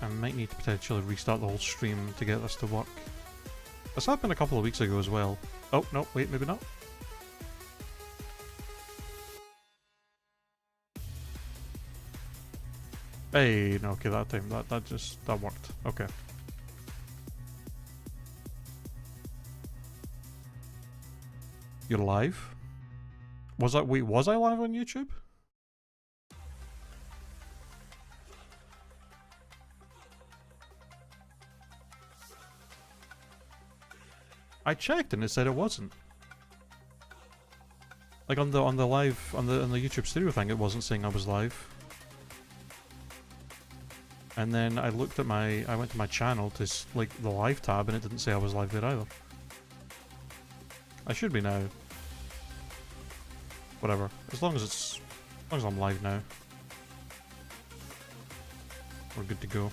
I might need to potentially restart the whole stream to get this to work. This happened a couple of weeks ago as well. Oh, no, wait, maybe not. Hey, no, okay, that time, that worked. Okay. You're live? Was I live on YouTube? I checked and it said it wasn't. Like on the YouTube studio thing, it wasn't saying I was live. And then I went to my channel to like the live tab and it didn't say I was live there either. I should be now. Whatever. As long as I'm live now. We're good to go.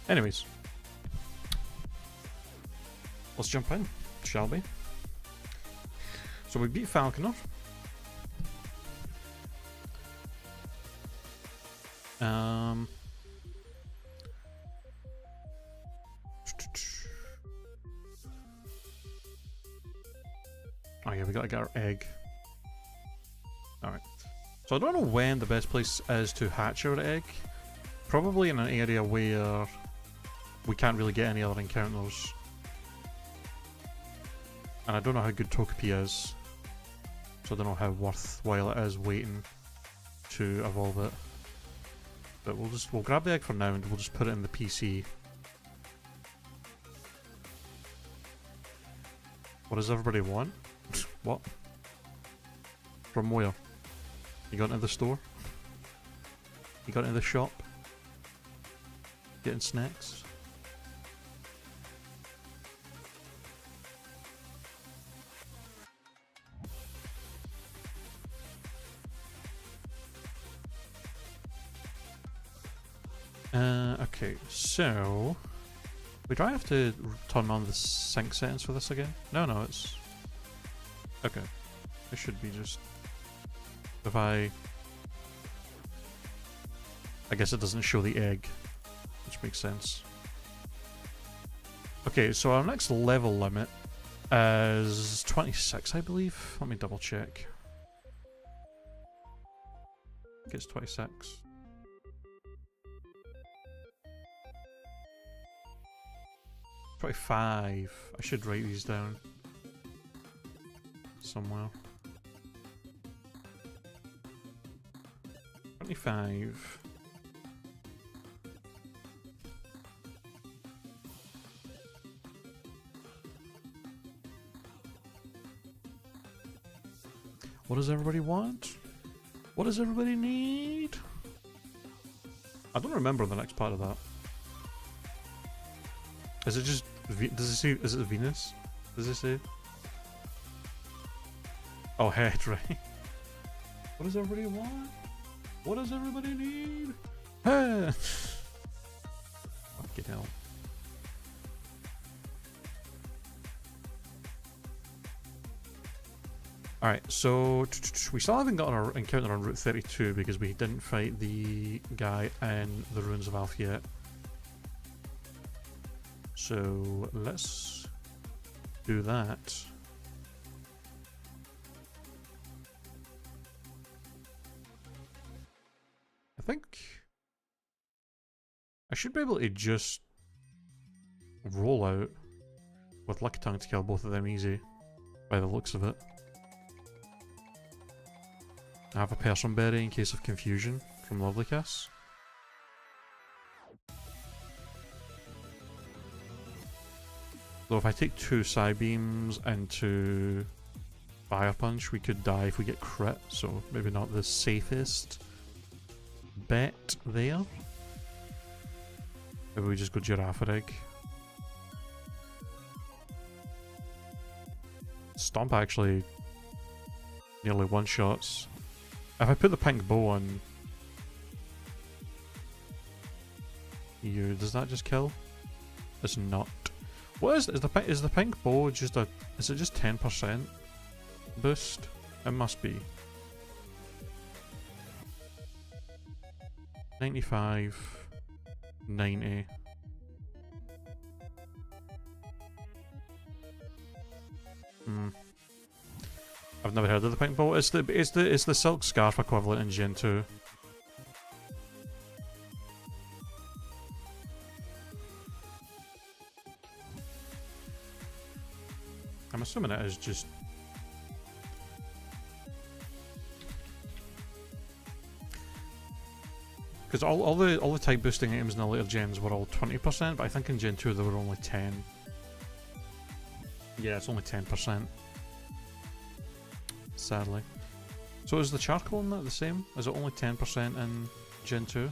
Anyways, let's jump in, shall we? So we beat Falconer. Oh yeah, we gotta get our egg. Alright. So I don't know when the best place is to hatch our egg. Probably in an area where we can't really get any other encounters. And I don't know how good Togepi is. So I don't know how worthwhile it is waiting to evolve it. But we'll grab the egg for now and we'll just put it in the PC. What does everybody want? What? From where? You got into the store? You got into the shop? Getting snacks? Okay, so... do I have to turn on the sync settings for this again? No, it's... Okay. It should be just... If I guess it doesn't show the egg, which makes sense. Okay, so our next level limit is 26, I believe. Let me double check. I think it's 26. 25. I should write these down somewhere. 25. What does everybody want? What does everybody need? I don't remember the next part of that. Is it just... does it say... is it Venus? Does it say? Oh, head, right. What does everybody want? What does everybody need? Hey! Fucking hell. Alright, so we still haven't got our encounter on Route 32 because we didn't fight the guy in the Ruins of Alph yet. So let's do that. I think I should be able to just roll out with Lucky Tongue to kill both of them easy, by the looks of it. I have a Person Berry in case of confusion from Lovely Kiss. Though if I take 2 Psybeams into Fire Punch, we could die if we get crit, so maybe not the safest bet there. Maybe we just go Giraffe Egg. Stomp actually nearly one-shots If I put the pink bow on you, does that just kill? It's not. What is the pink bow just a? Is it just 10% boost? It must be. 95, 90. I've never heard of the pink bow. It's the silk scarf equivalent in Gen 2. I'm assuming it is just... Because all the type boosting items in the later gens were all 20%, but I think in Gen 2 they were only 10. Yeah, it's only 10%. Sadly. So is the charcoal in that the same? Is it only 10% in Gen 2?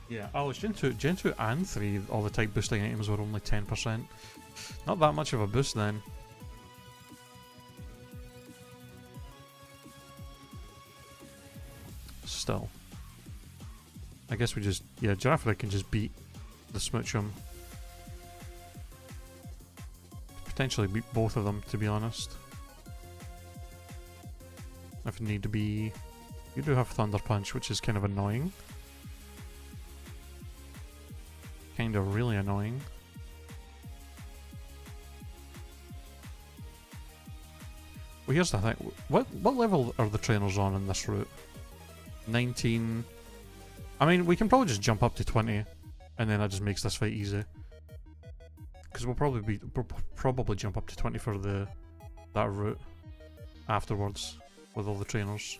Yeah. Oh, it's Gen 2 and 3, all the type boosting items were only 10%. Not that much of a boost then. Still. I guess we just... Yeah, Giraffre can just beat the Smoochum. Potentially beat both of them, to be honest. If need to be... You do have Thunder Punch, which is kind of annoying. Kind of really annoying. Well, here's the thing. What level are the trainers on in this route? 19... I mean, we can probably just jump up to 20, and then that just makes this fight easy. Because we'll probably jump up to 20 for that route afterwards with all the trainers.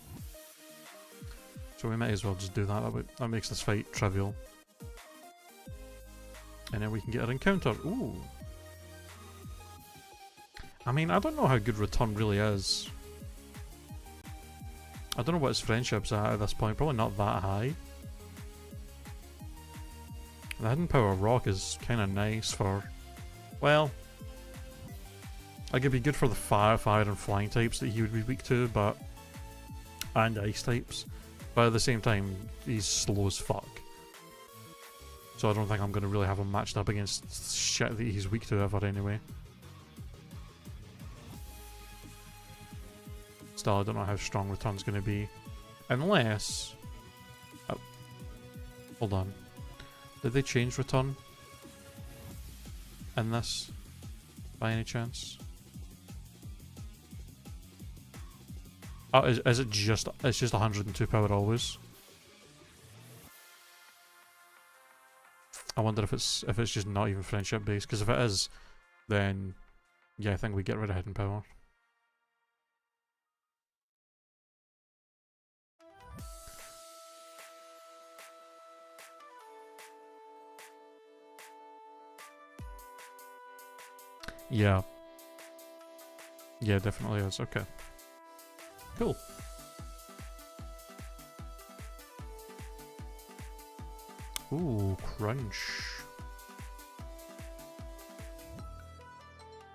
So we might as well just do that. That makes this fight trivial. And then we can get an encounter. Ooh. I mean, I don't know how good Return really is. I don't know what his friendship's at this point. Probably not that high. The Hidden Power Rock is kind of nice for... Well... Like, it'd be good for the fire and flying types that he would be weak to, but... And ice types. But at the same time, he's slow as fuck. So I don't think I'm going to really have him matched up against shit that he's weak to ever anyway. Still, I don't know how strong Return's going to be. Unless... Oh, hold on. Did they change Return? In this? By any chance? Oh, is it just... It's just 102 power always? I wonder if it's just not even friendship based, because if it is, then yeah, I think we get rid of Hidden Power. Yeah. Yeah, definitely is. Okay. Cool. Ooh, crunch.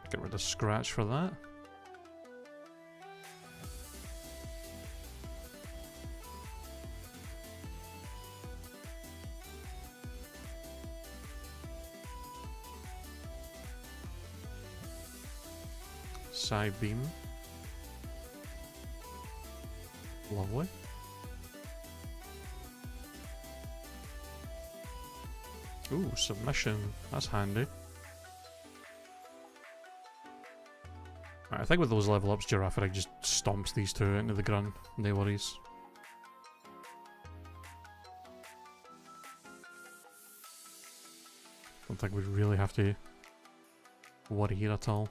Get rid of scratch for that. Side beam. Lovely. Ooh, submission. That's handy. Right, I think with those level ups, Giraffre just stomps these two into the ground. No worries. Don't think we really have to worry here at all.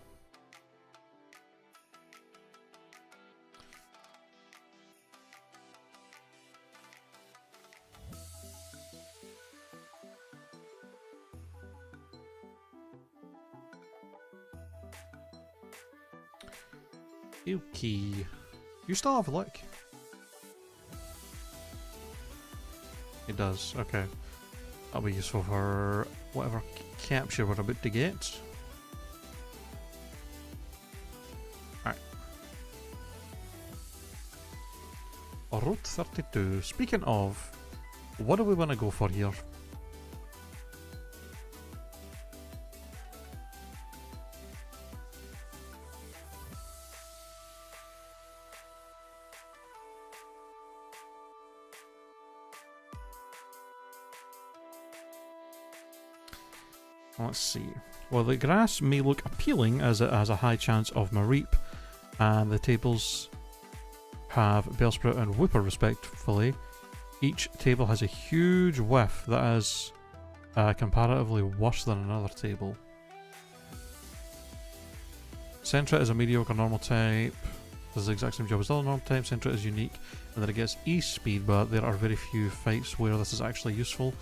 Okay. You still have a look. It does, okay. That'll be useful for whatever capture we're about to get. Alright. Route 32. Speaking of, what do we want to go for here? Let's see. Well, the grass may look appealing as it has a high chance of Mareep, and the tables have Bellsprout and Whooper respectively. Each table has a huge whiff that is comparatively worse than another table. Sentra is a mediocre normal type. Does the exact same job as the other normal type. Sentra is unique and that it gets E-speed, but there are very few fights where this is actually useful.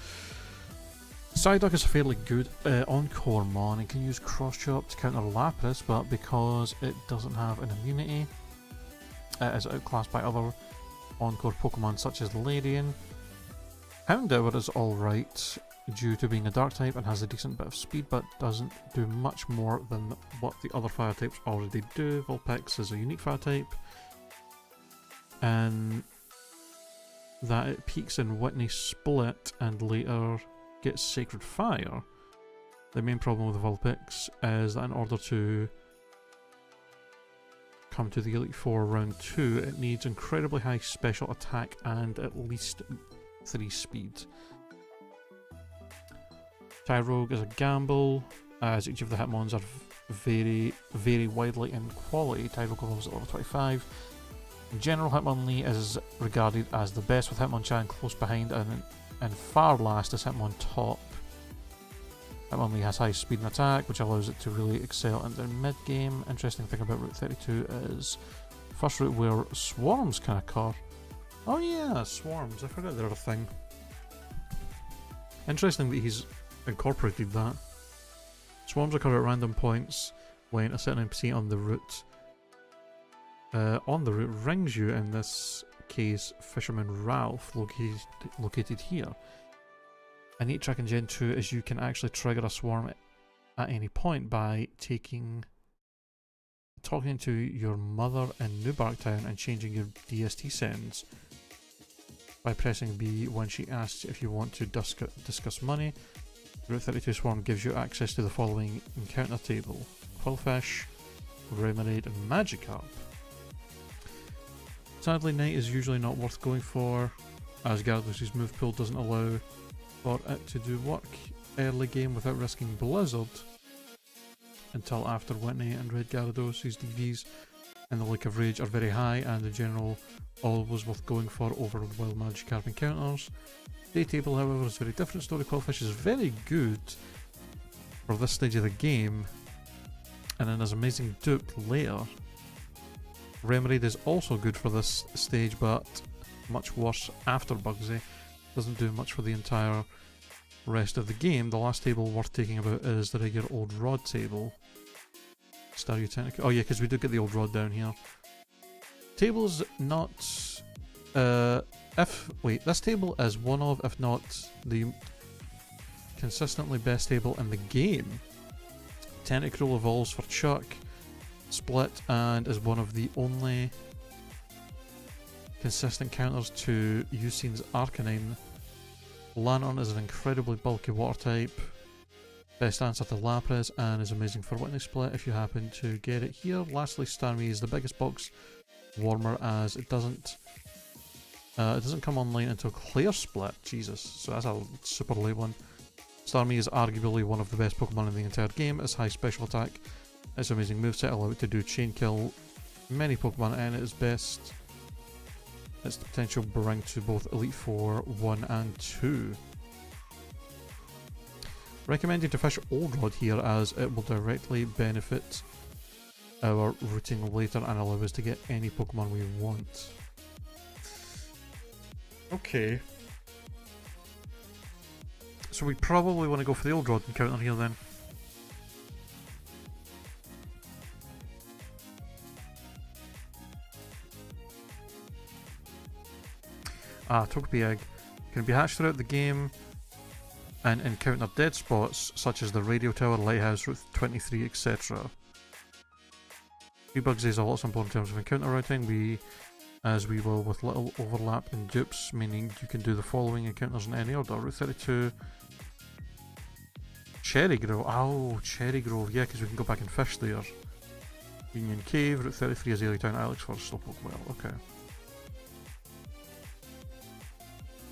Psyduck is a fairly good Encore Mon and can use Cross Chop to counter Lapras, but because it doesn't have an immunity, it is outclassed by other Encore Pokemon such as Larian. Houndour is alright due to being a Dark type and has a decent bit of speed, but doesn't do much more than what the other Fire types already do. Vulpix is a unique Fire type, and that it peaks in Whitney Split and later gets Sacred Fire. The main problem with Vulpix is that in order to come to the Elite Four round 2, it needs incredibly high special attack and at least 3 speed. Tyrogue is a gamble, as each of the Hitmons are vary widely in quality. Tyrogue evolves at level 25. General Hitmonlee is regarded as the best, with Hitmonchan close behind, and far last is Hitmontop. Hitmonlee has high speed and attack, which allows it to really excel in the mid-game. Interesting thing about Route 32 is first route where swarms can occur. Oh yeah, swarms, I forgot they're a thing. Interesting that he's incorporated that. Swarms occur at random points when a certain NPC on the route rings you, in this case Fisherman Ralph, located here. A neat trick in Gen 2 is you can actually trigger a swarm at any point by talking to your mother in Newbark Town and changing your DST settings by pressing B when she asks if you want to discuss money. Route 32 Swarm gives you access to the following encounter table: Quillfish, Remoraid and Magikarp. Sadly, Night is usually not worth going for, as Gyarados' move pool doesn't allow for it to do work early game without risking Blizzard until after Whitney and Red Gyarados, whose DVs and the Lake of Rage are very high and in general always worth going for over Wild Magikarp encounters. Day table, however, is a very different story. Quillfish is very good for this stage of the game, and then there's amazing dupe later. Remoraid is also good for this stage, but much worse after Bugsy. Doesn't do much for the entire rest of the game. The last table worth taking about is the regular Old Rod table. Staryu Technical. Oh yeah, because we do get the Old Rod down here. Table's not... this table is one of, if not the consistently best table in the game. Tentacruel evolves for Chuck, Split, and is one of the only consistent counters to Yusin's Arcanine. Lantern is an incredibly bulky water type. Best answer to Lapras, and is amazing for Whitney Split if you happen to get it here. Lastly, Starmie is the biggest box warmer, as it doesn't come online until Clear Split. Jesus, so that's a super late one. Starmie is arguably one of the best Pokemon in the entire game. Its high special attack, its amazing moveset allow it to do chain kill many Pokemon, and its best, its potential bring to both Elite Four 1 and 2. Recommended to fish Old Rod here, as it will directly benefit our routing later and allow us to get any Pokemon we want. Okay. So we probably want to go for the Old Rod encounter here then. Togepi Egg can be hatched throughout the game and encounter dead spots such as the Radio Tower, Lighthouse, Route 23, etc. Bugsy is also important in terms of encounter routing. We as we will with little overlap in dupes, meaning you can do the following encounters in any order. Route 32, Cherry Grove. Oh, Cherry Grove, yeah, because we can go back and fish there. Union Cave, Route 33 is Azalea Town, Alex Forest, Slowpoke Well, okay.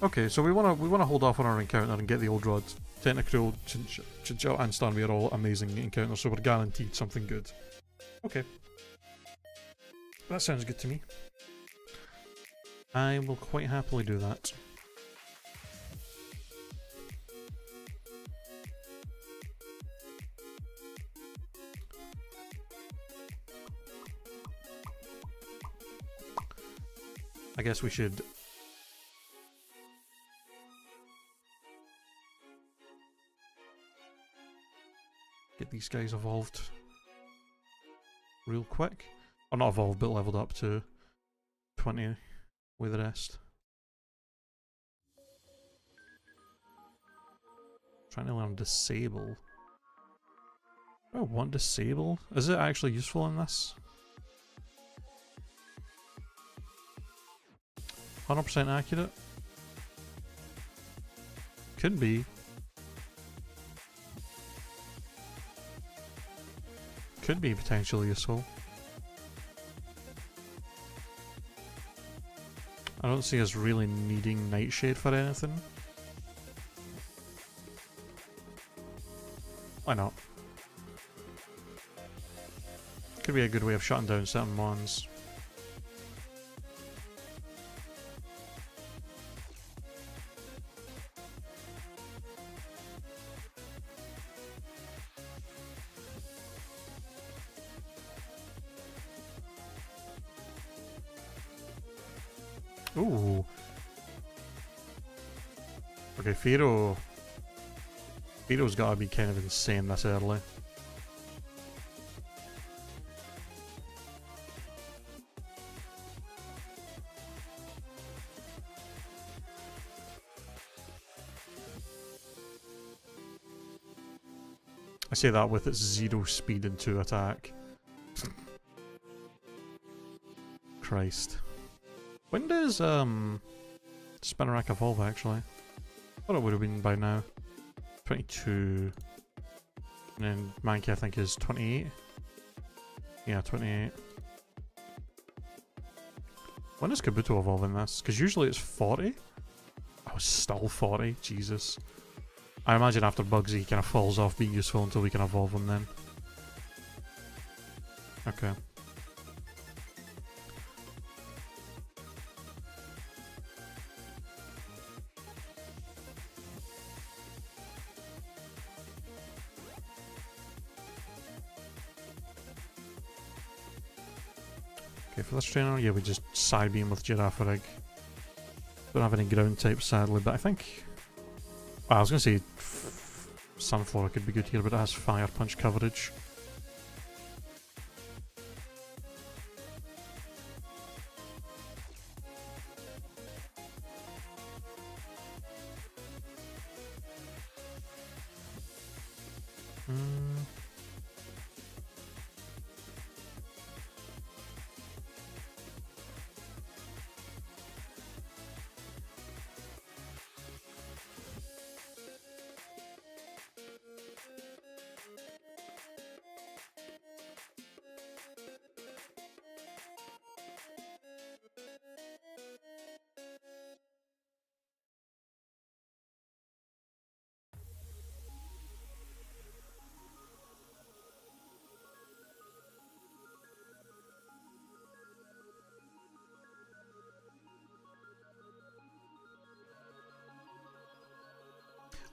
Okay, so we wanna hold off on our encounter and get the old rod. Tentacruel, Chinchou, and Starmie are all amazing encounters, so we're guaranteed something good. Okay. That sounds good to me. I will quite happily do that. I guess we should get these guys evolved real quick. Or not evolved, but leveled up to 20 with the rest. Trying to learn Disable. Do I want Disable? Is it actually useful in this? 100% accurate? Could be. Could be potentially useful. I don't see us really needing Nightshade for anything. Why not? Could be a good way of shutting down certain ones. Ooh. Okay, Fearo's gotta be kind of insane this early. I say that with its 0 speed and 2 attack. Christ. When does Spinarak evolve actually? I thought it would have been by now. 22. And then Mankey I think is 28. Yeah, 28. When does Kabuto evolve in this? Because usually it's 40. Oh, it's still 40. Jesus. I imagine after Bugsy he kind of falls off being useful until we can evolve him then. Okay. Okay, for this trainer, yeah, we just Psybeam with Girafarig. Don't have any ground types, sadly, but I think... Well, I was going to say Sunflora could be good here, but it has Fire Punch coverage.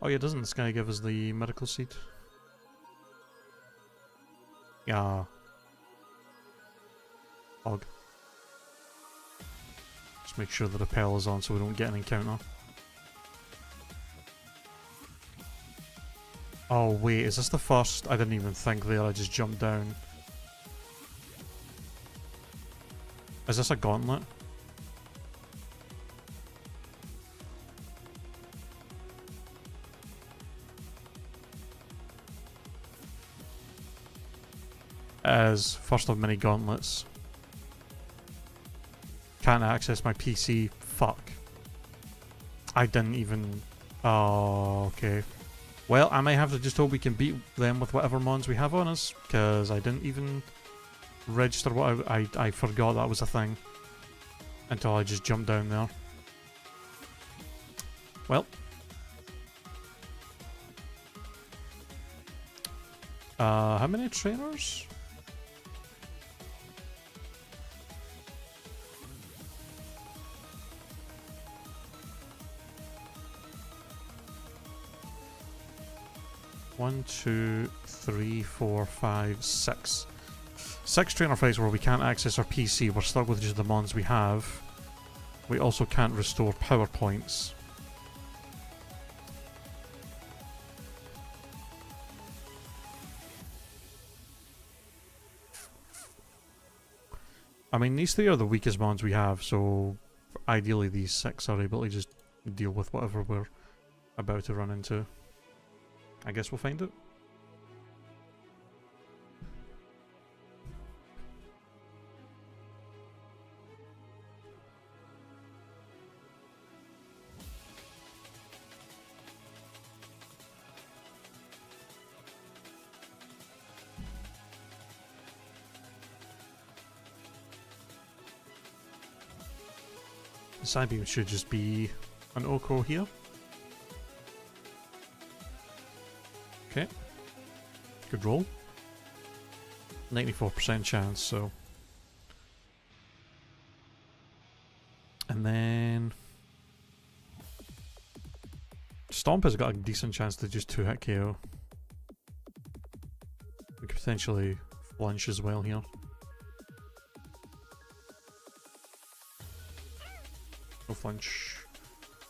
Oh yeah, doesn't this guy give us the Miracle Seed? Yeah. Og. Just make sure the repel is on so we don't get an encounter. Oh wait, is this the first? I didn't even think there, I just jumped down. Is this a gauntlet? As first of many gauntlets. can't access my PC. Fuck. I didn't even... Oh, okay. Well, I may have to just hope we can beat them with whatever mons we have on us, because I didn't even register what I forgot that was a thing until I just jumped down there. Well. How many trainers? One, two, three, four, five, six. 6 trainer fights where we can't access our PC. We're stuck with just the mons we have. We also can't restore power points. I mean, these 3 are the weakest mons we have, so ideally these 6 are able to just deal with whatever we're about to run into. I guess we'll find it. The side beam should just be an Oko here. Okay. Good roll. 94% chance, so. And then Stomp has got a decent chance to just 2-hit KO. We could potentially flinch as well here. No flinch.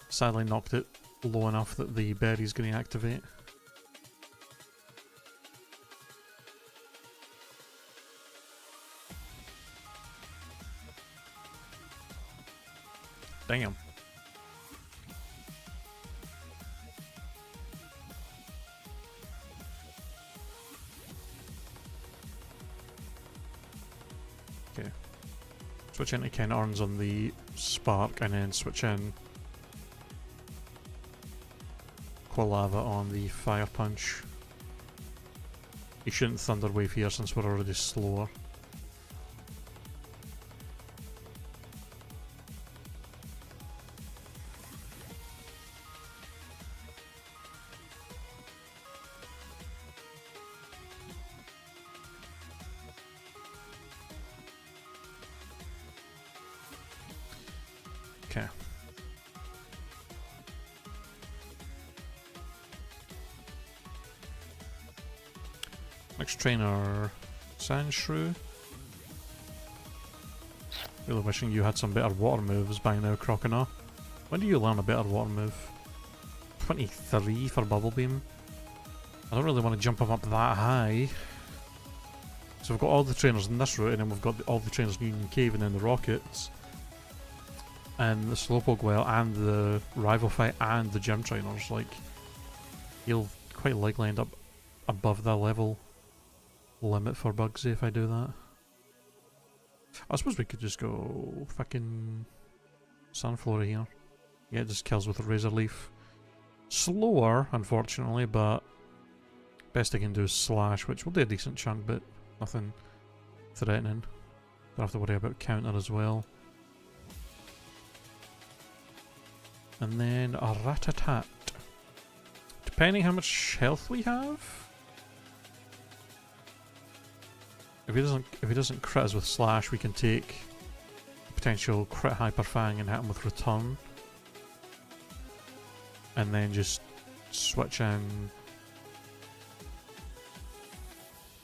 Sadly knocked it low enough that the berry's going to activate. Damn. Okay. Switch into Ken Arns on the Spark and then switch in Quilava on the Fire Punch. He shouldn't Thunder Wave here since we're already slower. Okay. Next trainer, Sandshrew. Really wishing you had some better water moves by now, Crocodile. When do you learn a better water move? 23 for Bubble Beam. I don't really want to jump him up that high. So we've got all the trainers in this route, and then we've got all the trainers in Union Cave, and then the Rockets. And the Slowpoke Well, and the Rival Fight, and the Gym Trainers. Like, you'll quite likely end up above the level limit for Bugsy if I do that. I suppose we could just go fucking Sunflora here. Yeah, it just kills with a Razor Leaf. Slower, unfortunately, but best I can do is Slash, which will do a decent chunk, but nothing threatening. Don't have to worry about counter as well. And then a Ratatat. Depending how much health we have. If he doesn't crit us with Slash, we can take potential crit Hyper Fang and hit him with Return. And then just switch in.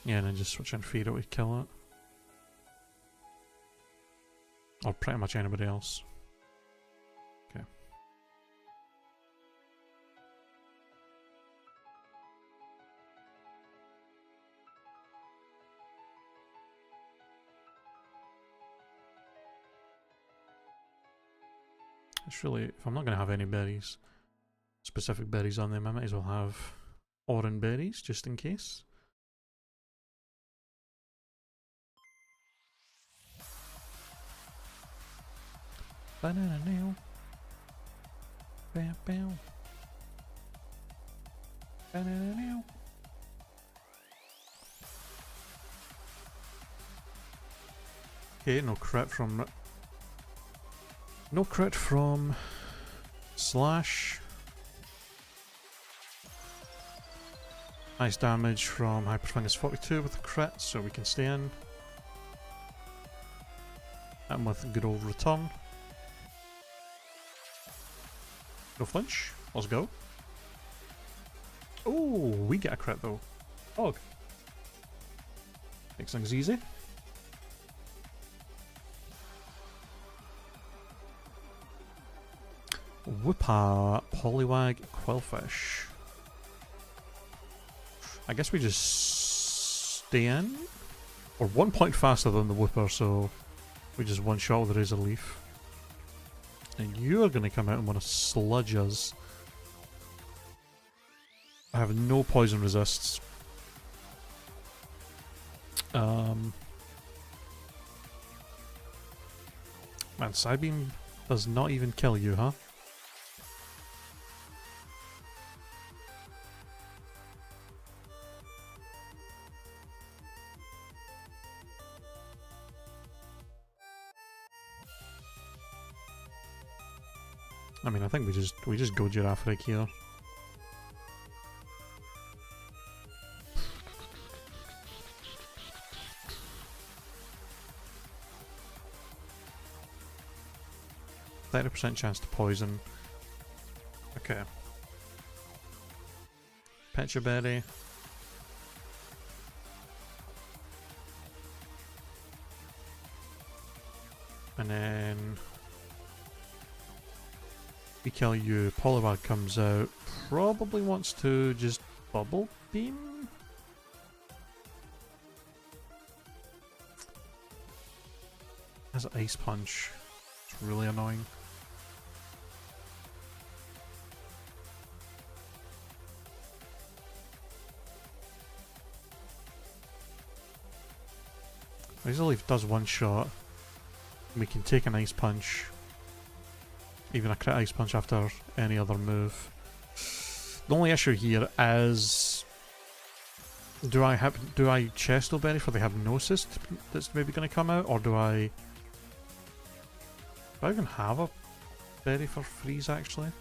Yeah, and then just switch in Feed it to kill it. Or pretty much anybody else. Okay. It's really, if I'm not going to have any berries, specific berries on them, I might as well have Oran berries just in case. Banana now. Bam bam. Banana now. Okay, no crit from Slash. Nice damage from Hyperfingus 42 with a crit, so we can stay in. And with a good old return. No flinch. Let's go. Oh, we get a crit though. Oh. Makes things easy. Whoopa, Poliwag, Quillfish. I guess we just stay in. We're 1 point faster than the Whooper, so we just one shot with the Razor Leaf. And you're going to come out and want to sludge us. I have no poison resists. Man, Psybeam does not even kill you, huh? I mean, I think we just go Girafarig here. %30 chance to poison. Okay. Pecha Berry. And then we kill you. Poliwag comes out. Probably wants to just Bubble Beam. Has an Ice Punch. It's really annoying. Razor Leaf does one shot. We can take an Ice Punch. Even a crit Ice Punch after any other move. The only issue here is, do I Chesto Berry for the Hypnosis that's maybe going to come out, or do I even have a berry for freeze actually?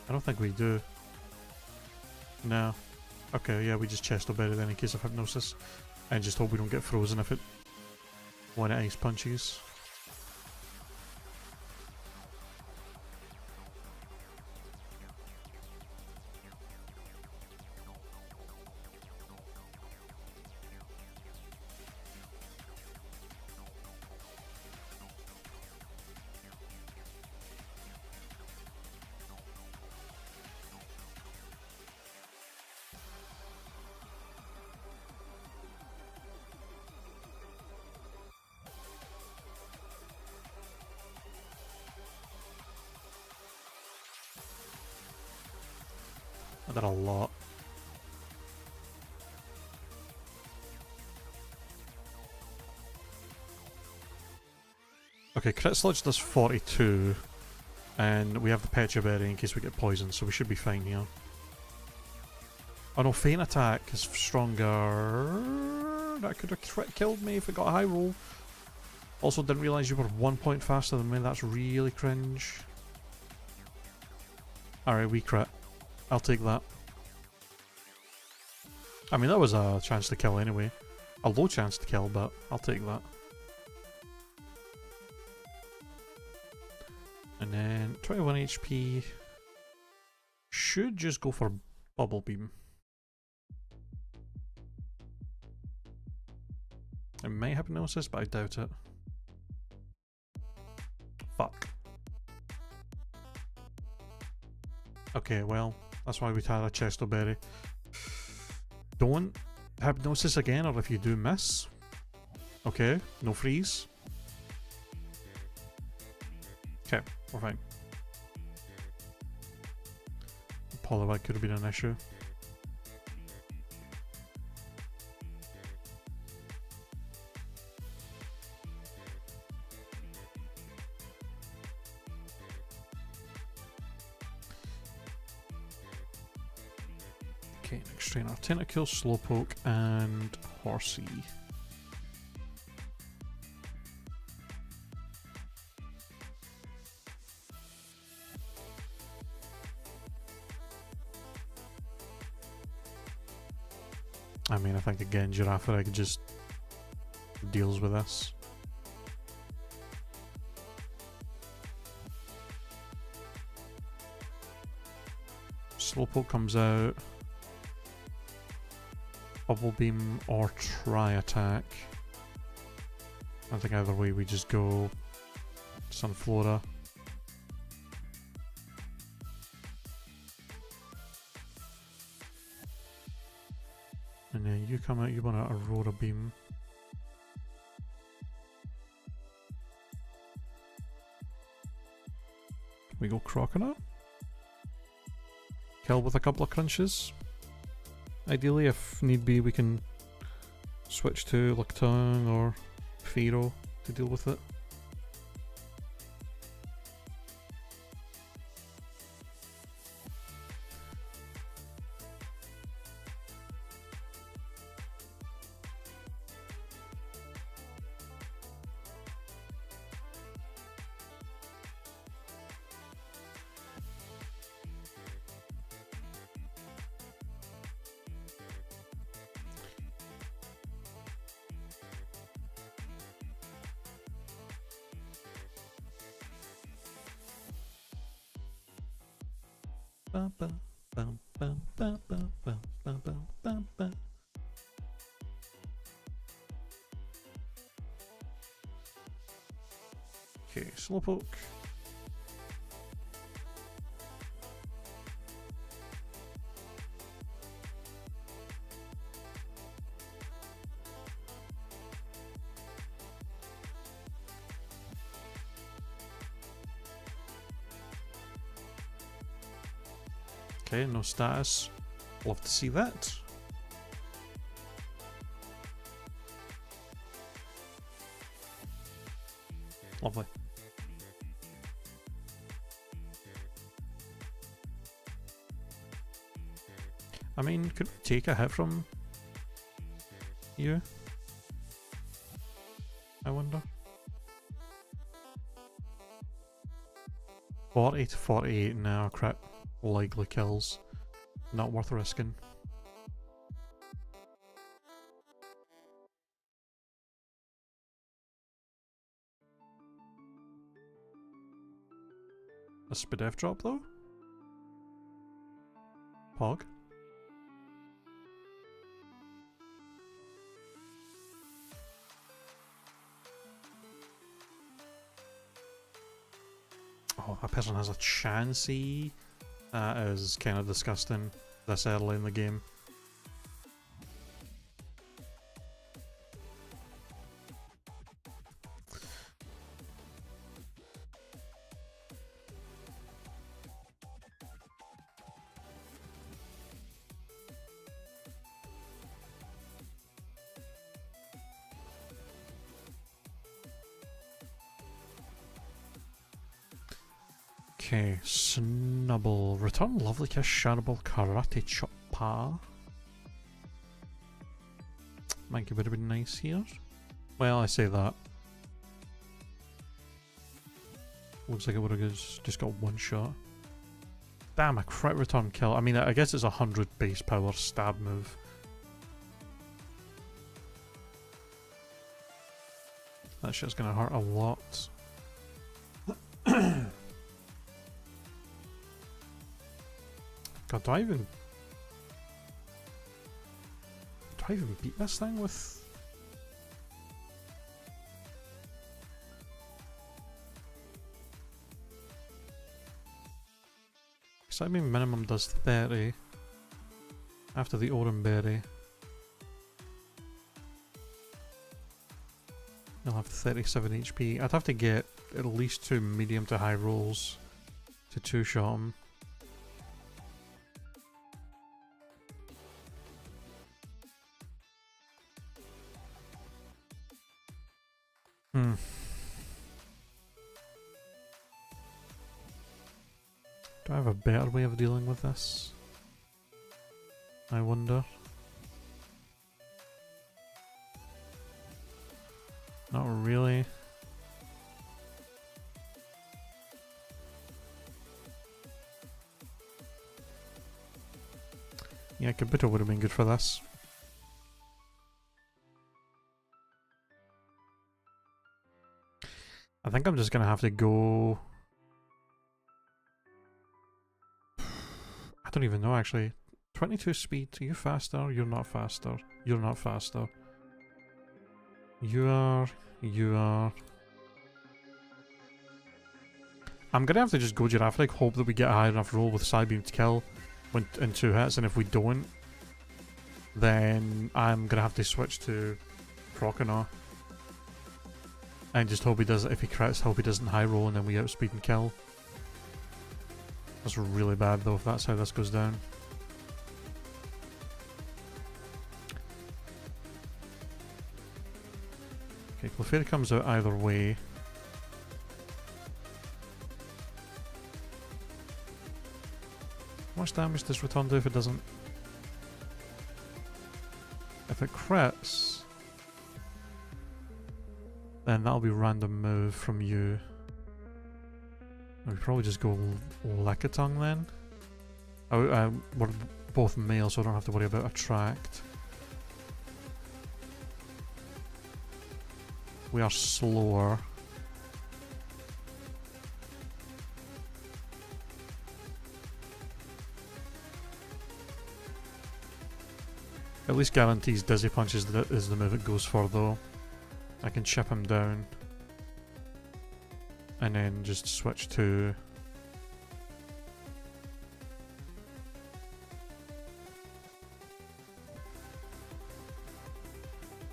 I don't think we do. No. Okay, yeah, we just Chesto Berry then in case of Hypnosis. And just hope we don't get frozen if when it Ice Punches. I did a lot. Okay, Crit Sludge does 42, and we have the Pecha Berry in case we get poisoned, so we should be fine here. Oh no, Feint Attack is stronger. That could have killed me if it got a high roll. Also, didn't realise you were 1 point faster than me, that's really cringe. Alright, we crit. I'll take that. I mean, that was a chance to kill anyway. A low chance to kill, but I'll take that. And then 21 HP. Should just go for Bubble Beam. It may have Hypnosis, but I doubt it. Fuck. Okay, well, that's why we had a Chesto Berry. Don't Hypnosis again, or if you do miss. Okay, no freeze. Okay, we're fine. Poliwag could have been an issue. Okay, next trainer. Tentacle, Slowpoke, and Horsey. I mean, I think again, Girafarig just deals with this. Slowpoke comes out. Bubble Beam or Try Attack. I think either way we just go Sunflora. And then you come out, you want to Aurora Beam. We go Croconaut. Kill with a couple of crunches. Ideally, if need be, we can switch to Lictung or Fearow to deal with it. Okay, Slowpoke. Okay, no status. Love to see that. Lovely. I mean, could we take a hit from you? I wonder. 40 to 48 now, crap. Likely kills. Not worth risking. A Spadef drop though? Pog. Oh, that person has a Chansey. That is kind of disgusting this early in the game. Okay, Snubble. Return Lovely Kiss, Shareable, Karate Chop Pa. Might would have been nice here. Well, I say that. Looks like it would have just got one shot. Damn, a crit return kill. I mean, I guess it's 100 base power stab move. That shit's gonna hurt a lot. God, do I even beat this thing with... Because I mean minimum does 30 after the Autumn Berry. I'll have 37 HP. I'd have to get at least 2 medium to high rolls to two-shot him. Do I have a better way of dealing with this? I wonder. Not really. Yeah, Kabuto would have been good for this. I think I'm just gonna have to go... I don't even know actually. 22 speed, are you faster? You're not faster. You're not faster. You are. You are. I'm gonna have to just go Girafarig, hope that we get a high enough roll with Psybeam to kill when in 2 hits, and if we don't, then I'm gonna have to switch to Croconaw. And just hope he does, if he crits, hope he doesn't high roll and then we outspeed and kill. That's really bad though if that's how this goes down. Okay, Clefairy comes out either way. How much damage does Return do if it doesn't? If it crits, then that'll be random move from you. We probably just go Lickitung then. We're both male, so I don't have to worry about attract. We are slower. At least guarantees Dizzy Punch is the move it goes for though. I can chip him down. And then just switch to...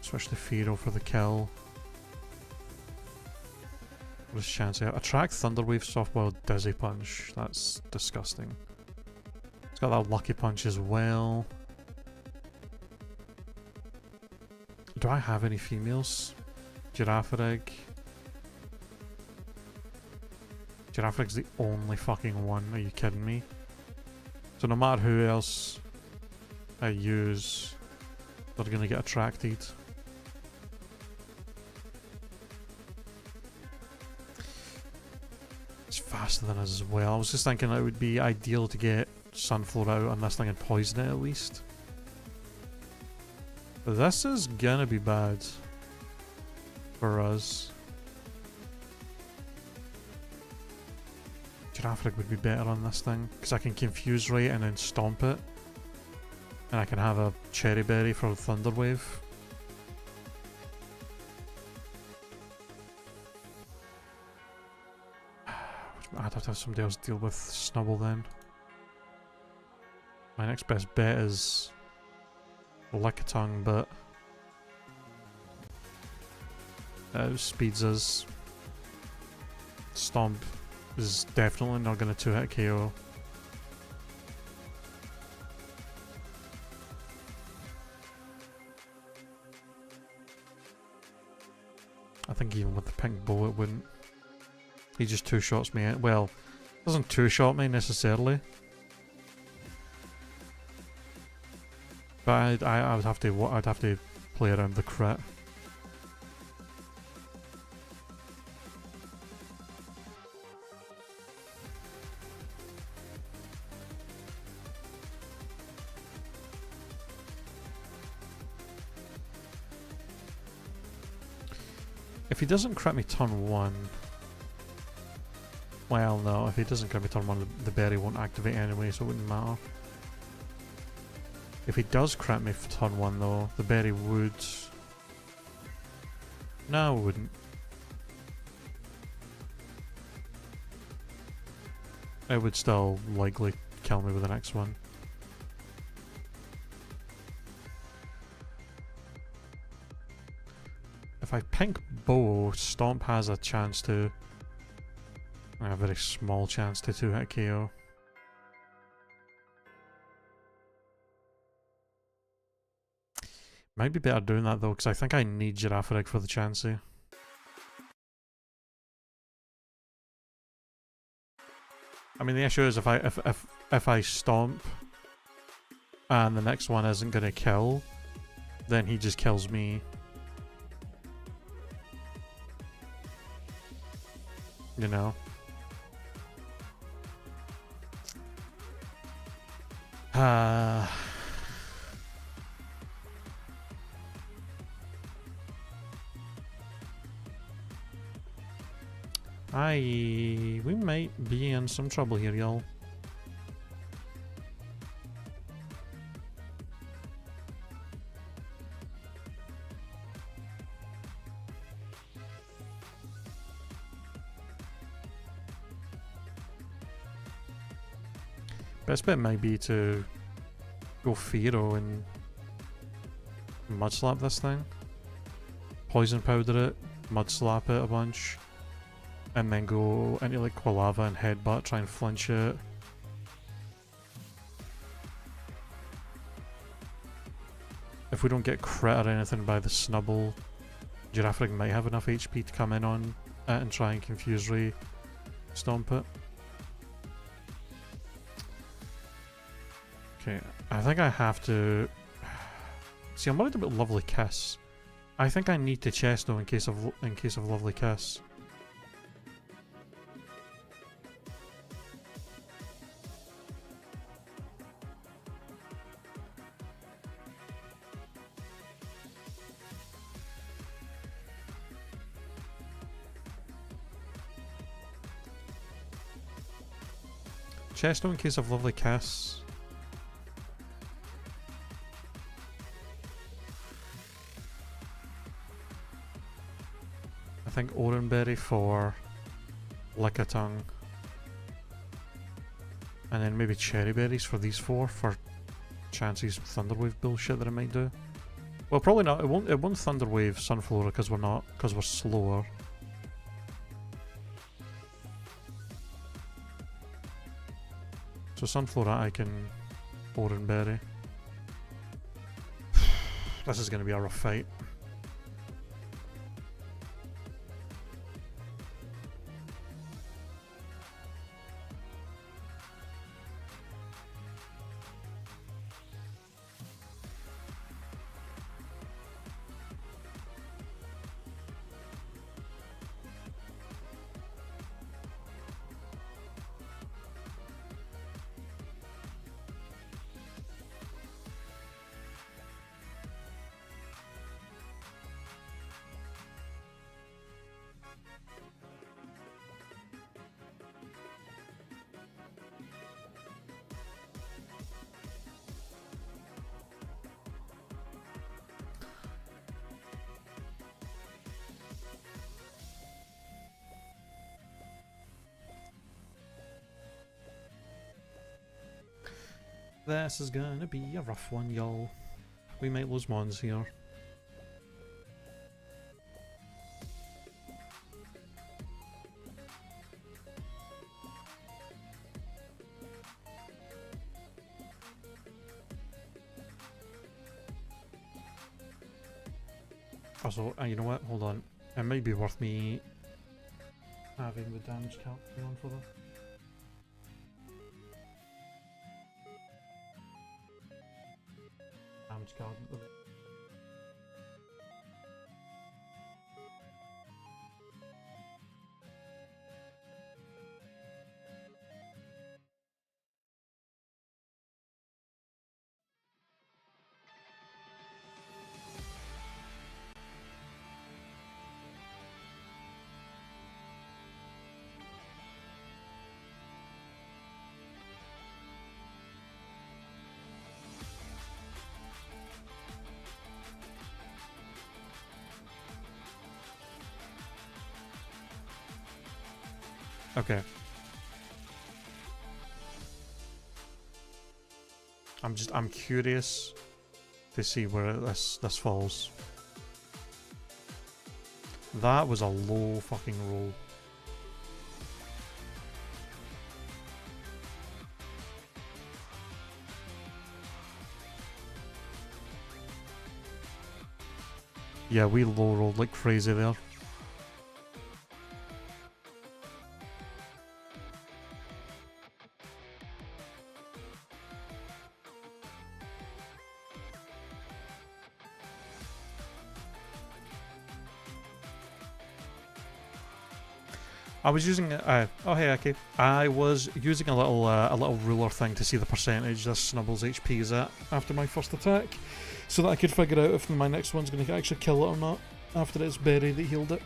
Switch to Fearow for the kill. What is chance out? Attract Thunderwave, Softball, Dizzy Punch. That's disgusting. It's got that Lucky Punch as well. Do I have any females? Girafarig. Girafarig's the only fucking one. Are you kidding me? So no matter who else I use, they're gonna get attracted. It's faster than us as well. I was just thinking it would be ideal to get Sunflower out on this thing and poison it at least. But this is gonna be bad for us. Girafarig would be better on this thing because I can Confuse Ray and then Stomp it, and I can have a Cherry Berry for Thunderwave. I'd have to have somebody else deal with Snubble then. My next best bet is Lickitung, but it speeds us. Stomp is definitely not going to 2-hit KO. I think even with the pink bow it wouldn't. He just 2-shots me out. Well, doesn't 2-shot me necessarily. But I'd have to play around the crit. If he doesn't crit me turn 1... Well, no, if he doesn't crit me turn 1, the berry won't activate anyway, so it wouldn't matter. If he does crit me for turn 1 though, the berry would... No, it wouldn't. It would still likely kill me with the next one. If I pink bow, Stomp has a chance to... A very small chance to 2-hit KO. Might be better doing that though, because I think I need Girafarig for the Chansey. I mean, the issue is if I Stomp, and the next one isn't gonna kill, then he just kills me. You know? We might be in some trouble here, y'all. Best bet might be to go Fearow and Mud Slap this thing. Poison Powder it, Mud Slap it a bunch. And then go into like Quilava and Headbutt, try and flinch it. If we don't get crit or anything by the Snubble, Giraffrig might have enough HP to come in on it and try and Confuse Ray stomp it. Okay, I think I have to... See, I'm worried about Lovely Kiss. I think I need to Chesto in case of Lovely Kiss. Chesto in case of Lovely Kiss. I think Oranberry for Lickitung. And then maybe Cherry Berries for these four for chances Thunderwave bullshit that it might do. Well, probably not. It won't Thunderwave Sunflora because we're slower. So Sunflora I can Oranberry. This is going to be a rough fight. This is gonna be a rough one, y'all. We might lose Mons here. Also, you know what? Hold on. It might be worth me having the damage count on for that. Damage card. Okay. I'm curious to see where this falls. That was a low fucking roll. Yeah, we low rolled like crazy there. I was using oh hey Aki. I was using a little ruler thing to see the percentage this Snubble's HP is at after my first attack, so that I could figure out if my next one's going to actually kill it or not after it's berry that healed it.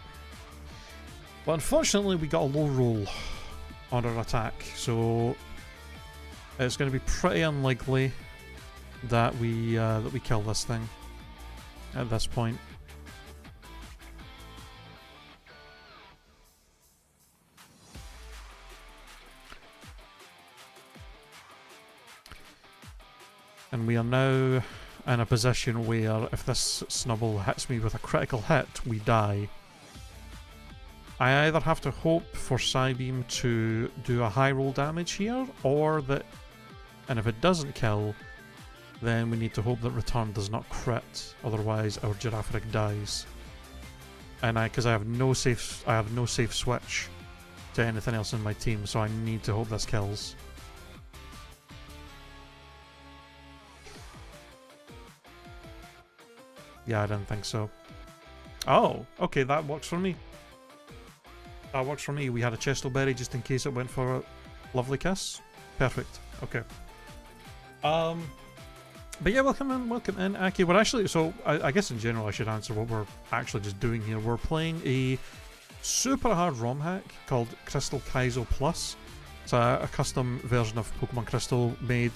But unfortunately we got a low roll on our attack, so it's going to be pretty unlikely that we kill this thing at this point. And we are now in a position where if this Snubble hits me with a critical hit, we die. I either have to hope for Psybeam to do a high roll damage here, or that, and if it doesn't kill, then we need to hope that Return does not crit, otherwise our Girafarig dies. And because I have no safe switch to anything else in my team, so I need to hope this kills. Yeah, I didn't think so. Oh, okay, that works for me. That works for me. We had a Chestoberry just in case it went for a lovely kiss. Perfect. Okay. But yeah, welcome in, Aki. We're actually, so I guess in general I should answer what we're actually just doing here. We're playing a super hard ROM hack called Crystal Kaizo Plus. It's a custom version of Pokemon Crystal made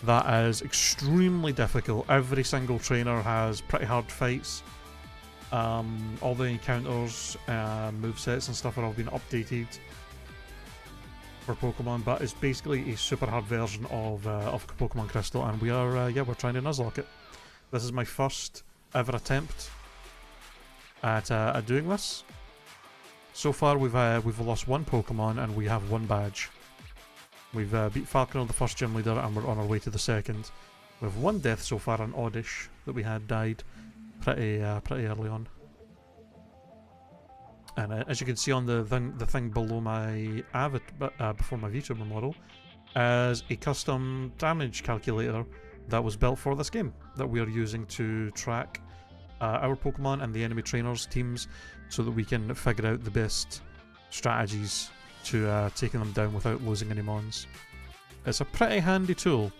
that is extremely difficult. Every single trainer has pretty hard fights. All the encounters, movesets and stuff are all being updated for Pokemon, but it's basically a super hard version of Pokemon Crystal, and we are yeah, we're trying to Nuzlocke it. This is my first ever attempt at doing this. So far we've lost one Pokemon and we have one badge. We've beat Falconer, the first gym leader, and we're on our way to the second. We have one death so far, an Oddish that we had died pretty early on. And as you can see on the thing below my before my VTuber model, is a custom damage calculator that was built for this game that we are using to track our Pokemon and the enemy trainers' teams, so that we can figure out the best strategies to taking them down without losing any mons. It's a pretty handy tool.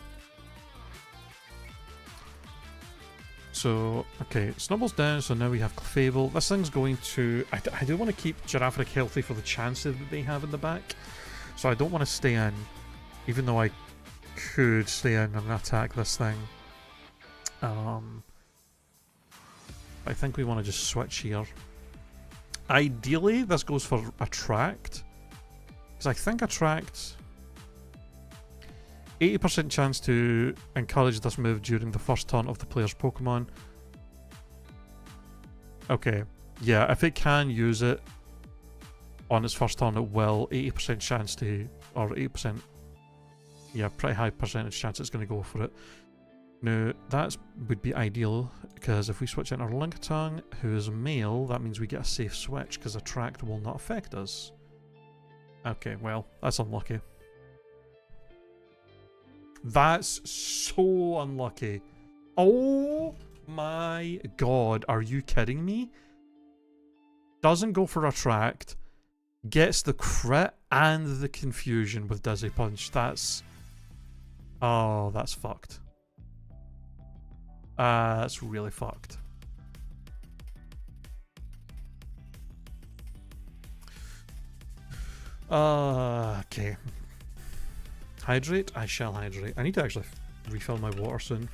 So, okay, Snubble's down, so now we have Clefable. This thing's going to... I do want to keep Girafarig healthy for the chances that they have in the back. So I don't want to stay in, even though I could stay in and attack this thing. I think we want to just switch here. Ideally, this goes for Attract. Because I think Attract... 80% chance to encourage this move during the first turn of the player's Pokemon. Okay, yeah, if it can use it on its first turn, it will. 80% chance to, or 8%, yeah, pretty high percentage chance it's going to go for it. Now, that would be ideal, because if we switch into our Lickitung, who is male, that means we get a safe switch, because Attract will not affect us. Okay, well, that's unlucky. That's so unlucky. Oh my god, are you kidding me? Doesn't go for Attract, gets the crit and the confusion with Dizzy Punch. That's... oh, that's fucked. That's really fucked. Okay. Hydrate? I shall hydrate. I need to actually refill my water soon.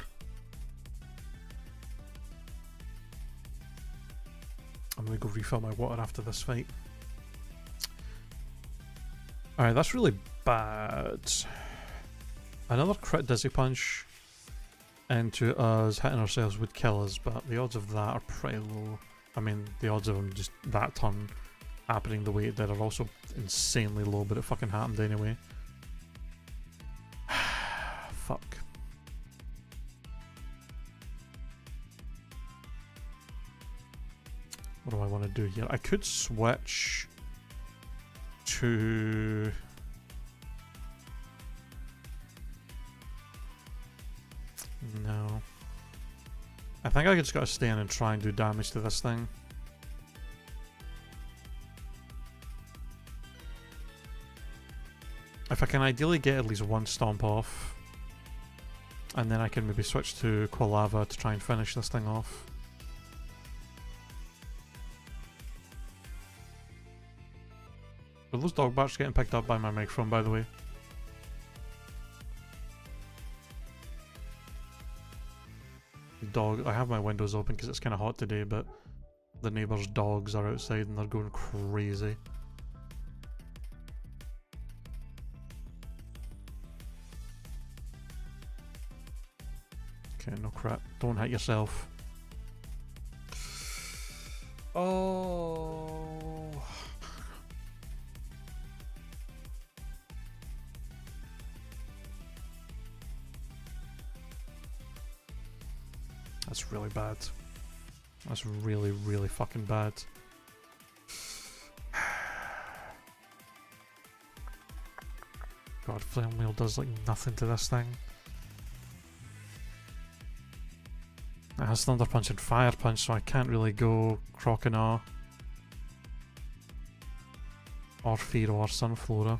I'm gonna go refill my water after this fight. Alright, that's really bad. Another crit Dizzy Punch into us hitting ourselves would kill us, but the odds of that are pretty low. I mean, the odds of them just that turn happening the way it did are also insanely low, but it fucking happened anyway. Fuck. What do I want to do here? I could switch to... no. I think I just gotta stay in and try and do damage to this thing. If I can ideally get at least one stomp off, and then I can maybe switch to Quilava to try and finish this thing off. Are those dog barks getting picked up by my microphone, by the way? Dog. I have my windows open because it's kind of hot today, but the neighbours' dogs are outside and they're going crazy. Okay, no crap. Don't hit yourself. Oh. That's really bad. That's really, really fucking bad. God, Flame Wheel does like nothing to this thing. It has Thunder Punch and Fire Punch, so I can't really go Croconaw or Fear or Sunflora.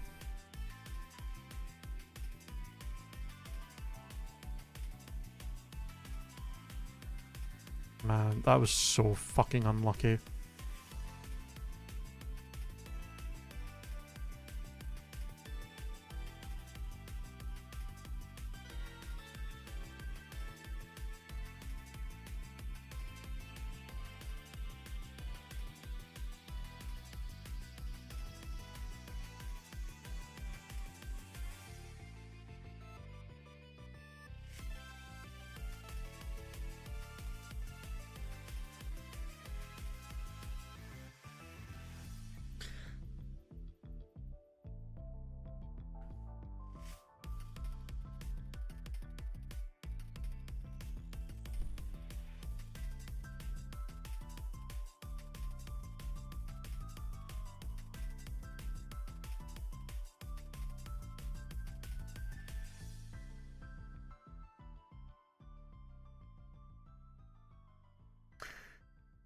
Man, that was so fucking unlucky.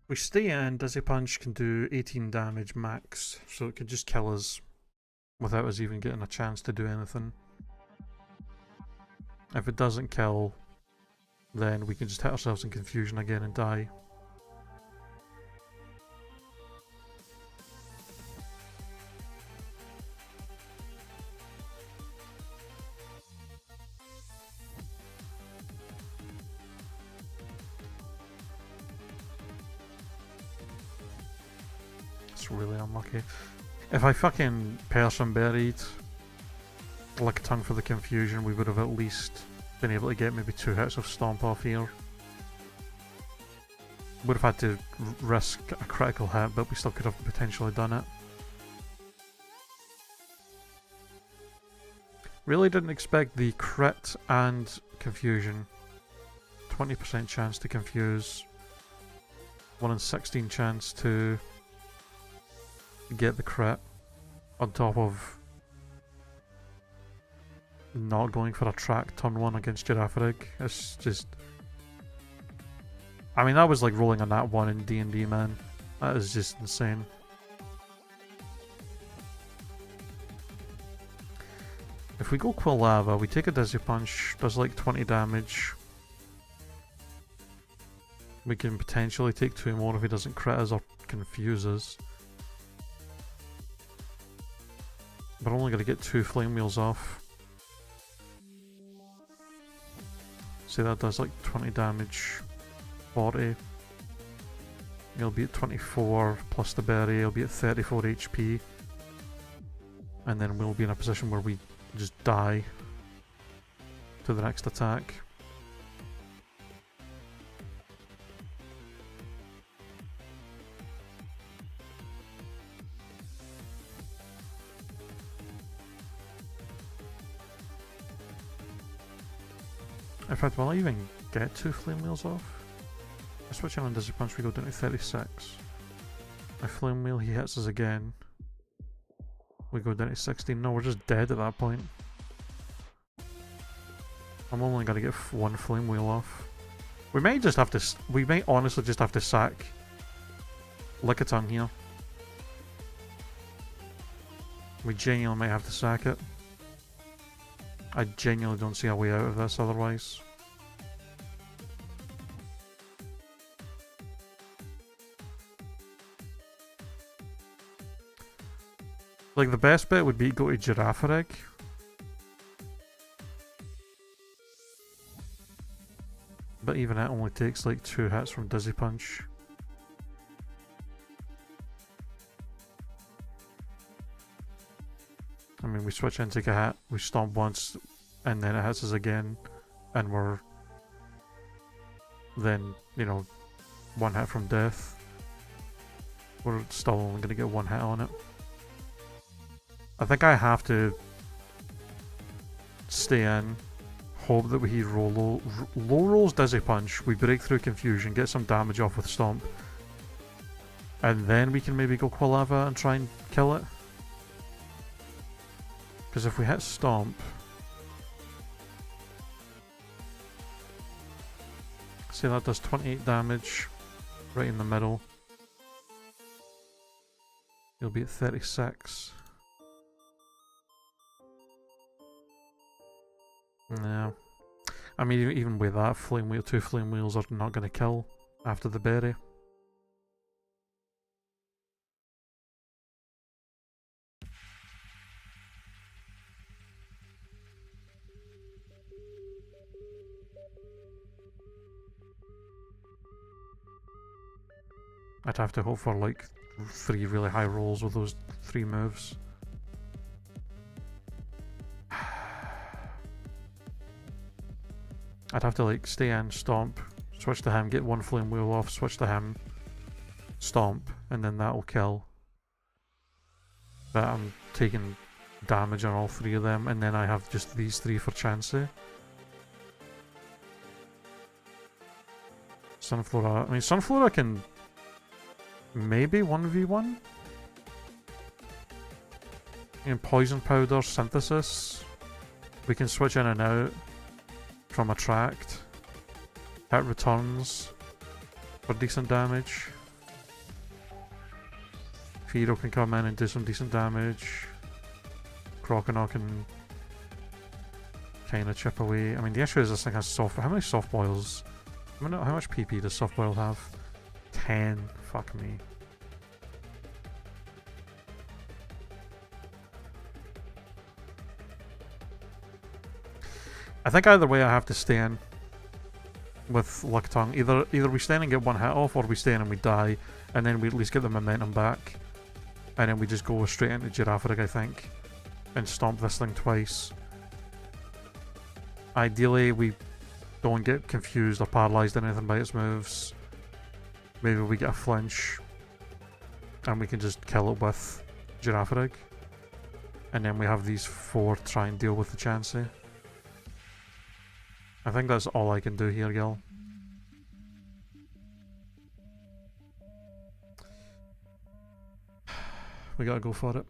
We stay in, Dizzy Punch can do 18 damage max, so it could just kill us without us even getting a chance to do anything. If it doesn't kill, then we can just hit ourselves in confusion again and die. Really unlucky. If I fucking Person Buried Lickitung for the confusion, we would have at least been able to get maybe 2 hits of Stomp off here. Would have had to risk a critical hit, but we still could have potentially done it. Really didn't expect the crit and confusion. 20% chance to confuse. 1 in 16 chance to get the crit, on top of not going for a track turn 1 against Girafarig. It's just... I mean, that was like rolling a nat 1 in D&D, man. That is just insane. If we go Quilava, we take a Dizzy Punch, does like 20 damage. We can potentially take 2 more if he doesn't crit us or confuse us. But I'm only going to get 2 Flame Wheels off. So that does like 20 damage. 40. He'll be at 24 plus the berry, he'll be at 34 HP. And then we'll be in a position where we just die to the next attack. In fact, will I even get 2 Flame Wheels off? I switch in on Dizzy Punch, we go down to 36. I Flame Wheel, he hits us again. We go down to 16. No, we're just dead at that point. I'm only gonna get 1 Flame Wheel off. We may just have to... we may honestly just have to sack Lickitung here. We genuinely might have to sack it. I genuinely don't see a way out of this otherwise. Like, the best bet would be go to Giraffe Egg. But even that only takes like 2 hits from Dizzy Punch. I mean, we switch in, take a hit, we stomp once, and then it hits us again, and we're then, you know, 1 hit from death. We're still only going to get 1 hit on it. I think I have to stay in, hope that he low rolls Dizzy Punch, we break through confusion, get some damage off with Stomp, and then we can maybe go Quilava and try and kill it. Because if we hit Stomp, see, that does 28 damage right in the middle. He'll be at 36. No. I mean, even with that, Flame Wheel, 2 Flame Wheels are not going to kill after the berry. I'd have to hope for like 3 really high rolls with those 3 moves. I'd have to like stay in, Stomp, switch to him, get 1 Flame Wheel off, switch to him, Stomp, and then that'll kill. But I'm taking damage on all 3 of them, and then I have just these 3 for Chansey. Sunflora, I mean, Sunflora can maybe 1v1? And Poison Powder, Synthesis. We can switch in and out from Attract. Hit returns for decent damage. Fearow can come in and do some decent damage. Croconaw can kind of chip away. I mean, the issue is this thing has soft... How many soft boils? I mean, how much PP does soft boil have? 10. Fuck me. I think either way I have to stay in with Luck Tongue. Either we stay in and get 1 hit off, or we stay in and we die, and then we at least get the momentum back. And then we just go straight into Giraffe Egg, I think, and stomp this thing twice. Ideally, we don't get confused or paralysed in anything by its moves. Maybe we get a flinch, and we can just kill it with Giraffe Egg. And then we have these 4 to try and deal with the Chansey. I think that's all I can do here, Gil. We gotta go for it.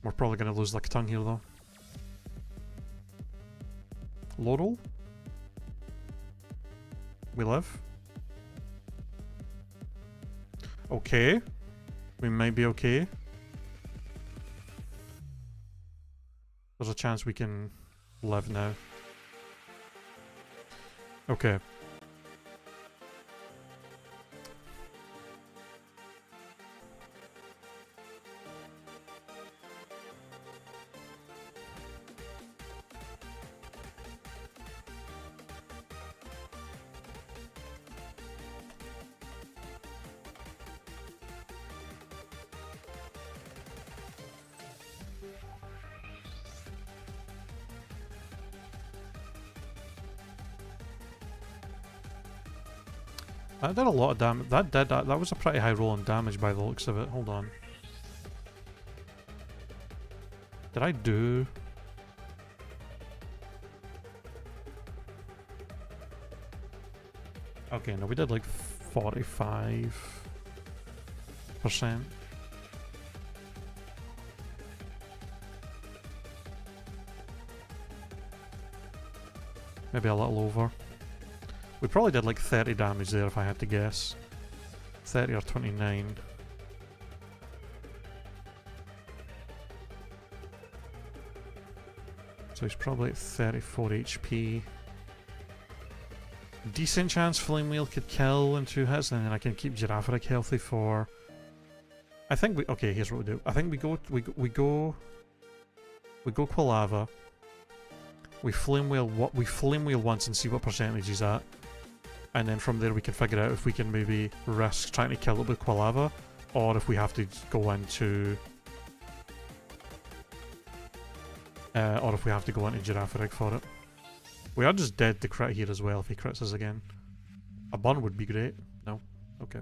We're probably gonna lose Lick Tongue here, though. Laurel? We live? Okay. We might be okay. There's a chance we can live now. Okay. That did a lot of damage. That was a pretty high roll on damage by the looks of it. Hold on. Did I do... Okay, no, we did like 45%. Maybe a little over. We probably did like 30 damage there if I had to guess. 30 or 29. So he's probably at 34 HP. Decent chance Flame Wheel could kill in 2 hits, and then I can keep Girafarig healthy for... I think we... Okay, here's what we do. I think we go Quilava. We Flame Wheel once and see what percentage he's at. And then from there we can figure out if we can maybe risk trying to kill it with Quilava, or if we have to go into... or if we have to go into Girafarig for it. We are just dead to crit here as well if he crits us again. A burn would be great. No? Okay.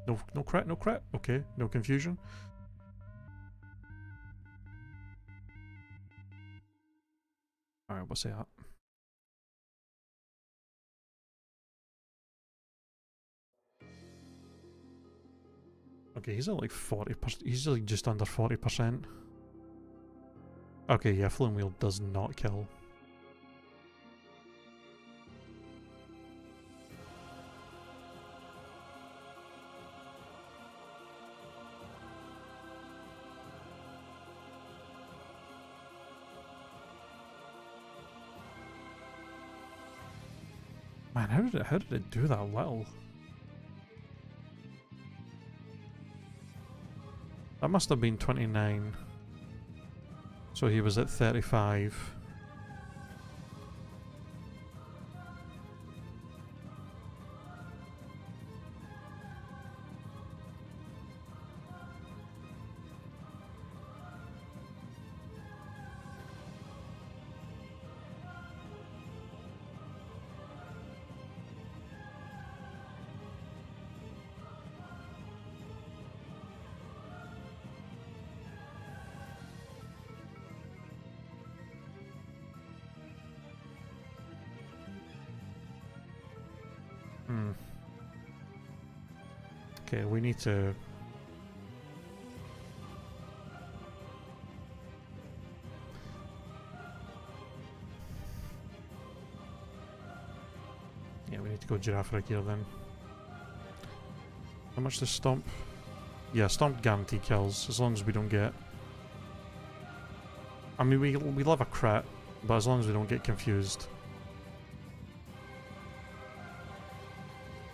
No crit, no crit. Okay, no confusion. Alright, what's that? Okay, he's at like 40%. He's like just under 40%. Okay, yeah, Flame Wheel does not kill. Man, how did it do that little? That must have been 29. So he was at 35. Okay, we need to... Yeah, we need to go Girafarig here then. How much does Stomp? Yeah, Stomp guarantee kills, as long as we don't get... I mean, we love a crit, but as long as we don't get confused.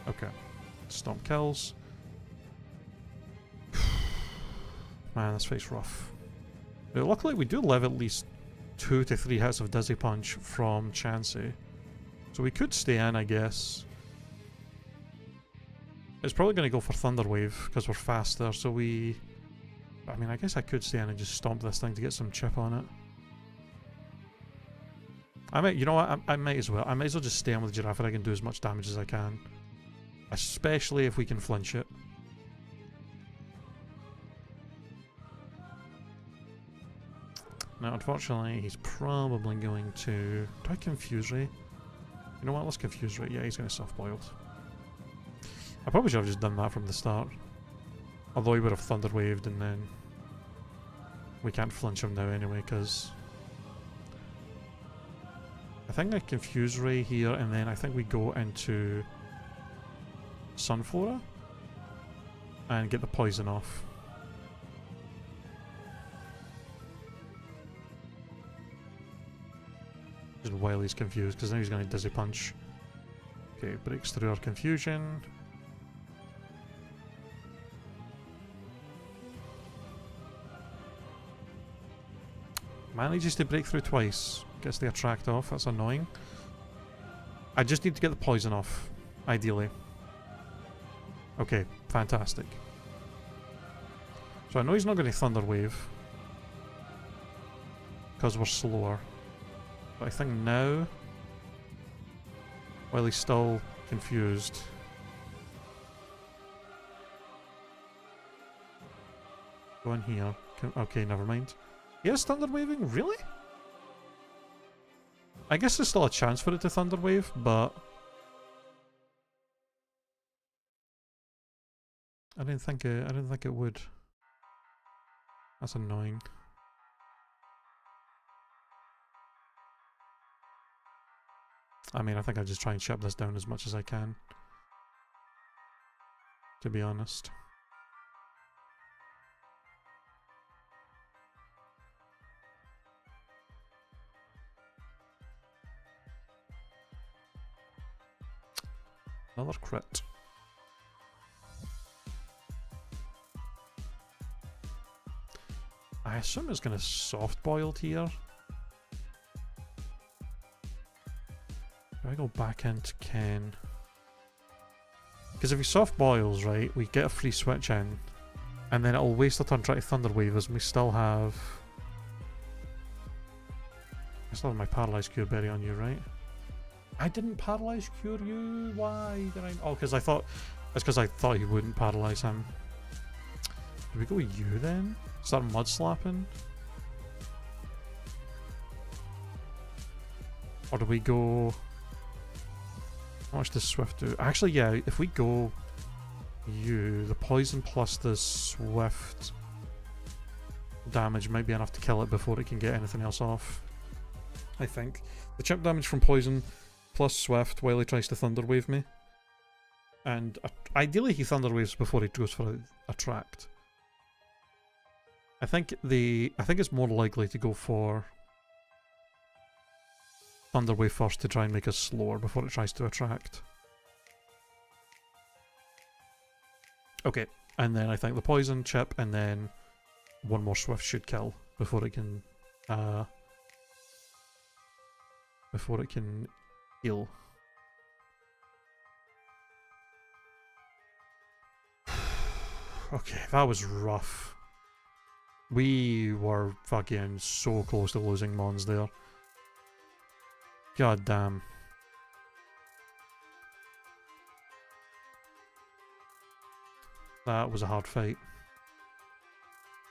Okay. Stomp kills. Man, this fight's rough. But luckily we do live at least 2 to 3 hits of Dizzy Punch from Chansey. So we could stay in, I guess. It's probably going to go for Thunder Wave, because we're faster, so we... I mean, I guess I could stay in and just stomp this thing to get some chip on it. I might, you know what, I might as well. I might as well just stay in with Girafarig and do as much damage as I can. Especially if we can flinch it. Now, unfortunately, he's probably going to... Do I Confuse Ray? You know what, let's Confuse Ray. Yeah, he's going to soft-boiled. I probably should have just done that from the start. Although he would have Thunder Waved and then... We can't flinch him now anyway, because... I think I Confuse Ray here, and then I think we go into... Sunflora? And get the poison off. Just while he's confused, because now he's going to Dizzy Punch. Okay, breaks through our confusion. Manages to break through twice. Gets the Attract off, that's annoying. I just need to get the poison off, ideally. Okay, fantastic. So I know he's not going to Thunder Wave. Because we're slower. But I think now, while he's still confused, go in here. Okay, never mind. He is Thunder Waving? Really? I guess there's still a chance for it to Thunder Wave, but I didn't think it would. That's annoying. I mean, I think I'll just try and shut this down as much as I can, to be honest. Another crit. I assume it's going to soft-boiled here. Do I go back into Ken? Because if he soft-boils, right, we get a free switch in. And then it'll waste a turn trying to Thunderwave us, and we still have... I still have my Paralyzed Cure Berry on you, right? I didn't Paralyze Cure you? Why did I... Oh, because I thought... That's because I thought he wouldn't Paralyze him. Do we go with you then? Start Mud Slapping? Or do we go... How much does Swift do? Actually, yeah, if we go you, the poison plus the Swift damage might be enough to kill it before it can get anything else off. I think. The chip damage from poison plus Swift while he tries to Thunderwave me. And ideally he Thunderwaves before he goes for Attract. I think it's more likely to go for Thunderwave first to try and make us slower before it tries to Attract. Okay, and then I think the poison chip and then one more Swift should kill before it can heal. Okay, that was rough. We were fucking so close to losing Mons there. God damn. That was a hard fight.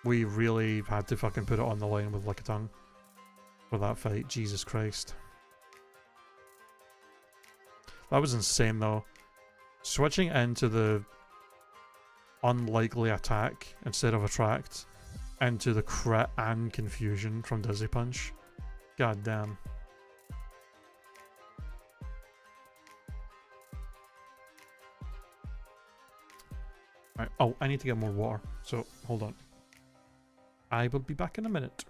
We really had to fucking put it on the line with Lickitung for that fight. Jesus Christ. That was insane though. Switching into the unlikely attack instead of Attract into the crit and confusion from Dizzy Punch. God damn. Right. Oh, I need to get more water, so hold on. I will be back in a minute.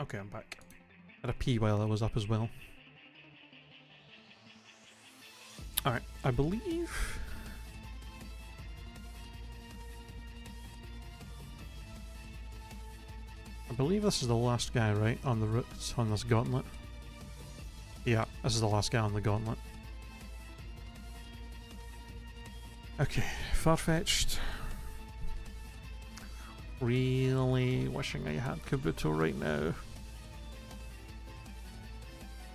Okay, I'm back. Had a pee while I was up as well. Alright, I believe... this is the last guy, right, on the route, on this gauntlet. Yeah, this is the last guy on the gauntlet. Okay, far-fetched. Really wishing I had Kabuto right now.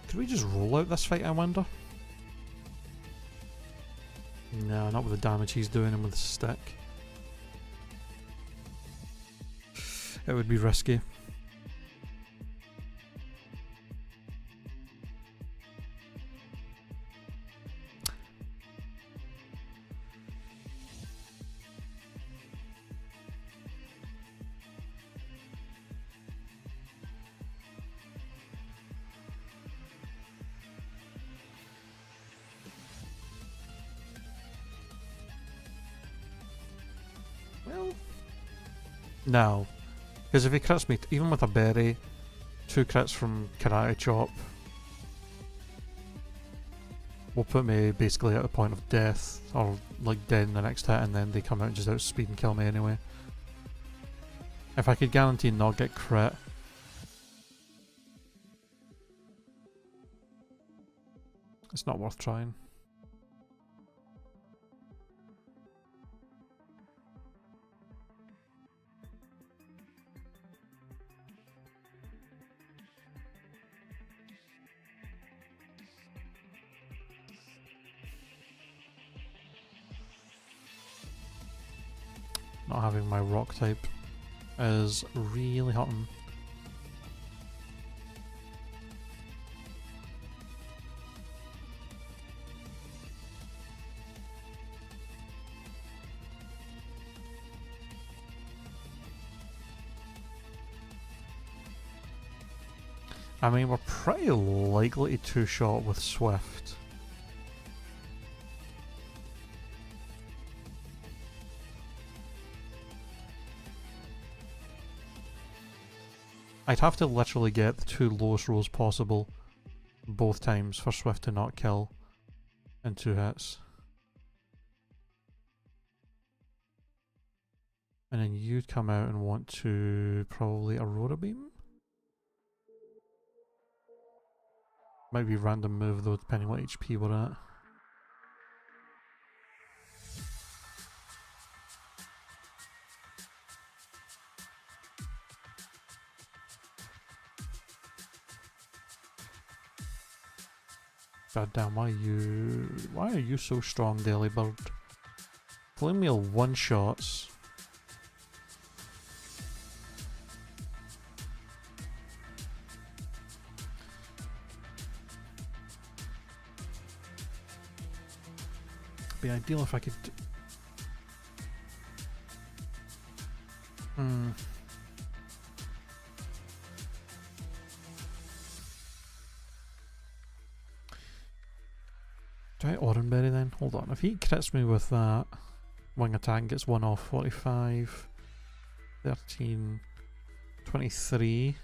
Could we just roll out this fight, I wonder? No, not with the damage he's doing and with the stick. It would be risky. Well, no. Because if he crits me, even with a berry, 2 crits from Karate Chop will put me basically at the point of death, or like dead in the next hit, and then they come out and just outspeed and kill me anyway. If I could guarantee not get crit, it's not worth trying. Not having my rock type is really hurting. I mean, we're pretty likely to two-shot with Swift. I'd have to literally get the 2 lowest rolls possible both times for Swift to not kill in 2 hits. And then you'd come out and want to probably Aurora Beam? Might be a random move though, depending what HP we're at. God damn, why are you so strong, Delibird? Flame-Wheel one-shots. It'd be ideal if I could... Do I Oranberry then? Hold on, if he crits me with that wing attack and gets 1 off, 45, 13, 23.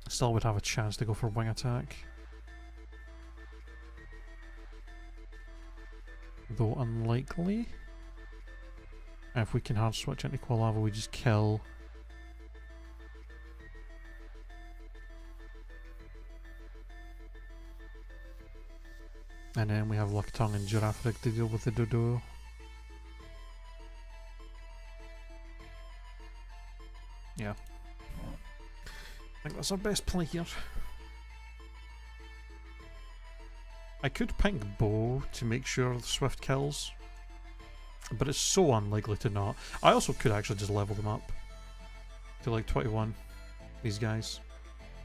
Still would have a chance to go for wing attack. Though unlikely. And if we can hard switch into Quilava, we just kill. And then we have Lickitung and Girafarig to deal with the Dodo. Yeah. I think that's our best play here. I could pink Bow to make sure the Swift kills, but it's so unlikely to not. I also could actually just level them up to like 21, these guys,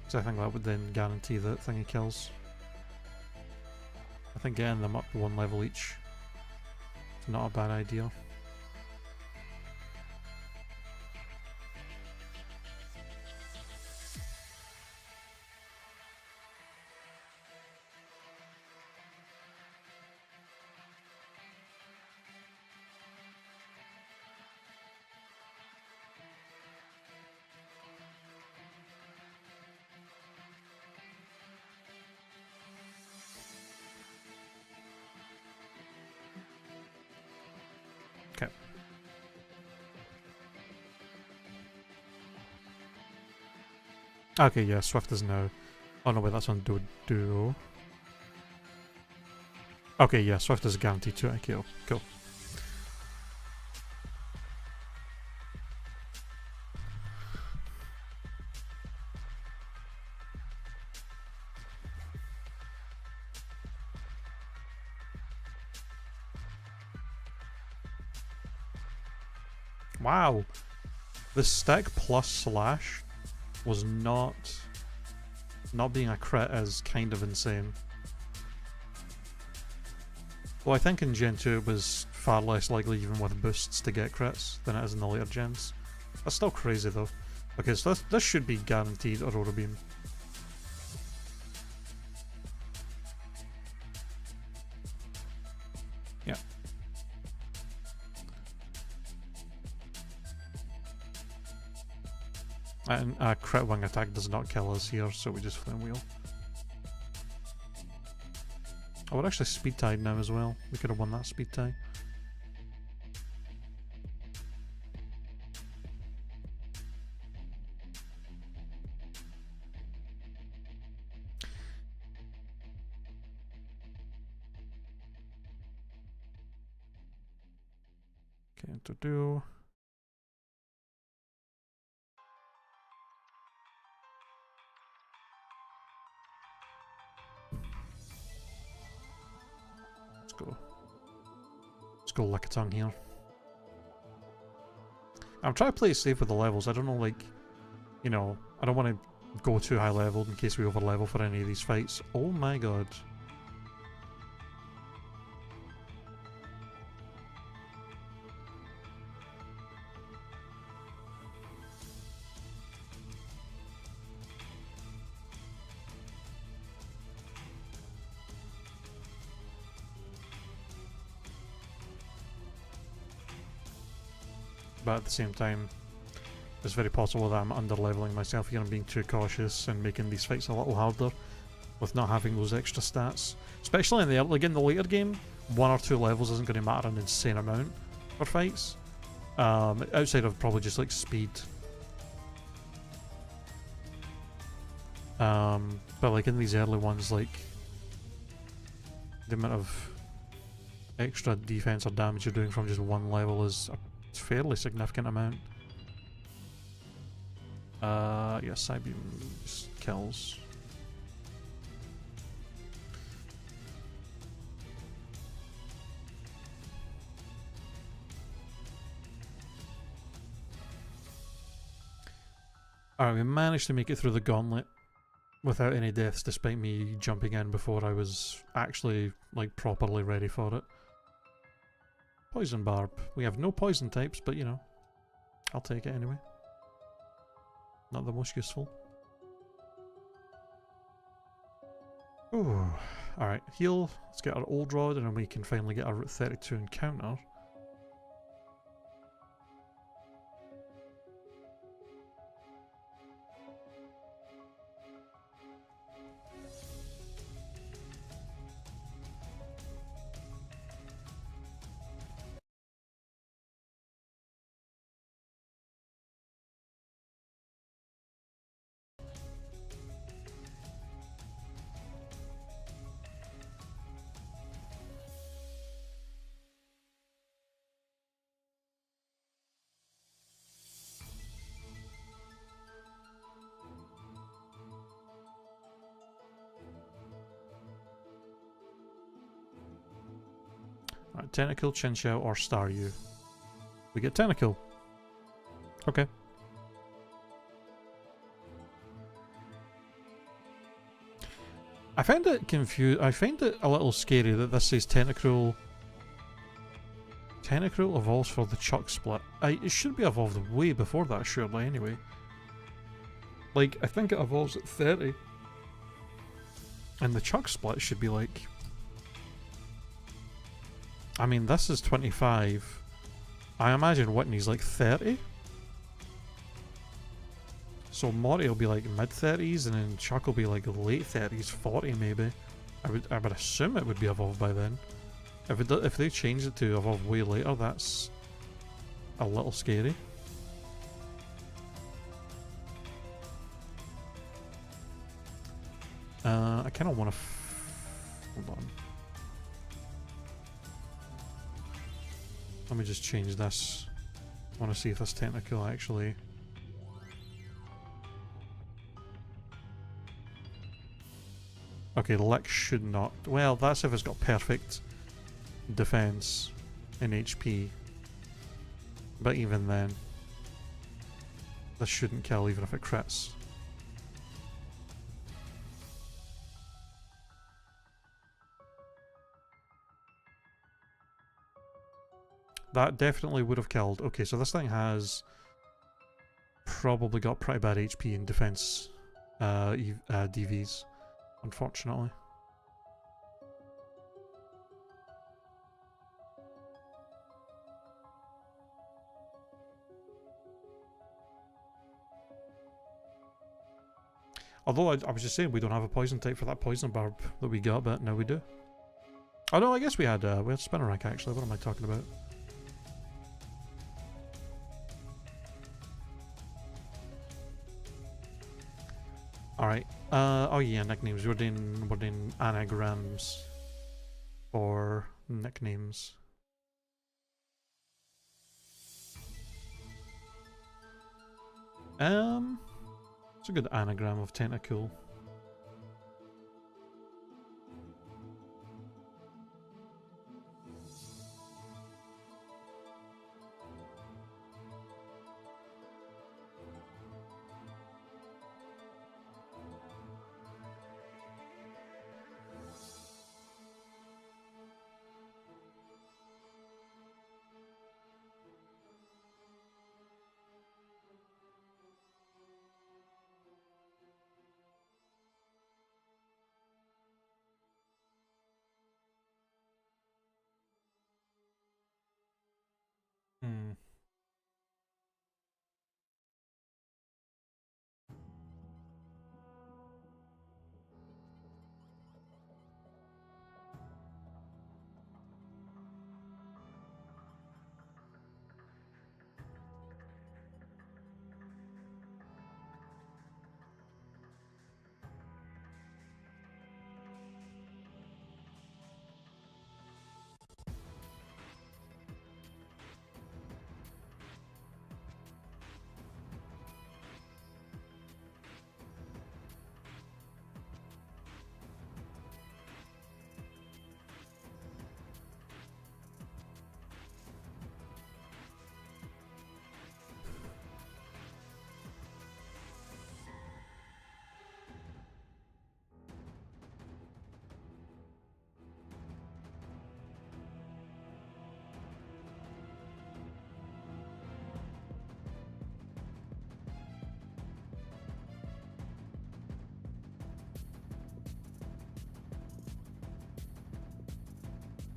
because I think that would then guarantee that thingy kills. I think getting them up 1 level each is not a bad idea. Okay, yeah, Swift is now. Oh no, wait, that's on Duo. Okay, yeah, Swift is guaranteed to IQ. Cool. Wow. The stick plus slash was not being a crit is kind of insane. Well, I think in Gen 2 it was far less likely even with boosts to get crits than it is in the later gens. That's still crazy though, because this should be guaranteed Aurora Beam. Yeah. And a crit wing attack does not kill us here, so we just flame wheel. Oh, we're actually speed tied now as well. We could have won that speed tie. Okay, to do. Let's go Lickitung here. I'm trying to play it safe with the levels. I don't know, like, you know, I don't want to go too high leveled in case we over level for any of these fights. Oh my god. But at the same time, it's very possible that I'm under-leveling myself here and being too cautious and making these fights a little harder with not having those extra stats. Especially in the later game, 1 or 2 levels isn't going to matter an insane amount for fights. Outside of probably just like speed. But like in these early ones, like the amount of extra defense or damage you're doing from just 1 level is a fairly significant amount. Yeah, Psybeam just kills. Alright, we managed to make it through the gauntlet without any deaths despite me jumping in before I was actually like properly ready for it. Poison Barb. We have no poison types, but you know, I'll take it anyway. Not the most useful. Ooh. Alright, heal. Let's get our old rod and then we can finally get our Route 32 encounter. Alright, Tentacle, Chinchou, or Staryu. We get Tentacle. Okay. I find it I find it a little scary that this says Tentacruel. Tentacruel evolves for the Chuck split. It should be evolved way before that, surely, anyway. Like, I think it evolves at 30. And the Chuck split should be like... I mean, this is 25. I imagine Whitney's like 30. So Morty will be like mid-30s, and then Chuck will be like late 30s, 40 maybe. I would assume it would be evolved by then. If they change it to evolve way later, that's a little scary. I kind of want to... Hold on. Let me just change this. I want to see if this technical actually... Okay, Lick should not... Well, that's if it's got perfect defense in HP. But even then, this shouldn't kill even if it crits. That definitely would have killed. Okay, so this thing has probably got pretty bad HP and defense DVs, unfortunately. Although I was just saying we don't have a poison type for that poison barb that we got, but now we do. Oh no, I guess we had Spinnerack actually. What am I talking about? Alright. Oh yeah, nicknames. We're doing anagrams for nicknames. It's a good anagram of Tentacool. Hmm.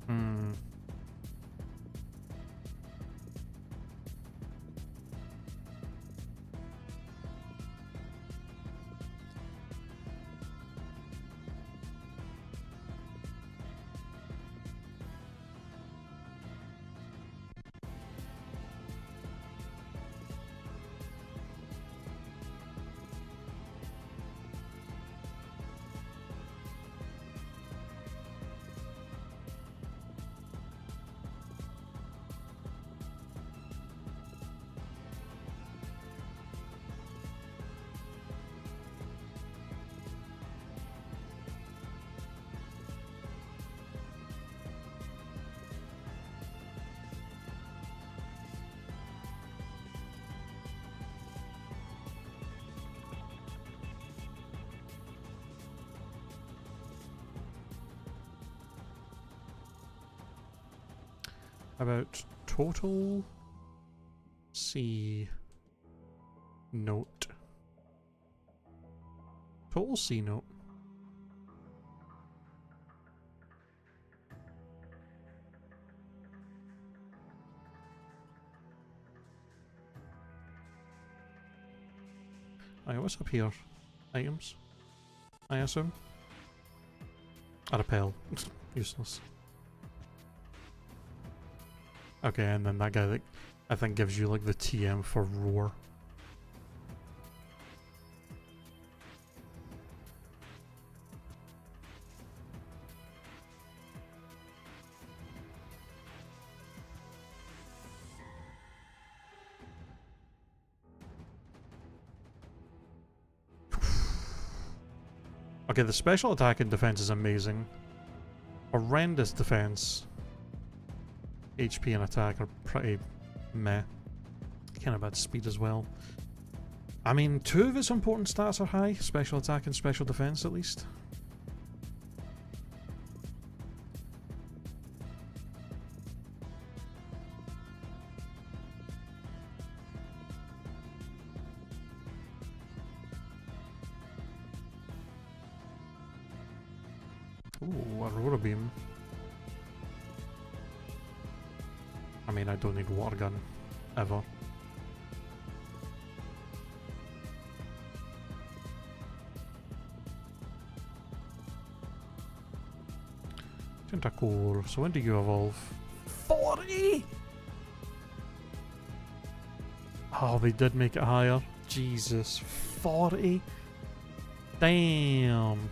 Hmm. About total C note. Total C note. Alright, what's up here? Items? I assume? A repel. Useless. Okay, and then that guy that I think gives you like the TM for roar. Okay, the special attack and defense is amazing. Horrendous defense. HP and attack are pretty meh. Kind of bad speed as well. I mean, 2 of its important stats are high. Special attack and special defense, at least. Ooh, Aurora Beam. I mean, I don't need Water Gun. Ever. Tentacore. So when do you evolve? 40! Oh, they did make it higher. Jesus. 40? Damn.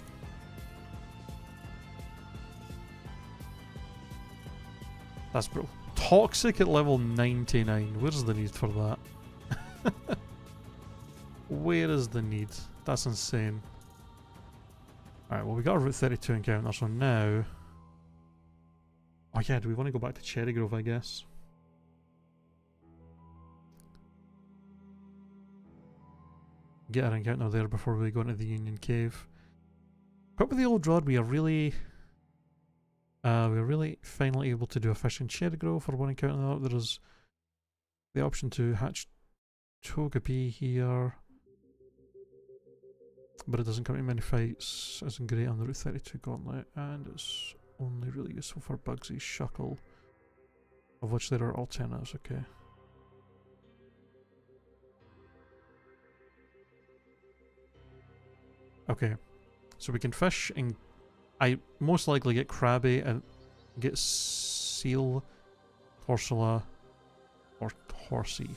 That's brutal. Toxic at level 99. Where's the need for that? Where is the need? That's insane. Alright, well we got a Route 32 encounter, so now... Oh yeah, do we want to go back to Cherry Grove, I guess? Get our encounter there before we go into the Union Cave. But with the old rod, we are really... we're really finally able to do a fish in Cherry Grove for one encounter. There is the option to hatch Togepi here. But it doesn't come in many fights. Isn't great on the Route 32 Gauntlet. And it's only really useful for Bugsy's Shuckle. Of which there are alternatives, okay. Okay. So we can fish and I most likely get Krabby and get Seal, Corsola, or Horsey.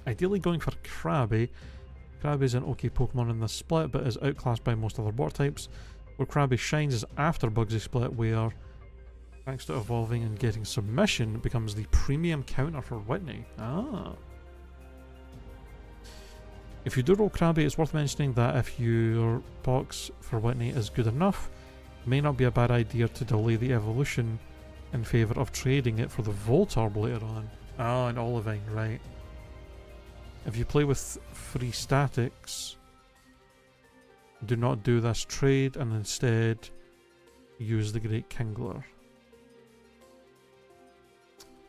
Ideally going for Krabby. Krabby is an okay Pokemon in this split, but is outclassed by most other water types. Where Krabby shines is after Bugsy split, where, thanks to evolving and getting Submission, it becomes the premium counter for Whitney. Ah. If you do roll Krabby, it's worth mentioning that if your box for Whitney is good enough, it may not be a bad idea to delay the evolution in favour of trading it for the Voltorb later on. Ah, and Olivine, right. If you play with free statics, do not do this trade and instead use the Great Kingler.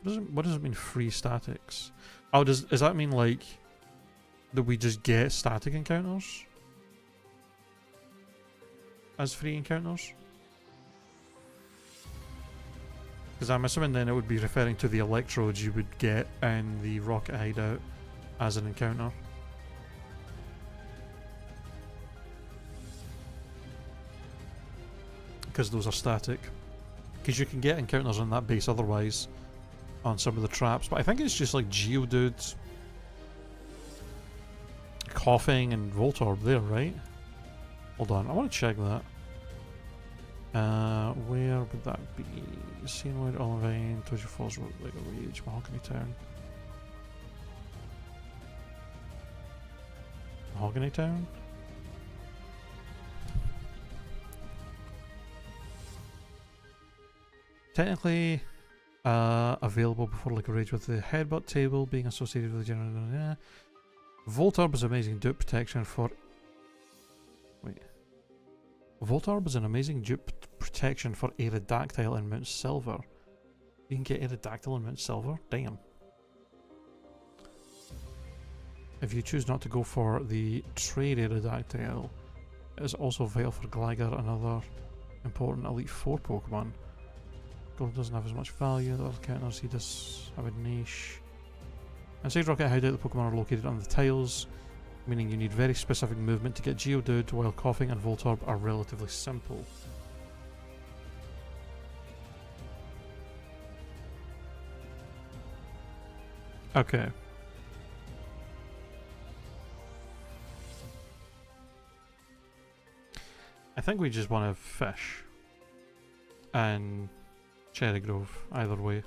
What does it mean, free statics? Oh, does that mean like that we just get static encounters as free encounters? Because I'm assuming then it would be referring to the electrodes you would get in the Rocket Hideout as an encounter. Because those are static. Because you can get encounters on that base otherwise on some of the traps, but I think it's just like Geodude, Coughing, and Voltorb there, right? Hold on, I want to check that. Where would that be? Cianwood, Olivine, Toja Falls, Lego Rage, Mahogany Town. Mahogany Town? Technically available before Lego Rage, with the headbutt table being associated with the general. Voltorb is amazing dupe protection for. Wait. Voltorb is an amazing dupe protection for Aerodactyl in Mount Silver. You can get Aerodactyl in Mount Silver? Damn. If you choose not to go for the trade Aerodactyl, it is also vital for Gligar, another important Elite Four Pokemon. Gold doesn't have as much value, the other counters he does have a niche. Inside Rocket Hideout, the Pokemon are located on the tiles, meaning you need very specific movement to get Geodude, while Coughing and Voltorb are relatively simple. Okay. I think we just want to fish. And Cherry Grove, either way.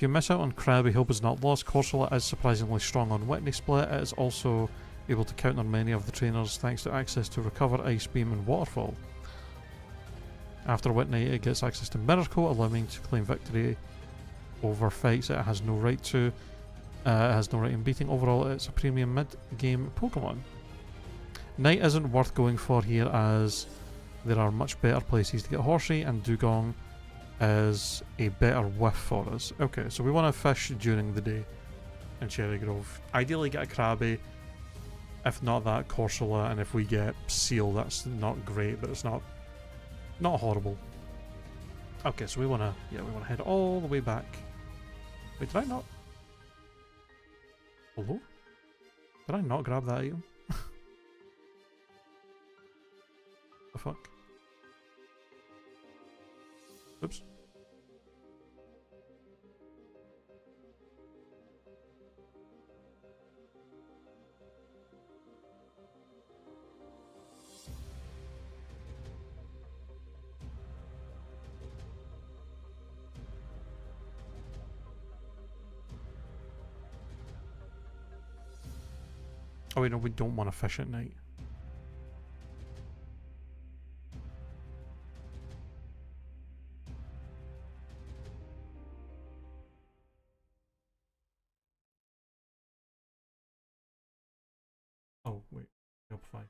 If you miss out on Krabby, hope is not lost. Corsola is surprisingly strong on Whitney Split. It is also able to counter many of the trainers thanks to access to Recover, Ice Beam and Waterfall. After Whitney, it gets access to Mirror Coat, allowing to claim victory over fights it has no right to. It has no right in beating. Overall, it's a premium mid-game Pokemon. Night isn't worth going for here as there are much better places to get Horsey, and Dugong is a better whiff for us. Okay, so we want to fish during the day in Cherry Grove. Ideally get a Krabby, if not that, Corsola, and if we get Seal, that's not great, but it's not horrible. Okay, so we want to head all the way back. Wait, did I not? Hello? Did I not grab that item? The fuck? Oops. Oh wait, no, we don't want to fish at night. Oh wait, nope, fine.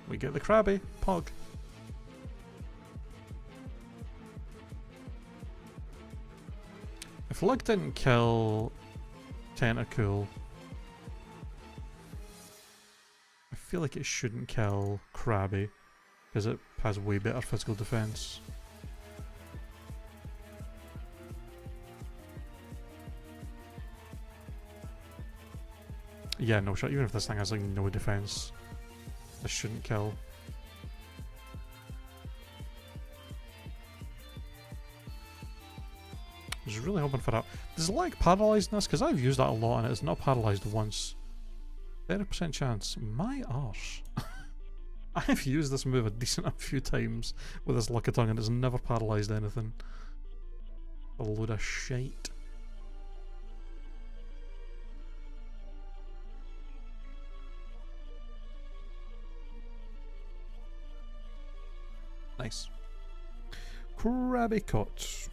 We get the Krabby, Pog. If Lug didn't kill Tentacool, I feel like it shouldn't kill Krabby, because it has way better physical defense. Yeah, no shot, even if this thing has like no defense, this shouldn't kill. I was really hoping for that. Does it like paralysing this? Because I've used that a lot and it's not paralysed once. 30% chance. My arse. I've used this move a decent few times with this Lickitung and it's never paralysed anything. A load of shite. Nice. Krabby Cot.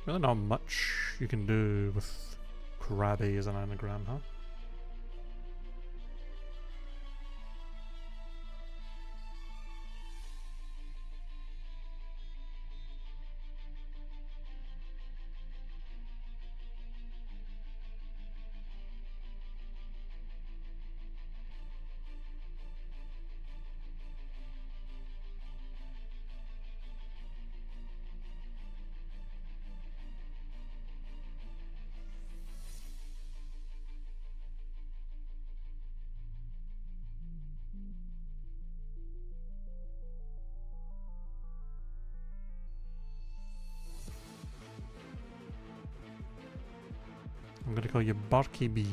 Really not much you can do with Krabby as an anagram, huh? I'm gonna call you Barky Bee.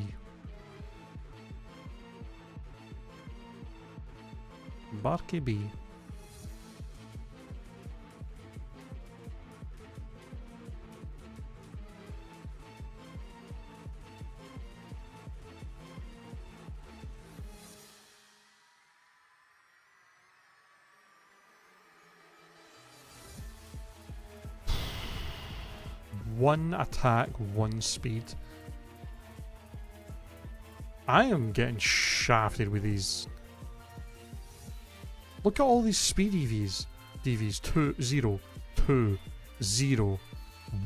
Barky B. One attack, one speed. I am getting shafted with these. Look at all these speed EVs. DVs 2, 0, 2, 0,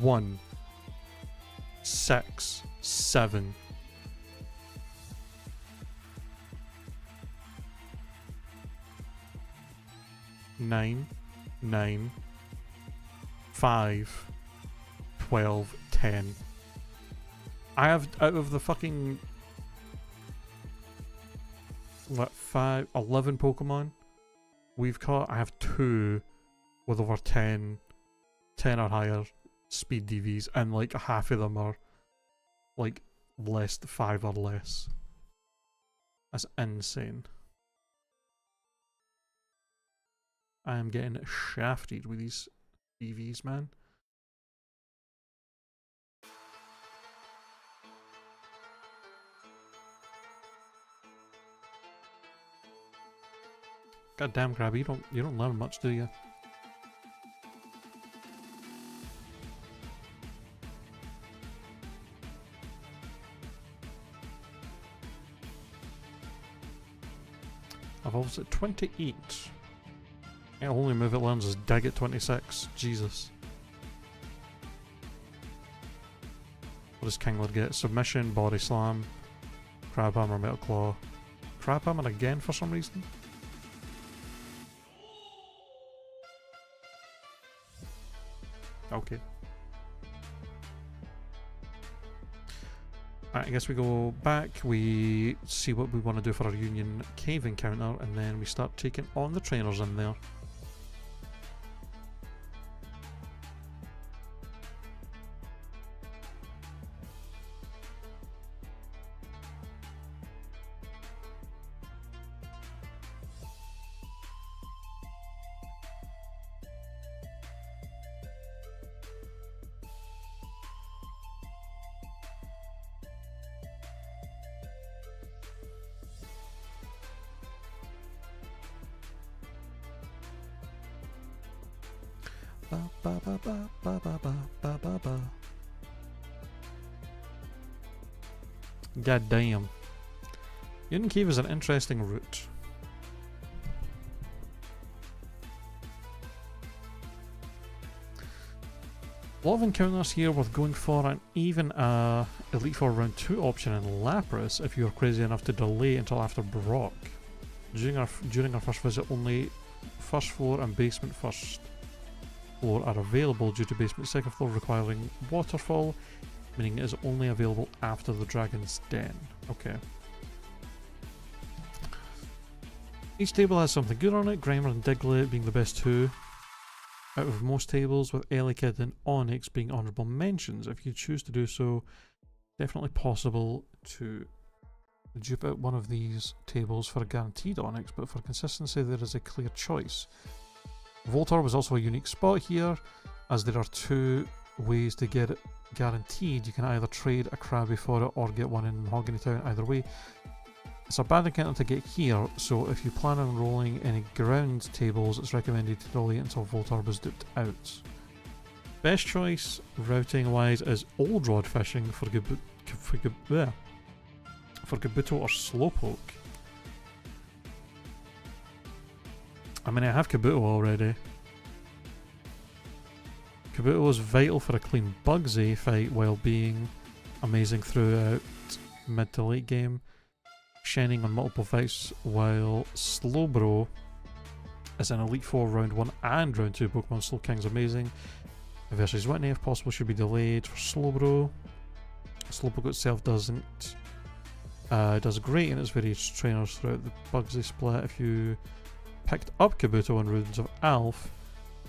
1, 6, 7. Nine, 9, 5, 12, 10. I have, out of the fucking, what, 5, 11 Pokemon we've caught, I have 2 with over 10 or higher speed DVs, and like half of them are like less than 5 or less. That's insane. I am getting shafted with these DVs, man. God damn, Grab, you don't learn much, do you? Evolves at 28. The only move it learns is Dig at 26. Jesus. What does Kingler get? Submission, Body Slam, Crab Hammer, Metal Claw. Crab Hammer again for some reason? Okay. Right, I guess we go back, we see what we want to do for our Union Cave encounter, and then we start taking on the trainers in there. God damn. Union Cave is an interesting route. A lot of encounters here with going for an even Elite Four Round 2 option in Lapras if you are crazy enough to delay until after Brock. During our first visit, only first floor and basement first floor are available due to basement second floor requiring waterfall, meaning it is only available after the Dragon's Den. Okay. Each table has something good on it, Grimer and Diglett being the best two out of most tables, with Elekid and Onyx being honourable mentions. If you choose to do so, definitely possible to dupe out one of these tables for a guaranteed Onyx, but for consistency there is a clear choice. Voltorb was also a unique spot here, as there are 2 ways to get it guaranteed. You can either trade a Krabby for it or get one in Mahogany Town. Either way, it's a bad encounter to get here, so if you plan on rolling any ground tables, it's recommended to delay until Voltorb is duped out. Best choice, routing wise, is Old Rod Fishing for Kabuto or Slowpoke. I mean, I have Kabuto already. Kabuto is vital for a clean Bugsy fight while being amazing throughout mid to late game, shining on multiple fights, while Slowbro is an Elite Four Round 1 and Round 2 Pokemon. Slowking's amazing. Versus Whitney, if possible, should be delayed for Slowbro. Slowpoke itself does great in its various trainers throughout the Bugsy split. If you picked up Kabuto in Ruins of Alph,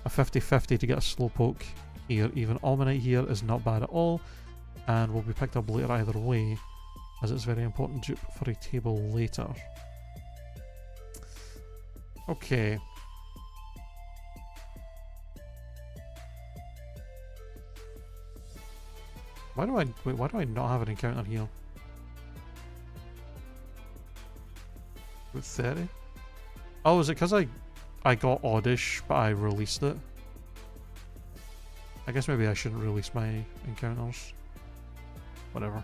a 50-50 to get a Slowpoke here. Even Almanite here is not bad at all, and will be picked up later either way, as it's very important dupe for a table later. Okay. Why do I not have an encounter here? With 30? Oh, is it because I got oddish, but I released it? I guess maybe I shouldn't release my encounters. Whatever.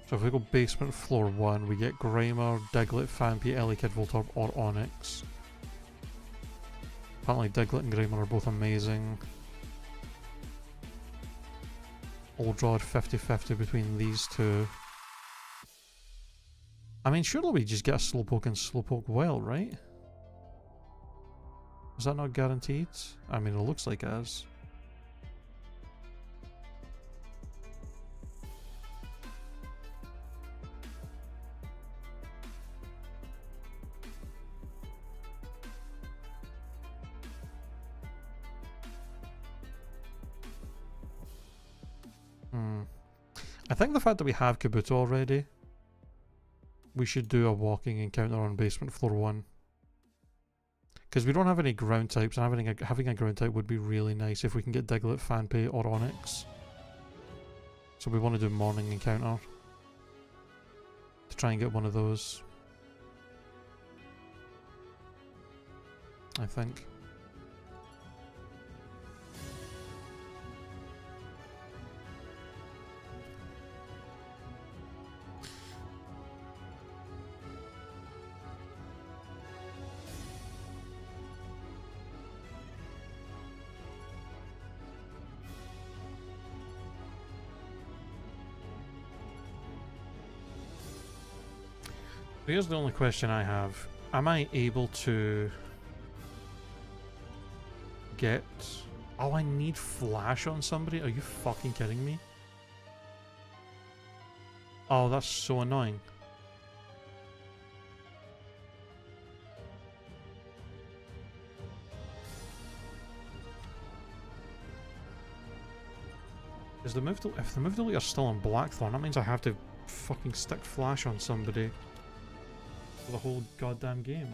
So if we go basement floor 1, we get Grimer, Diglett, Phanpy, Elekid, Voltorb, or Onyx. Apparently Diglett and Grimer are both amazing. Oldrod 50-50 between these two. I mean, surely we just get a Slowpoke and Slowpoke well, right? Is that not guaranteed? I mean, it looks like it is. I think the fact that we have Kabuto already, we should do a walking encounter on basement floor 1. Because we don't have any ground types, and having a ground type would be really nice if we can get Diglett, Phanpy, or Onyx. So we want to do morning encounter to try and get one of those, I think. Here's the only question I have. Am I able to get... Oh, I need flash on somebody? Are you fucking kidding me? Oh, that's so annoying. Is the move if the move delete are still on Blackthorn, that means I have to fucking stick flash on somebody for the whole goddamn game.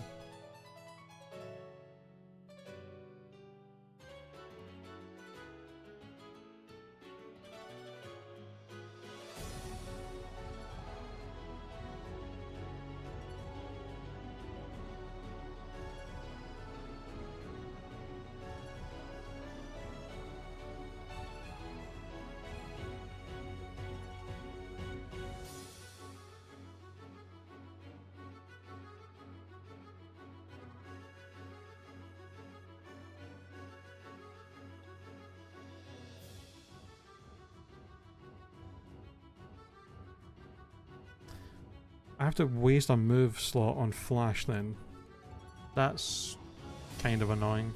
I have to waste a move slot on flash then. That's kind of annoying.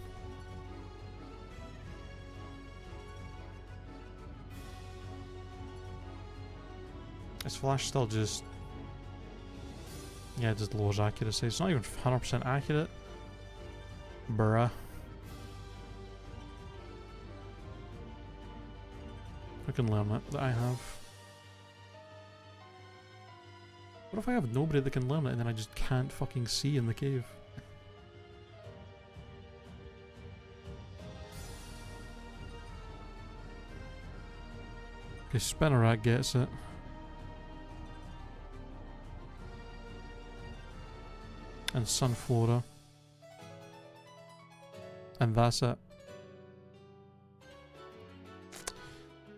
Is flash still just... Yeah, it just lowers accuracy. It's not even 100% accurate. Bruh. I can learn that I have. What if I have nobody that can learn it and then I just can't fucking see in the cave? Okay, Spinarak gets it. And Sunflora. And that's it.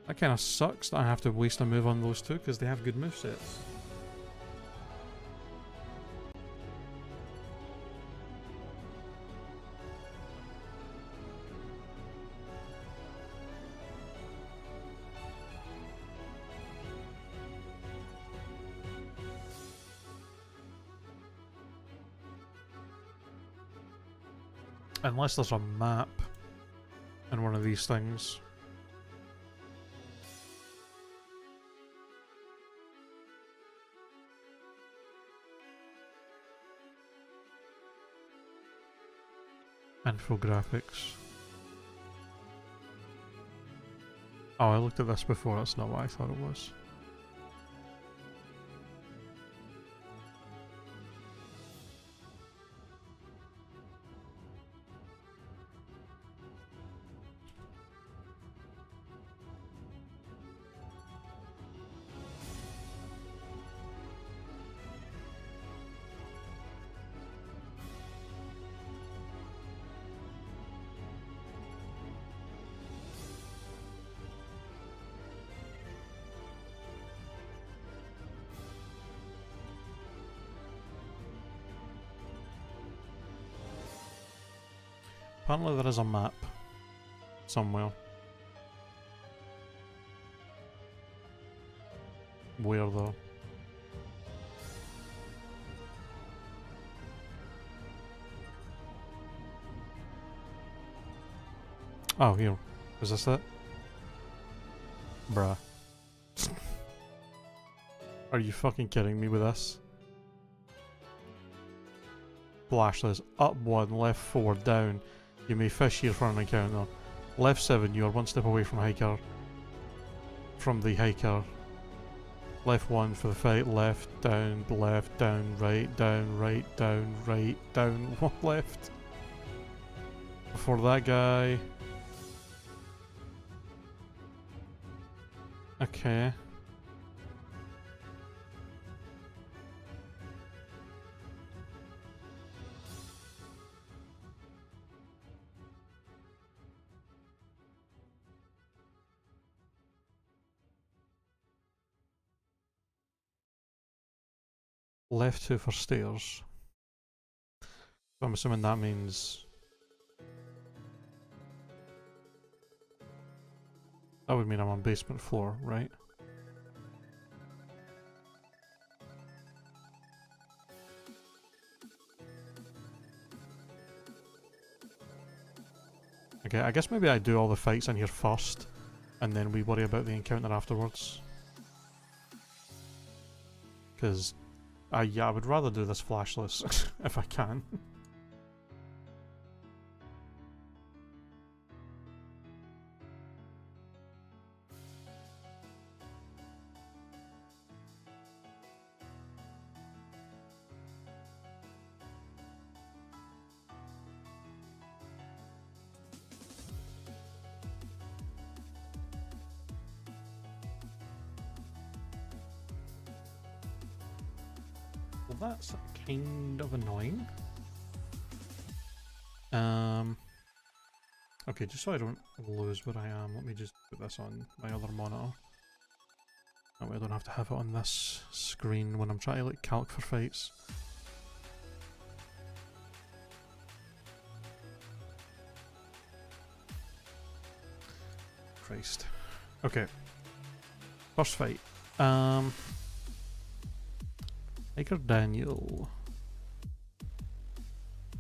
That kind of sucks that I have to waste a move on those two because they have good movesets. Unless there's a map in one of these things. Infographics. Oh, I looked at this before, that's not what I thought it was. Apparently there is a map somewhere. Where though? Oh, here. Is this it? Bruh. Are you fucking kidding me with this? Flash this. Up 1, left 4, down. You may fish here for an encounter. Left 7, you are 1 step away from hiker. From the hiker. Left 1 for the fight. Left, down, right, down, right, down, right, down, 1 left. Before that guy. Okay. Left 2 for stairs. So I'm assuming that means... That would mean I'm on basement floor, right? Okay, I guess maybe I do all the fights in here first, and then we worry about the encounter afterwards. Because, yeah, I would rather do this flashless, if I can. Well, that's kind of annoying. Okay, just so I don't lose where I am, let me just put this on my other monitor. That way I don't have to have it on this screen when I'm trying to like calc for fights. Christ. Okay. First fight. Hiker Daniel.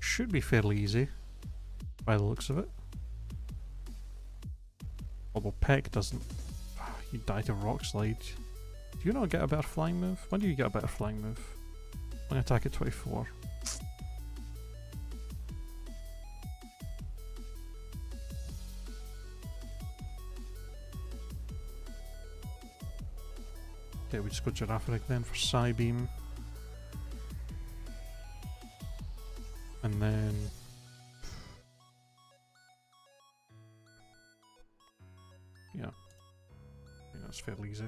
Should be fairly easy, by the looks of it. Although Peck doesn't... You die to Rock Slide. Do you not get a better flying move? When do you get a better flying move? When I attack at 24. Okay, we just go Girafferic then for Psybeam. And then... Yeah. I think that's fairly easy.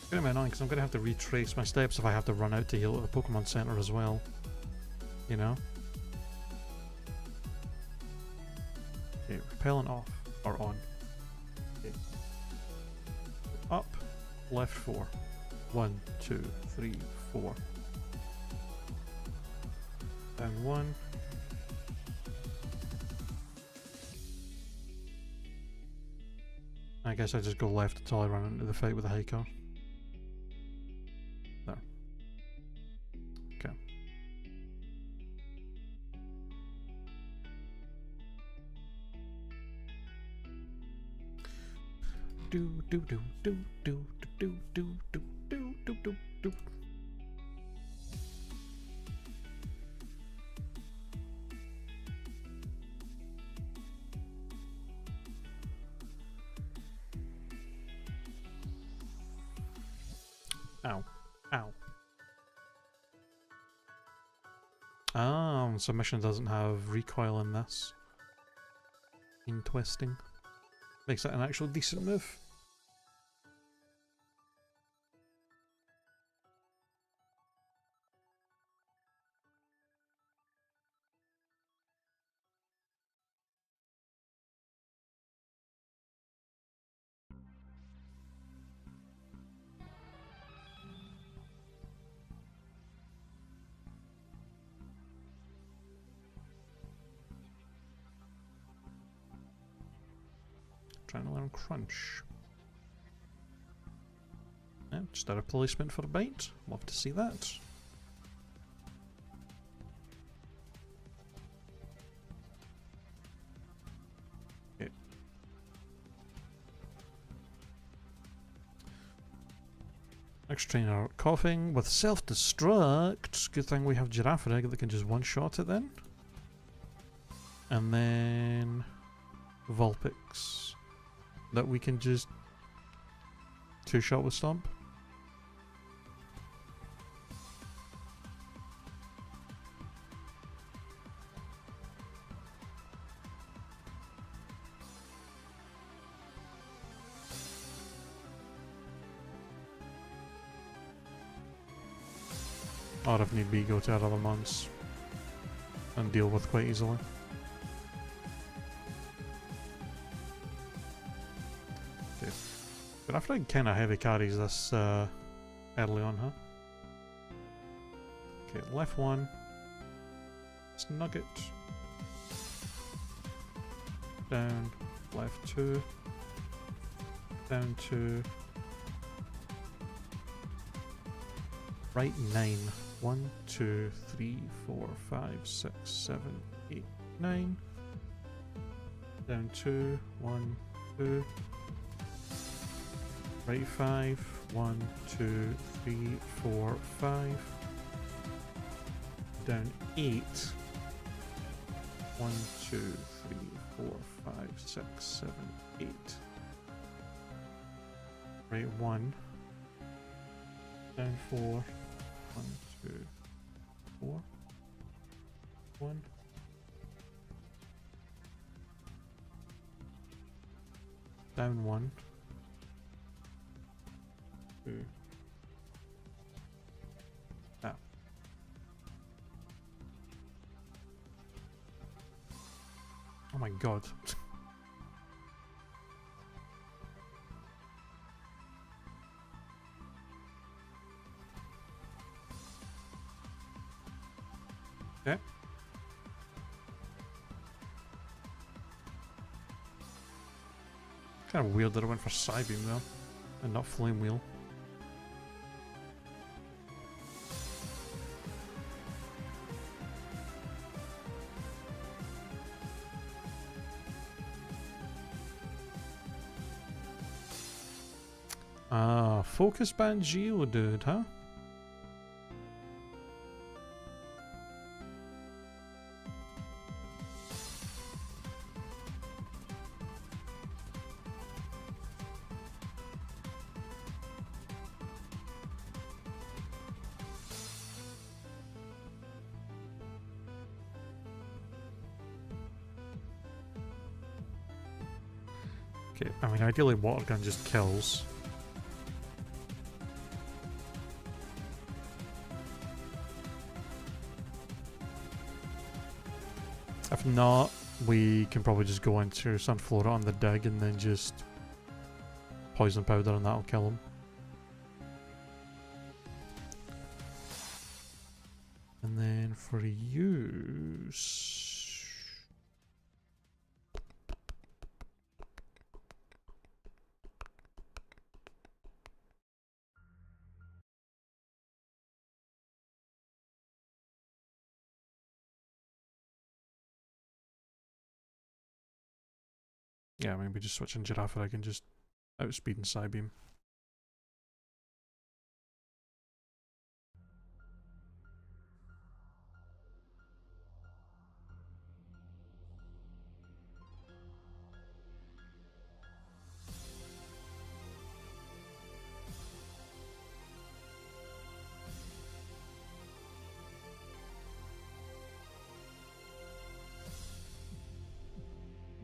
It's gonna be annoying because I'm gonna have to retrace my steps if I have to run out to heal at the Pokemon Center as well. You know? Okay, repellent off. Or on. Okay. Up, left 4. 1, 2, 3, 4. Down 1. I guess I just go left until I run into the fight with the hiker. There. Okay. Ow. Ow. Submission doesn't have recoil in this. In twisting. Makes it an actual decent move. Trying to learn crunch. Yeah, just a replacement for bite. Love to see that. Okay. Next trainer coughing with self-destruct. Good thing we have Giraffe Egg that can just one-shot it then. And then Vulpix that we can just two-shot with Stomp. Or if need be, go to our other mons and deal with quite easily. Okay. But I think kind of heavy carries this early on, huh? Okay, left one. It's Nugget. Down, left two. Down two. Right 9. 1, 2, 3, 4, 5, 6, 7, 8, 9. Down 2, 1, 2. Right 5, 1, 2, 3, 4, 5. Down 8. 1, 2, 3, 4, 5, 6, 7, 8. Right 1. Down 4. 1, 2, 4. 1. Down 1. 2. Ah. Oh my god. Okay. Kind of weird that I went for Psybeam though, and not Flame Wheel. Ah, Focus Band Geodude, huh? Okay, I mean ideally Water Gun just kills. If not, we can probably just go into Sunflora on the dig and then just Poison Powder and that'll kill him. And then for use... Yeah, maybe just switching Giraffe, I can just Outspeed and Psybeam.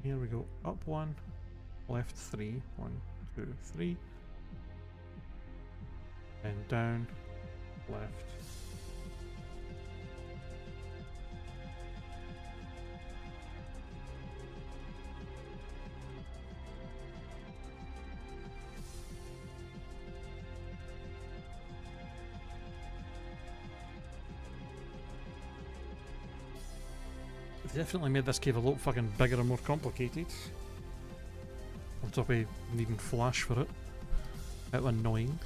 Here we go. Up 1, left 3. 1, 2, 3. And down, left. They definitely made this cave a lot fucking bigger and more complicated. On top of needing flash for it. That was annoying.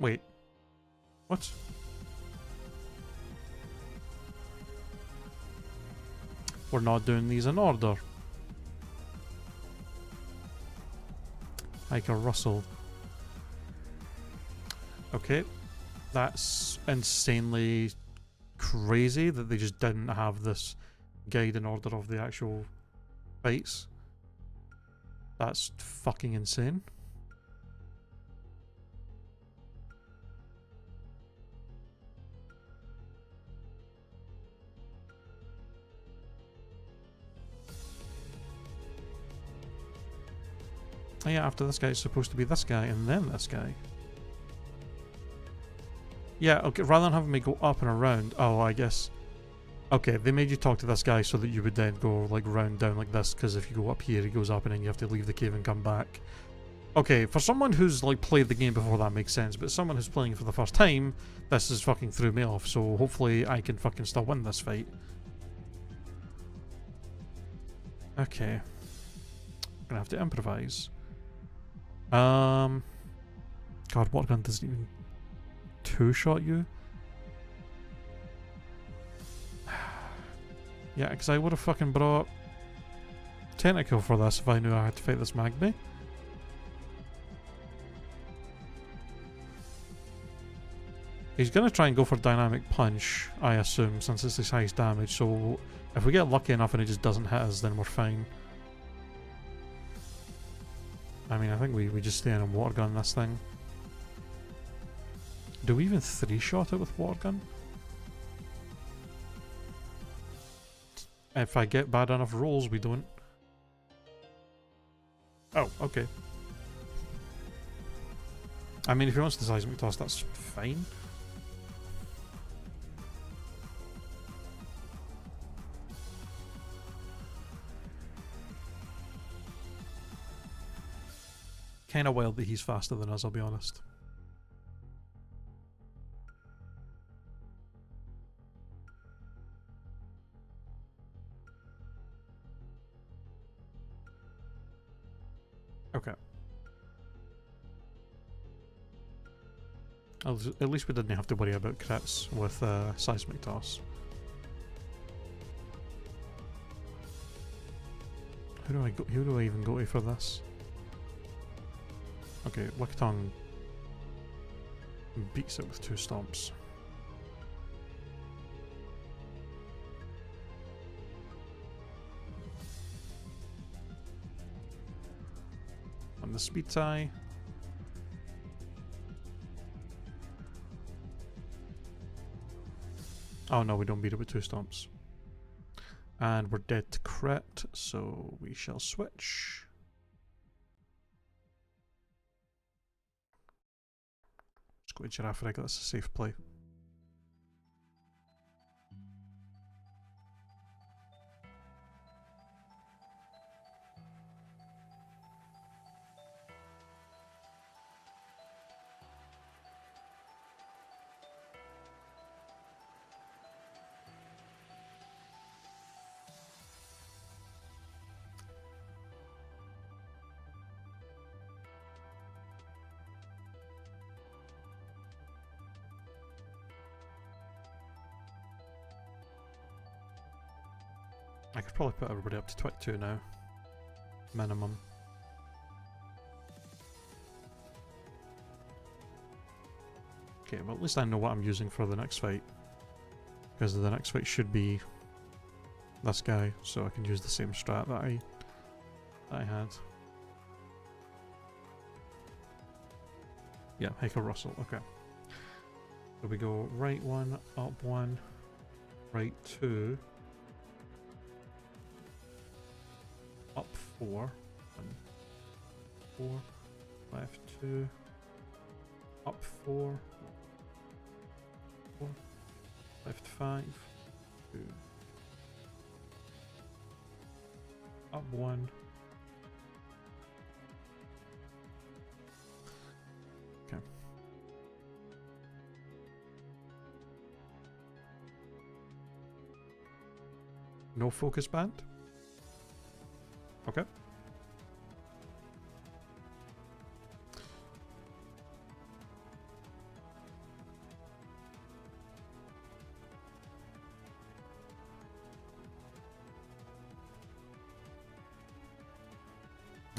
Wait. What? We're not doing these in order. Like a Russell. Okay. That's insanely crazy that they just didn't have this guide in order of the actual fights. That's fucking insane. Oh yeah, after this guy it's supposed to be this guy and then this guy. Yeah, okay, rather than having me go up and around, oh, I guess. Okay, they made you talk to this guy so that you would then go, like, round down like this, because if you go up here, he goes up and then you have to leave the cave and come back. Okay, for someone who's, like, played the game before, that makes sense, but someone who's playing it for the first time, this is fucking threw me off, so hopefully I can fucking still win this fight. Okay. Gonna have to improvise. God, water gun doesn't even two-shot you? Yeah, because I would have fucking brought Tentacle for this if I knew I had to fight this Magby. He's going to try and go for Dynamic Punch, I assume, since it's his highest damage, so if we get lucky enough and it just doesn't hit us, then we're fine. I mean, I think we just stay in and water gun this thing. Do we even three-shot it with water gun? If I get bad enough rolls, we don't. Oh, okay. I mean, if he wants the seismic toss, that's fine. Kinda wild that he's faster than us, I'll be honest. Okay. At least we didn't have to worry about crits with seismic toss. Who do I even go to for this? Okay, Lickitung beats it with 2 stomps. On the speed tie. Oh no, we don't beat it with 2 stomps. And we're dead to crit, so we shall switch. Let's go to Girafarig, that's a safe play. I could probably put everybody up to 22 now. Minimum. Okay, well at least I know what I'm using for the next fight. Because the next fight should be this guy, so I can use the same strat that I had. Yeah, Heiko Russell, okay. So we go right 1, up 1, right 2, up 4, 4, left 2, up 4, 4, left 5, 2, up 1. Okay. No focus band? Okay.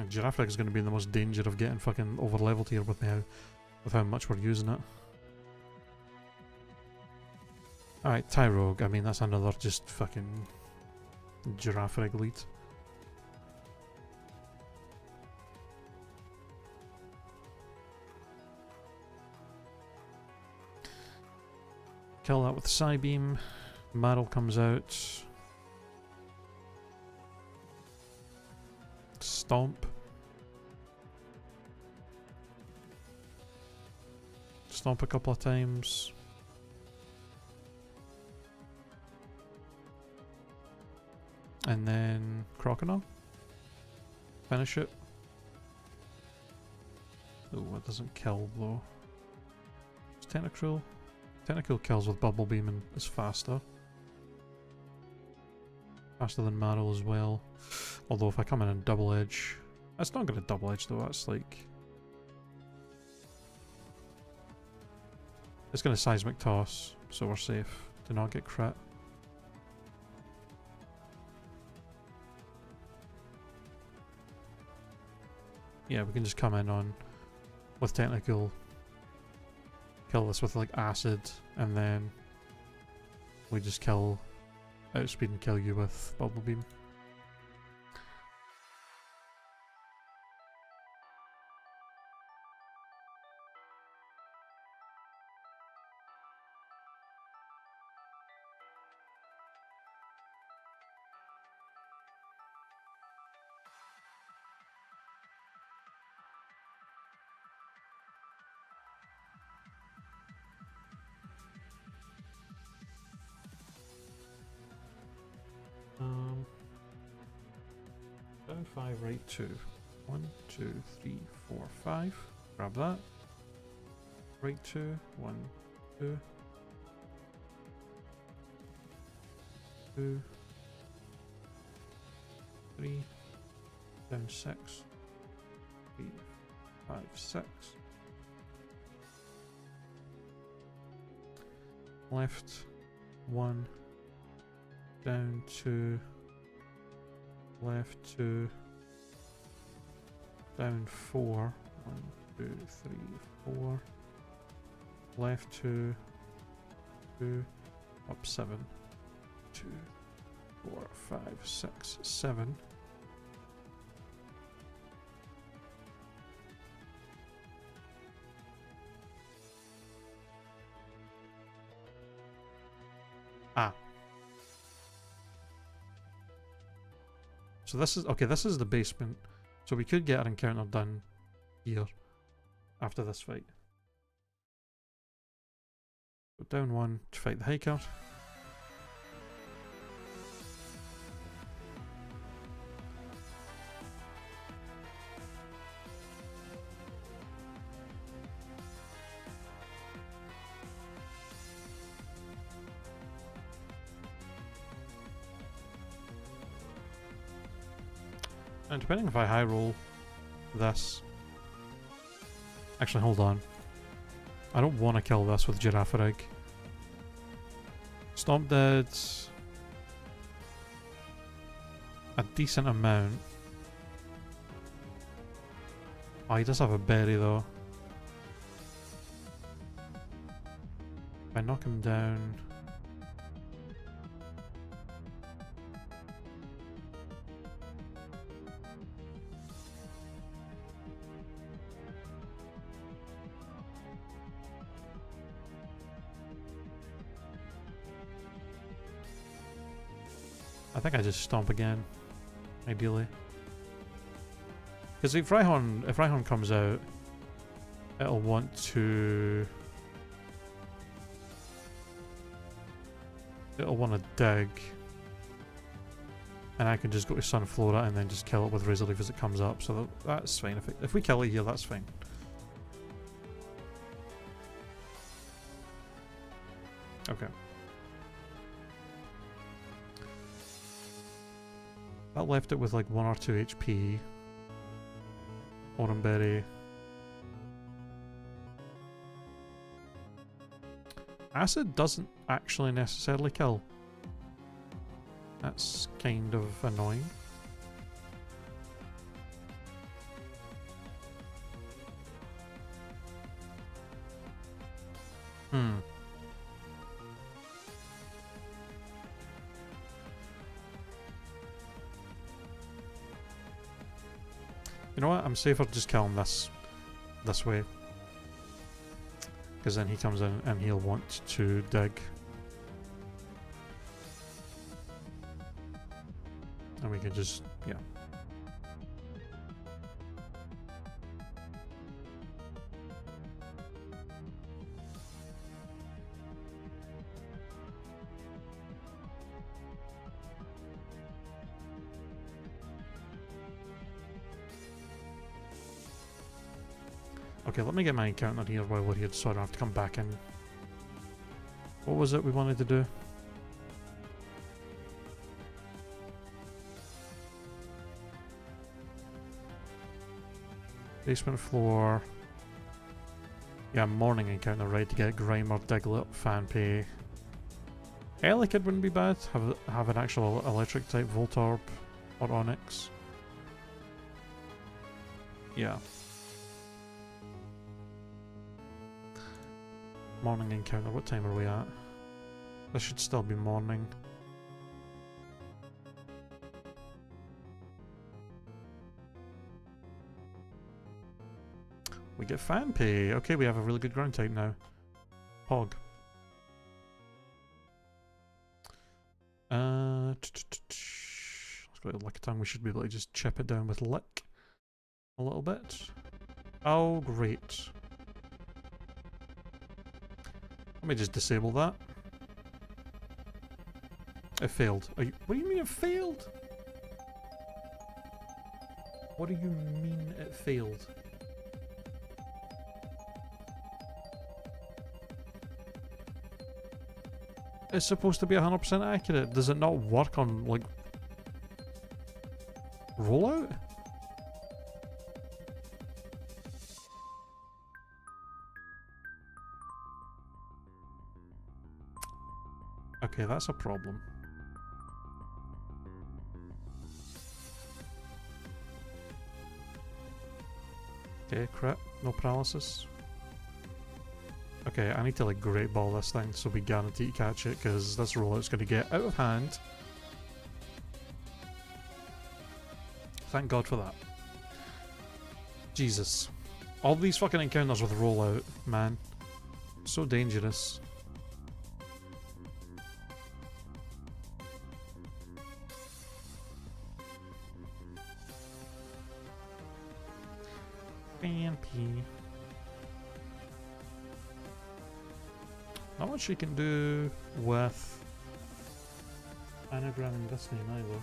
Giraffe is going to be in the most danger of getting fucking over leveled here with how much we're using it. Alright, Tyrogue. I mean, that's another just fucking giraffe lead. Kill that with Psybeam. Marl comes out. Stomp. Stomp a couple of times. And then Crocodile. Finish it. Oh, it doesn't kill though. It's Tentacruel. Tentacruel kills with Bubble Beam and is faster. Faster than Marl as well. Although if I come in and double edge... That's not going to double edge though, that's like... It's going to Seismic Toss, so we're safe. Do not get crit. Yeah, we can just come in on... with Tentacle. Kill this with like Acid, and then... we just kill... outspeed and kill you with Bubble Beam. Down 5, right 2. 1, 2, 3, 4, 5. Grab that. Right 2. 1, 2. 2. 3. Down 6. 3, 5, 6. Left 1. Down 2. Left 2. Down 4. 1, 2, 3, 4. Left 2. 2. Up 7. 2, 4, 5, 6, 7. Ah. So this is, okay, this is the basement. So we could get an encounter done here after this fight. Go down 1 to fight the hiker. And depending if I high roll this... Actually, hold on. I don't want to kill this with Girafarig. Stomp Dead. a decent amount. Oh, he does have a berry though. If I knock him down... I think I just stomp again, ideally. Because if Rhyhorn comes out, it'll want to... It'll want to dig. And I can just go to Sunflora and then just kill it with Razor Leaf as it comes up, so that's fine. If we kill it here, that's fine. Okay. That left it with like 1 or 2 HP. Oranberry. Acid doesn't actually necessarily kill. That's kind of annoying. You know what? I'm safer just killing this way. Because then he comes in and he'll want to dig. And we can just, yeah. Okay, let me get my encounter here while we're here so I don't have to come back in. What was it we wanted to do? Basement floor. Yeah, morning encounter, right, to get Grimer, Diglett, Fanpay. Elekid wouldn't be bad. Have an actual electric type Voltorb or Onyx. Yeah. Morning encounter, what time are we at? This should still be morning. We get Fanpay. Okay, we have a really good ground type now. Hog. Let's go to Lickitung. We should be able to just chip it down with Lick a little bit. Oh, great. Let me just disable that. It failed. What do you mean it failed? What do you mean it failed? It's supposed to be 100% accurate. Does it not work on, like, rollout? Okay, that's a problem. Okay, crit, no paralysis. Okay, I need to like great ball this thing so we guarantee to catch it because this rollout's going to get out of hand. Thank God for that. Jesus. All these fucking encounters with rollout, man. So dangerous. Fanpy. Not much you can do with anagramming this name either.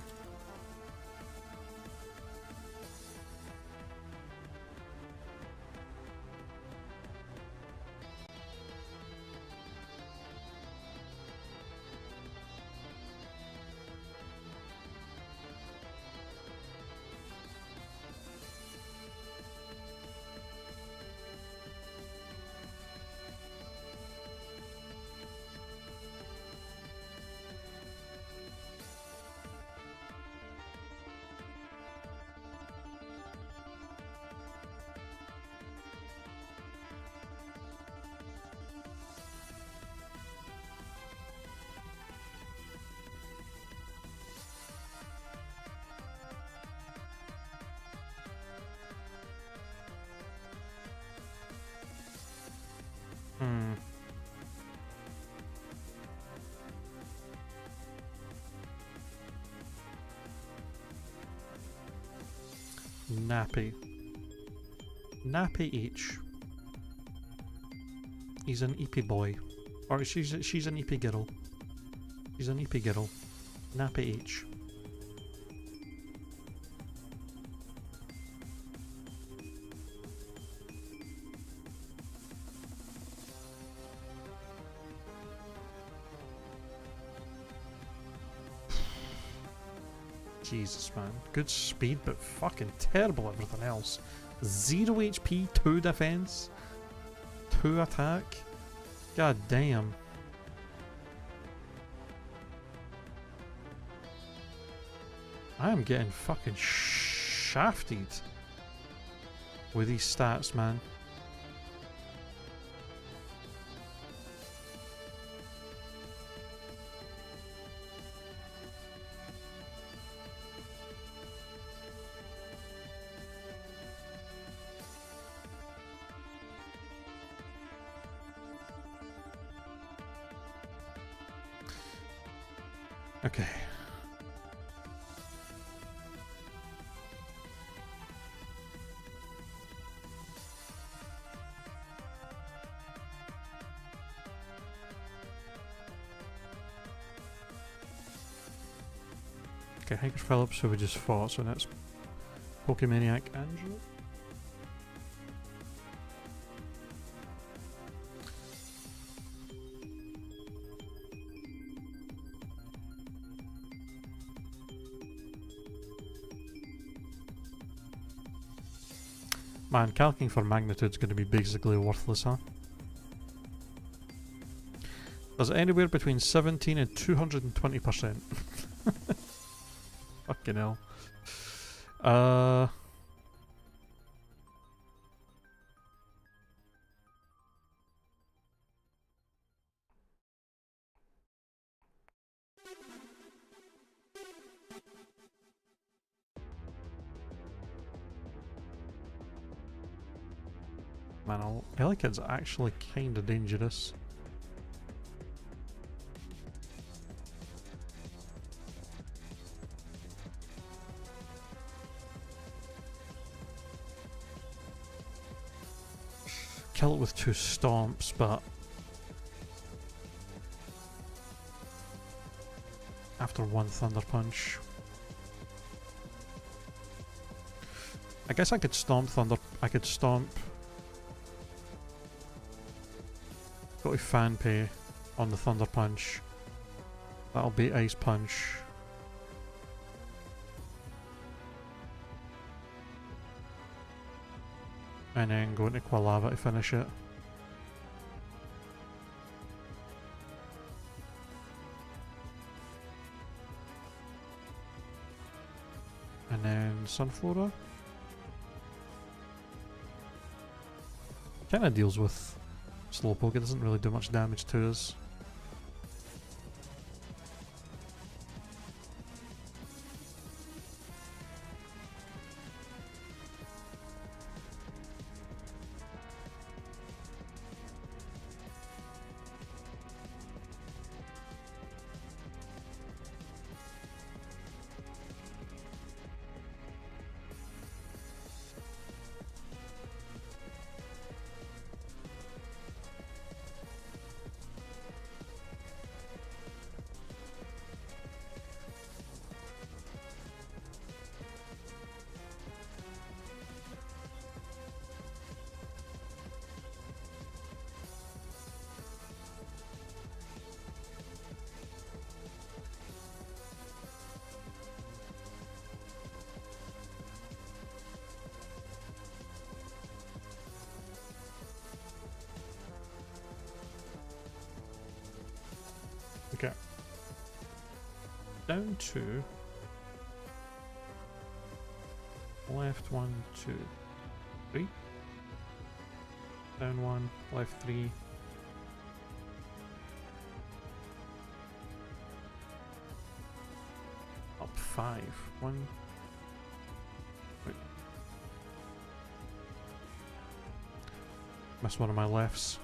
Hmm. Nappy. Nappy H. He's an EP boy. Or she's an EP girl. She's an EP girl. Nappy H. Jesus, man. Good speed, but fucking terrible everything else. 0 HP, 2 defense, 2 attack. God damn. I am getting fucking shafted with these stats, man. Okay. Okay, Hiker Phillips, who we just fought, so that's Pokemaniac Angel. Man, calcing for magnitude's going to be basically worthless, huh? There's anywhere between 17 and 220%. Fucking hell. Man, Elekid's actually kinda dangerous. Kill it with 2 stomps, but after 1 Thunder Punch. I guess I could stomp go to Fan Pay on the Thunder Punch. That'll be Ice Punch. And then go into Quilava to finish it. And then Sunflora. Kinda deals with Slowpoke, it doesn't really do much damage to us. Okay. Down 2. Left 1, 2, 3. Down 1, left 3. Up 5. 1. Wait. Missed one of my lefts.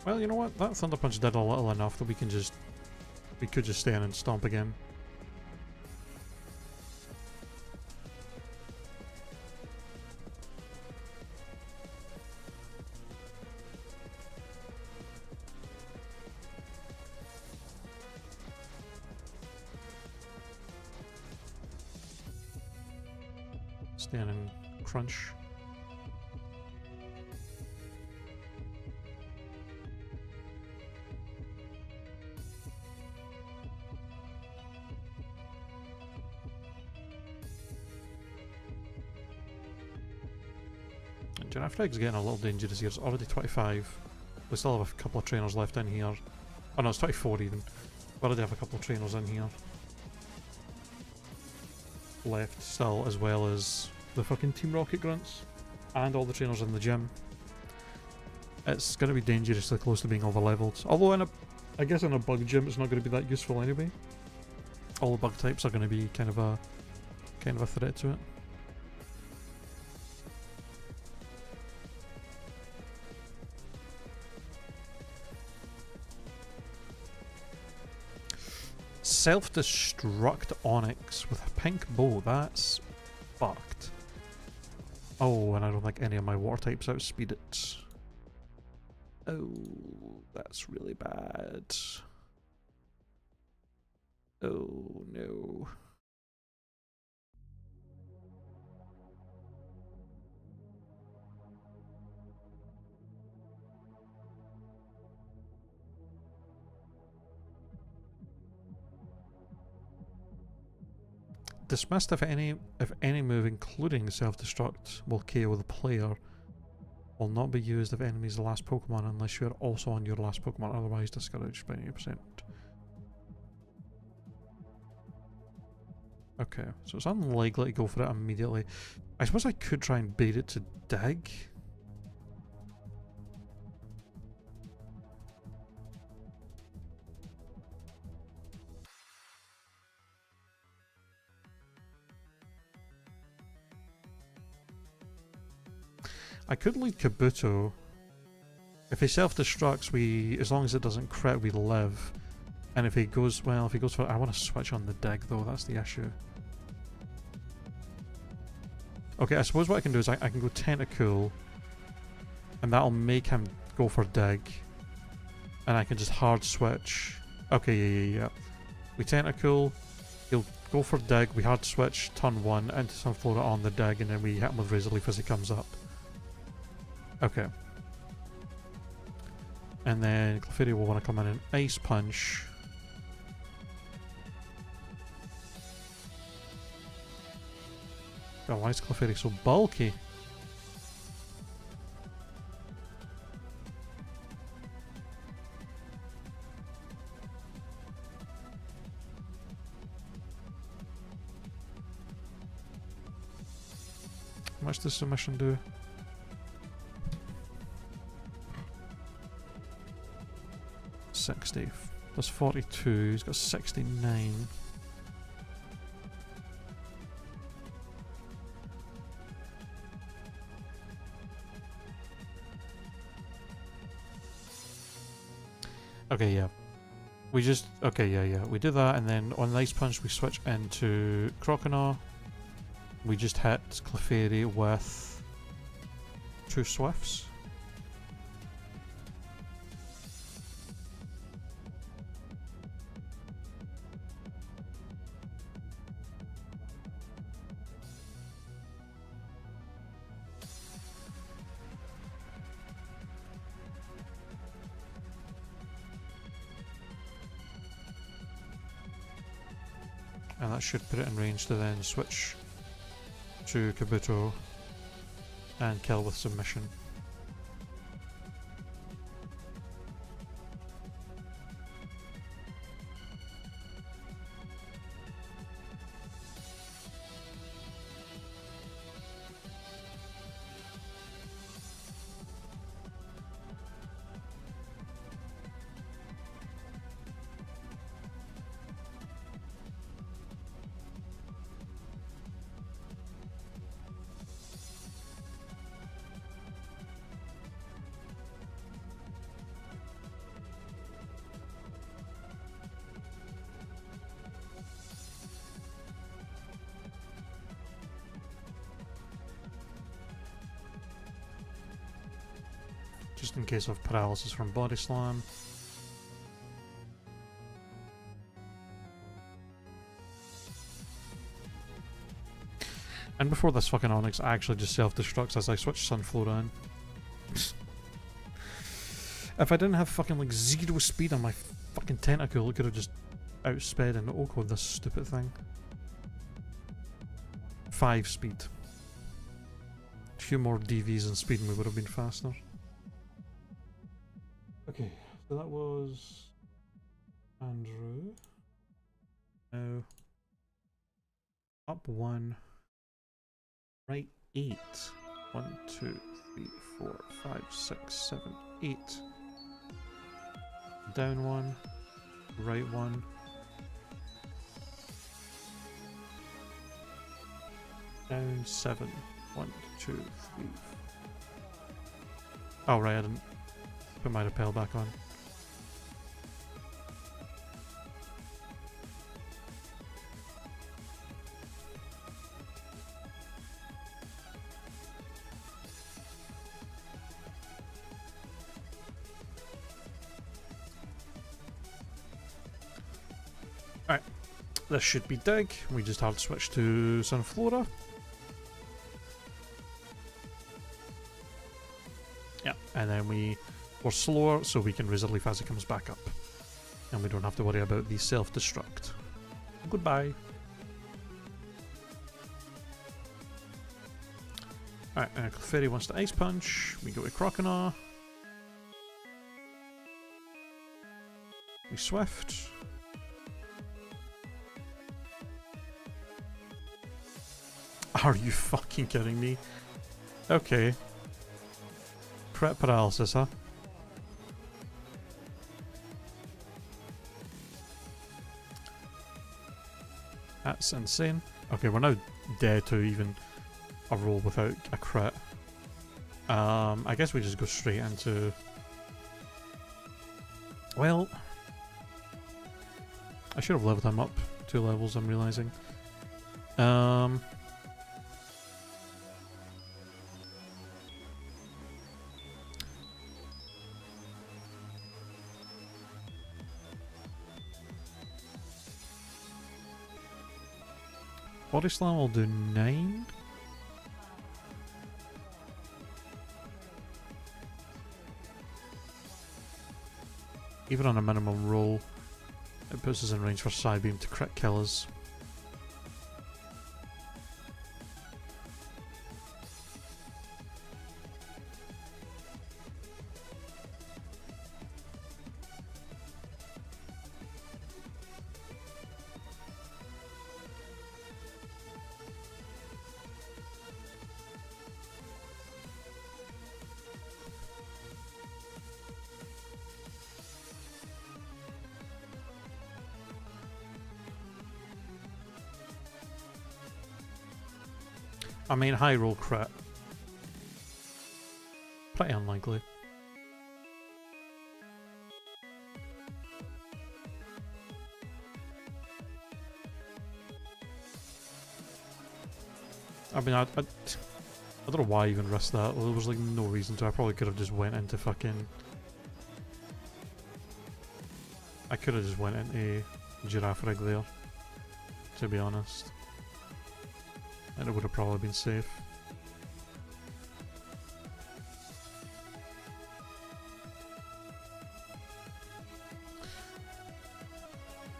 Well, you know what? That Thunder Punch did a little enough that we could just stay in and stomp again. Stand and crunch. Giraffe Rig's getting a little dangerous here. It's already 25. We still have a couple of trainers left in here. Oh no, it's 24 even. We already have a couple of trainers in here left still, as well as the fucking Team Rocket grunts and all the trainers in the gym. It's going to be dangerously close to being over-leveled. Although I guess in a bug gym it's not going to be that useful anyway. All the bug types are going to be kind of a threat to it. Self-destruct Onyx with a pink bow, that's fucked. Oh, and I don't think any of my water types outspeed it. Oh, that's really bad. Oh no. Dismissed if any move, including self-destruct, will KO the player, will not be used if enemy's last Pokemon unless you are also on your last Pokemon, otherwise discouraged by 80%. Okay, so it's unlikely to go for it immediately. I suppose I could try and bait it to dig. I could lead Kabuto. If he self-destructs, as long as it doesn't crit, we live. And if he goes for, I want to switch on the dig though, that's the issue. Okay, I suppose what I can do is I can go Tentacool, and that'll make him go for dig. And I can just hard switch. Okay, yeah. We Tentacool, he'll go for dig, we hard switch, turn 1, into Sunflora on the dig, and then we hit him with Razor Leaf as he comes up. Okay. And then Clefairy will want to come in and Ice Punch. God, why is Clefairy so bulky? How much does submission do? $60. That's 42. He's got 69. Okay, yeah. We just... Okay, yeah. We do that, and then on Ice Punch we switch into Croconaw. We just hit Clefairy with 2 Swifts. And that should put it in range to then switch to Kabuto and kill with submission. just in case of paralysis from body slam. And before this fucking Onyx actually just self-destructs as I switch Sunflora in. If I didn't have fucking like 0 speed on my fucking tentacle, it could have just outsped and OHKO'd this stupid thing. 5 speed. A few more DVs and speed and we would have been faster. Okay, so that was Andrew. Now up 1, right 8. 1, 2, 3, 4, 5, 6, 7, 8. Down 1, right 1. Down 7. 1, 2, 3. Oh right, I didn't put my rappel back on. Alright, this should be Dig. We just have to switch to Sunflora. Yeah, and then we're slower so we can Razor Leaf as it comes back up. And we don't have to worry about the self-destruct. Goodbye. Alright, Clefairy wants to Ice Punch. We go to Croconaw. We Swift. Are you fucking kidding me? Okay. Crit paralysis, huh? That's insane. Okay, we're now dead to even a roll without a crit. I guess we just go straight into... Well... I should have leveled him up 2 levels, I'm realising. Body Slam will do 9. Even on a minimum roll, it puts us in range for Psybeam to crit kill us. I mean, high roll crit. Pretty unlikely. I mean, I don't know why I even risked that. There was like no reason to. I probably could have just went into fucking... I could have just went into Giraffe Rig there, to be honest. And it would have probably been safe.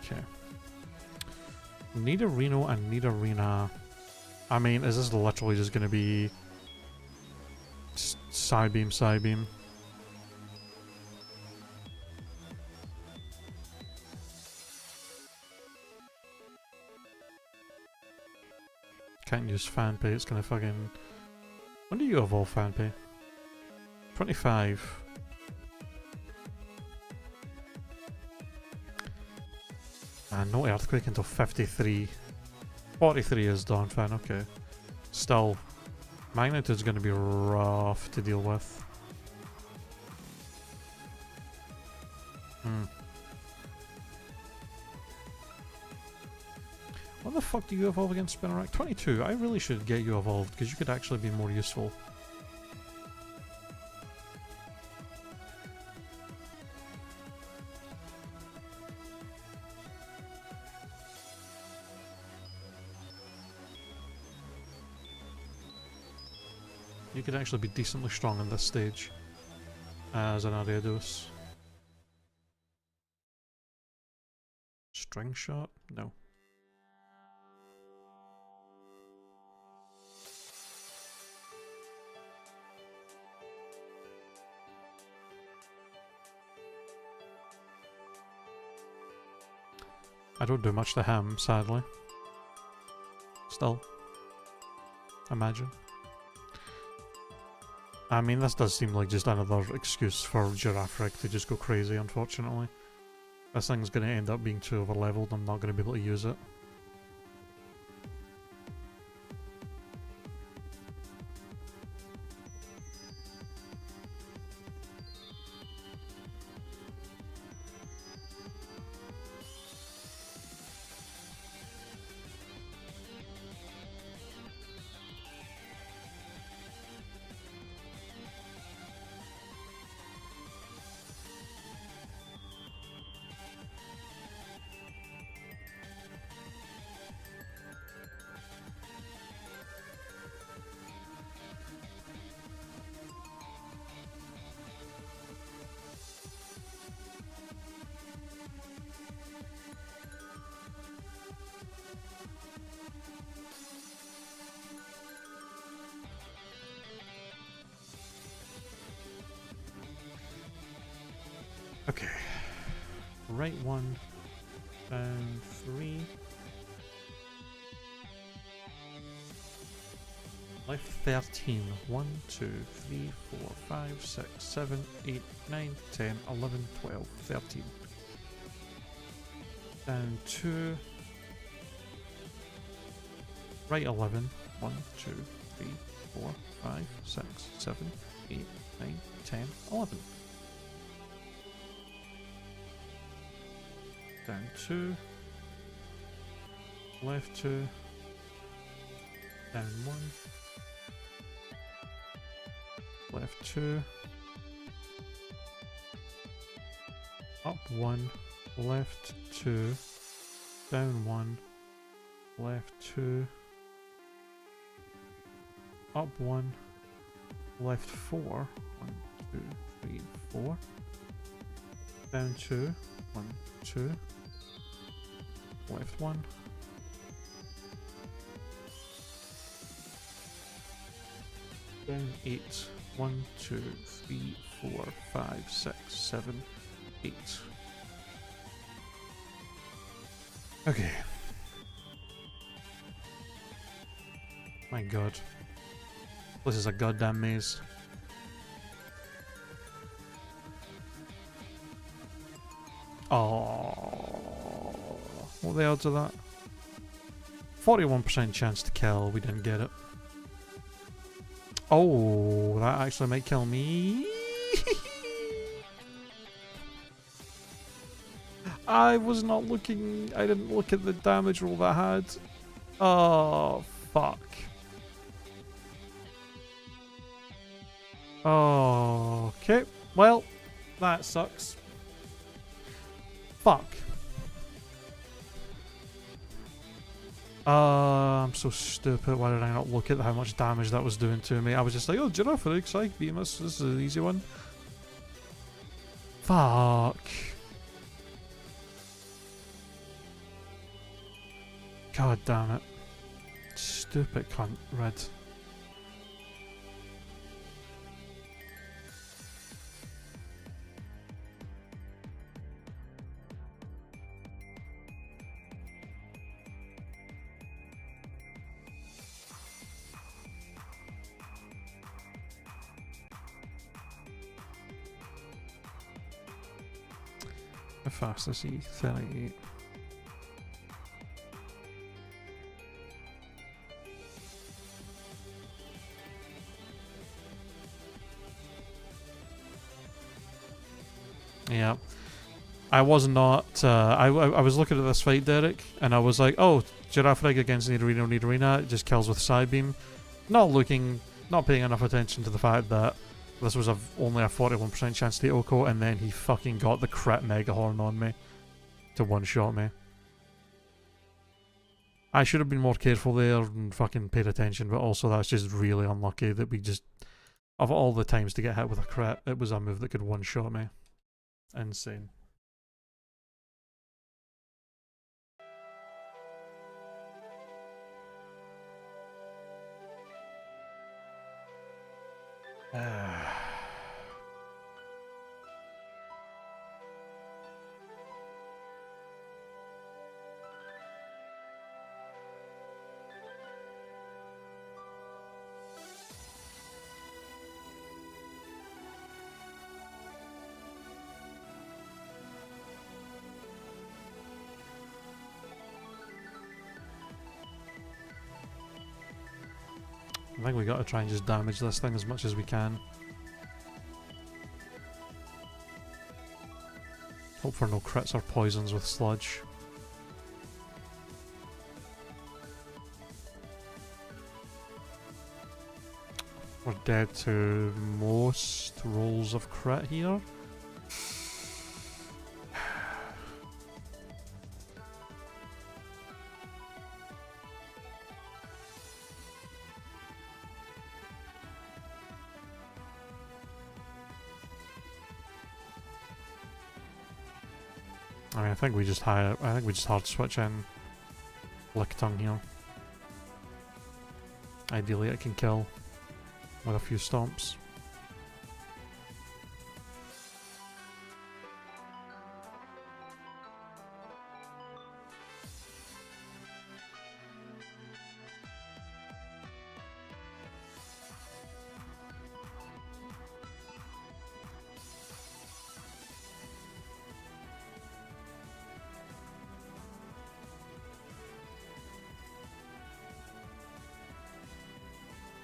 Okay. Need a Reno and need Arena. I mean, is this literally just going to be Psybeam, Psybeam? Can't use Fanpay, it's gonna fucking... When do you evolve Fanpay? 25. And no Earthquake until 53. 43 is Dawnfang, okay. Still, Magnitude's gonna be rough to deal with. What the fuck do you evolve against Spinarak? 22. I really should get you evolved because you could actually be more useful. You could actually be decently strong on this stage as an Ariados. String shot? No. I don't do much to him, sadly. Still. Imagine. I mean, this does seem like just another excuse for Giraffric to just go crazy, unfortunately. This thing's going to end up being too overleveled, I'm not going to be able to use it. Okay. Right 1, down 3. Left 13. 1, 2, 3, 4, 5, 6, 7, 8, 9, 10, 11, 12, 13. Down 2. Right 11. 1, 2, 3, 4, 5, 6, 7, 8, 9, 10, 11. Down 2. Left 2. Down 1. Left 2. Up 1. Left 2. Down 1. Left 2. Up 1. Left 4. 1, 2, 3, 4. Down 2. 1, 2. Left 1. Down 8. 1, 2, 3, 4, 5, 6, 7, 8. Okay. My god. This is a goddamn maze. Oh, what the odds of that? 41% chance to kill, we didn't get it. Oh, that actually might kill me. I was not looking, I didn't look at the damage roll that I had. Oh, fuck. Oh, okay, well, that sucks. Fuck. I'm so stupid. Why did I not look at how much damage that was doing to me? I was just like, oh, Giraffric, Psych Beam, this is an easy one. Fuck. God damn it. Stupid cunt, Red. How fast is he? 38. Yeah. I was not, I was looking at this fight, Derek, and I was like, oh, Giraffric against Nidorino, it just kills with Psybeam. Not paying enough attention to the fact that this was only a 41% chance to Oko, and then he fucking got the crit Mega Horn on me to one-shot me. I should have been more careful there and fucking paid attention, but also that's just really unlucky that we just... Of all the times to get hit with a crit, it was a move that could one-shot me. Insane. I think we got to try and just damage this thing as much as we can. Hope for no crits or poisons with sludge. We're dead to most rolls of crit here. I mean, I think we just hard switch in Lick Tongue here. Ideally, it can kill with a few stomps.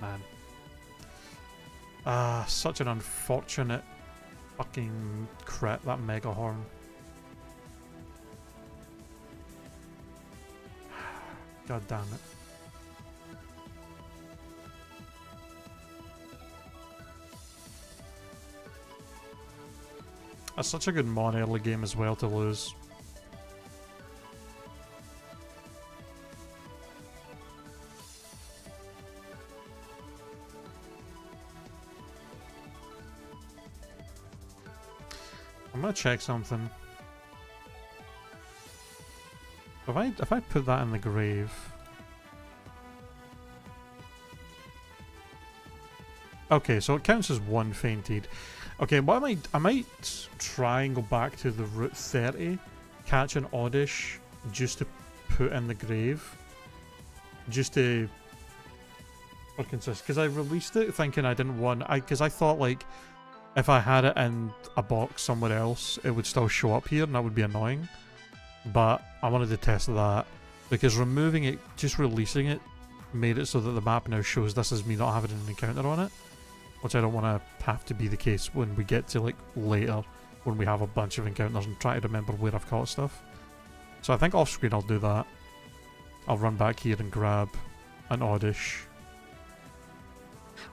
Man. Such an unfortunate fucking crit, that Mega Horn. God damn it. That's such a good mon early game as well to lose. I'm gonna check something. If I put that in the grave. Okay, so it counts as one fainted. Okay, what I might try and go back to the Route 30, catch an Oddish just to put in the grave. Just to for consistency. Because I released it thinking I didn't want because I thought like if I had it in a box somewhere else, it would still show up here and that would be annoying. But I wanted to test that because removing it, just releasing it, made it so that the map now shows this as me not having an encounter on it. Which I don't want to have to be the case when we get to like later, when we have a bunch of encounters and try to remember where I've caught stuff. So I think off screen I'll do that. I'll run back here and grab an Oddish.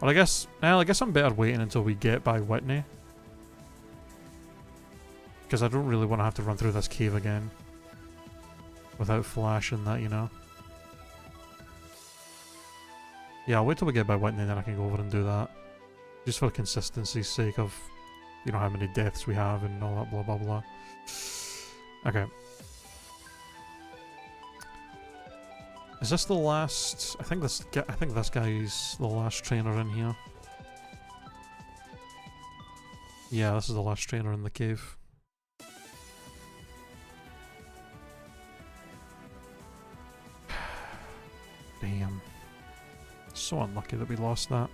Or I guess I'm better waiting until we get by Whitney. Because I don't really want to have to run through this cave again. Without Flash and that, you know. Yeah, I'll wait till we get by Whitney and then I can go over and do that. Just for consistency's sake of, you know, how many deaths we have and all that blah blah blah. Okay. Is this the last? I think this guy's the last trainer in here. Yeah, this is the last trainer in the cave. Damn. So unlucky that we lost that.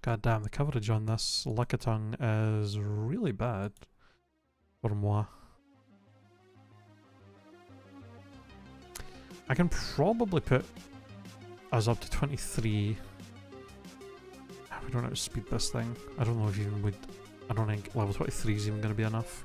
God damn, the coverage on this Lickitung is really bad for moi. I can probably put us up to 23. We don't know how to speed this thing. I don't know if even would. I don't think level 23 is even going to be enough.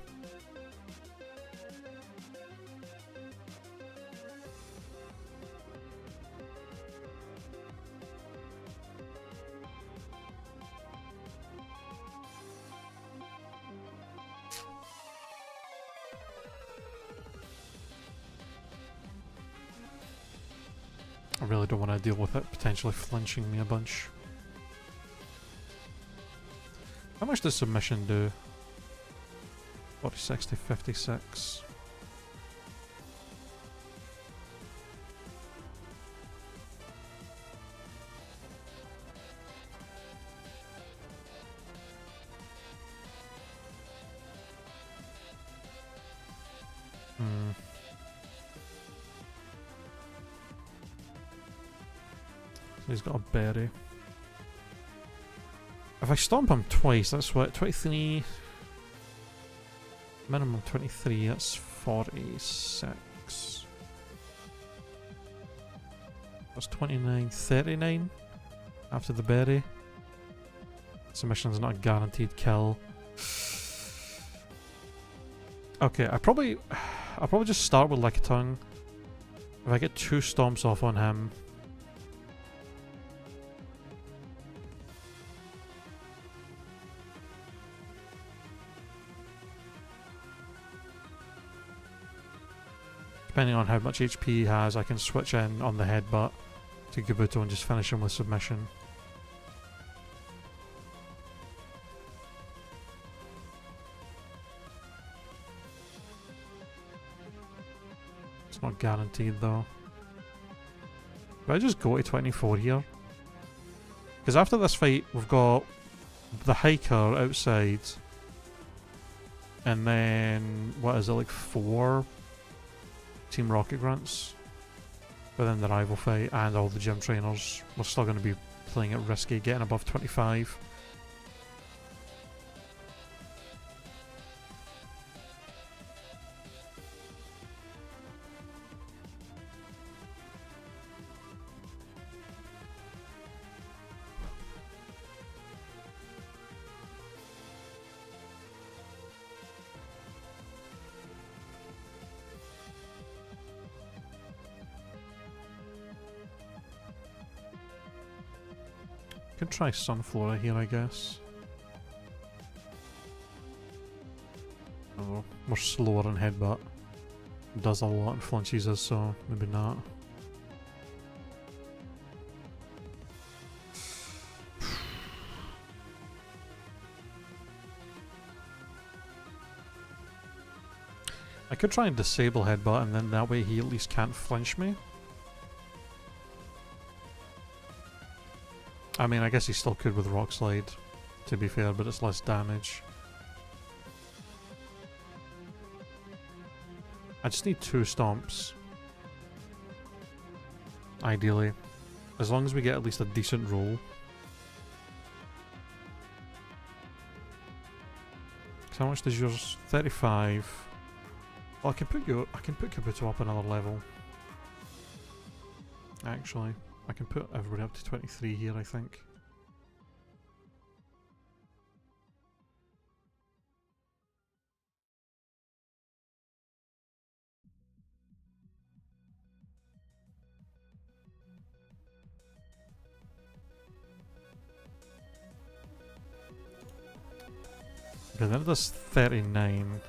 I really don't want to deal with it potentially flinching me a bunch. How much does submission do? 46 to 56. He's got a berry. If I stomp him twice, that's what, 23... Minimum 23, that's 46. That's 29, 39 after the berry. Submission's not a guaranteed kill. Okay, I'll probably just start with Lick a Tongue. If I get 2 stomps off on him, depending on how much HP he has, I can switch in on the headbutt to Kabuto and just finish him with submission. It's not guaranteed though. Do I just go to 24 here? Because after this fight, we've got the hiker outside. And then, what is it, like 4 Team Rocket grunts within the rival fight, and all the gym trainers. We're still going to be playing it risky, getting above 25. Could try Sunflora here, I guess. Oh, we're slower in headbutt. Does a lot and flinches us, so maybe not. I could try and disable headbutt, and then that way he at least can't flinch me. I mean, I guess he still could with Rock Slide, to be fair, but it's less damage. I just need 2 stomps. Ideally. As long as we get at least a decent roll. So how much does yours? 35. Well, I can put Kabuto up another level. Actually. I can put everybody up to 23 here, I think. Okay, then it does 39.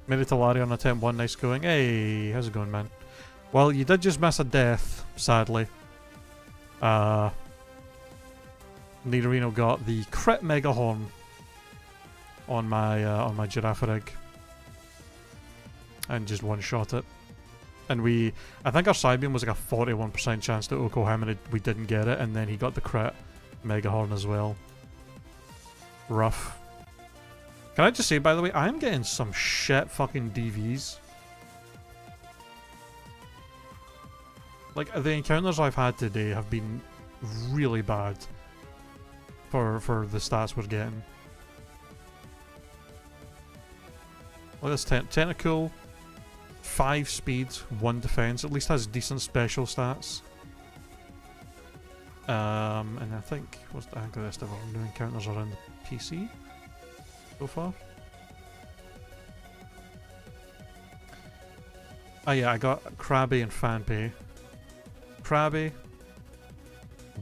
Made it to Larry on attempt 1, nice going. Hey, how's it going, man? Well, you did just miss a death, sadly. Nidorino got the crit Mega Horn on my Girafarig. And just one-shot it. And I think our Psybeam was like a 41% chance to Oko him, and we didn't get it, and then he got the crit Mega Horn as well. Rough. Can I just say, by the way, I'm getting some shit fucking DVs. Like, the encounters I've had today have been really bad for the stats we're getting. Look at this Tentacle. 5 speed, 1 defense. At least has decent special stats. And I think what's the rest of our new encounters around the PC so far. Oh yeah, I got Krabby and Fanpay. Krabby,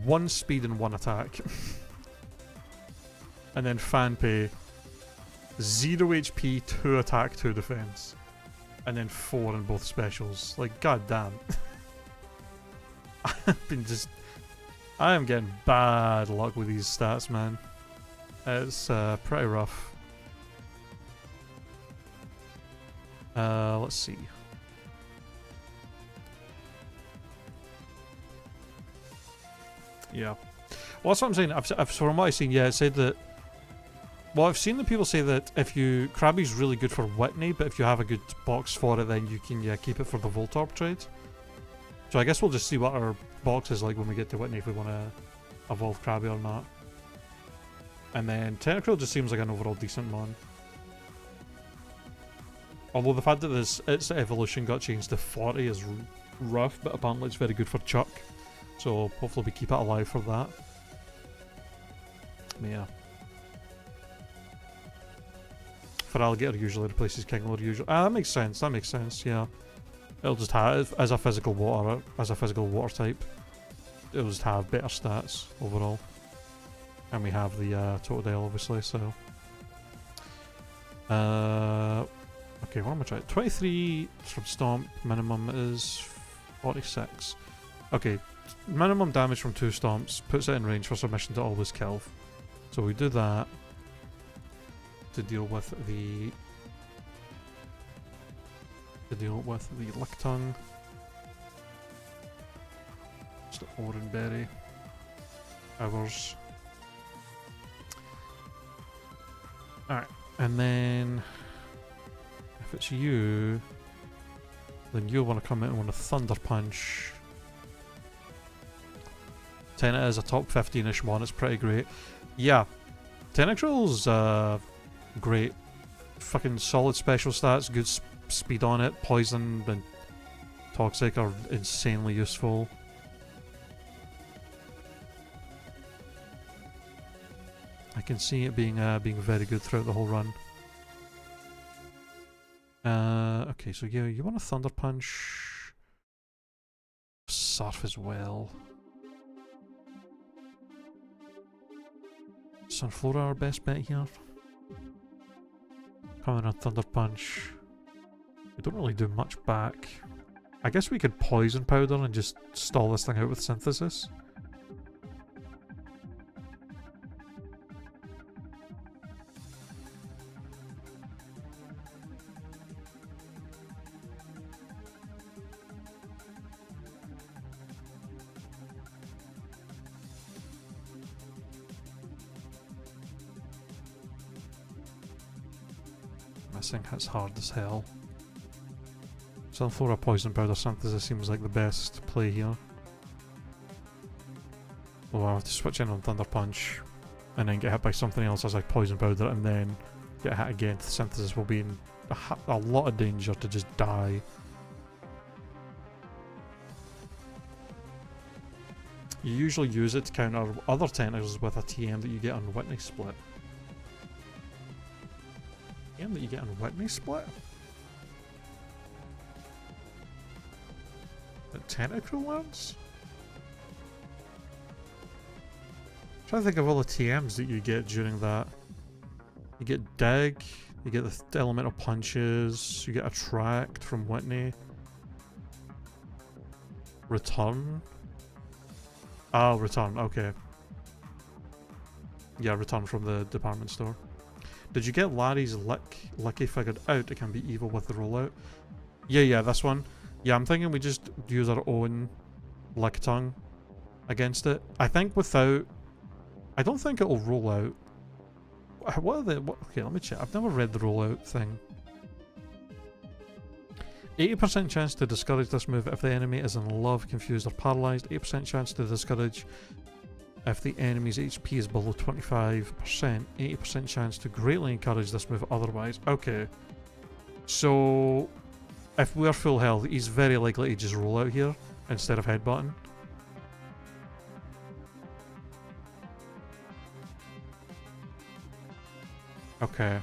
1 speed and 1 attack. And then Fanpay, 0 HP, 2 attack, 2 defense. And then 4 in both specials. Like, goddamn. I am getting bad luck with these stats, man. It's pretty rough. Let's see. Yeah. Well, that's what I'm saying. From what I've seen, yeah, it said that... Well, I've seen the people say that if you... Krabby's really good for Whitney, but if you have a good box for it, then you can keep it for the Voltorb trade. So I guess we'll just see what our box is like when we get to Whitney, if we want to evolve Krabby or not. And then Tentacruel just seems like an overall decent mon. Although the fact that its evolution got changed to 40 is rough, but apparently it's very good for Chuck. So hopefully we keep it alive for that. Yeah. For Alligator usually replaces Kinglord usually. Ah, that makes sense. That makes sense. Yeah. It'll just have as a physical water type. It'll just have better stats overall. And we have the Totodile obviously. So. Okay, what am I trying? 23 from Stomp. Minimum is 46. Okay. Minimum damage from 2 stomps puts it in range for submission to always kill. So we do that to deal with the Lickitung. Just Oranberry. Hours. Alright, and then if it's you, then you'll want to come in with a Thunder Punch. Tenta is a top 15-ish one, it's pretty great. Yeah, Tentacruel's great. Fucking solid special stats, good speed on it. Poison and Toxic are insanely useful. I can see it being very good throughout the whole run. Okay, so yeah, you want a Thunder Punch. Surf as well. Sunflora our best bet here. Coming on Thunder Punch. We don't really do much back. I guess we could Poison Powder and just stall this thing out with Synthesis. Missing hits hard as hell. Sunflora Poison Powder Synthesis seems like the best play here. Oh, I'll have to switch in on Thunder Punch and then get hit by something else as I Poison Powder and then get hit again. The Synthesis will be in a lot of danger to just die. You usually use it to counter other tentacles with a TM that you get on Whitney Split. TM that you get on Whitney Split? The Tentacruel ones? I'm trying to think of all the TMs that you get during that. You get Dig, you get the Elemental Punches, you get Attract from Whitney. Return? Oh, Return, okay. Yeah, Return from the department store. Did you get Larry's Licky figured out? It can be evil with the rollout. Yeah, this one. Yeah, I'm thinking we just use our own Lickitung against it. I think without... I don't think it'll roll out. What are the... okay, let me check. I've never read the rollout thing. 80% chance to discourage this move if the enemy is in love, confused or paralyzed. 8% chance to discourage if the enemy's HP is below 25%. 80% chance to greatly encourage this move otherwise. Okay. So, if we're full health, he's very likely to just roll out here instead of headbutting. Okay.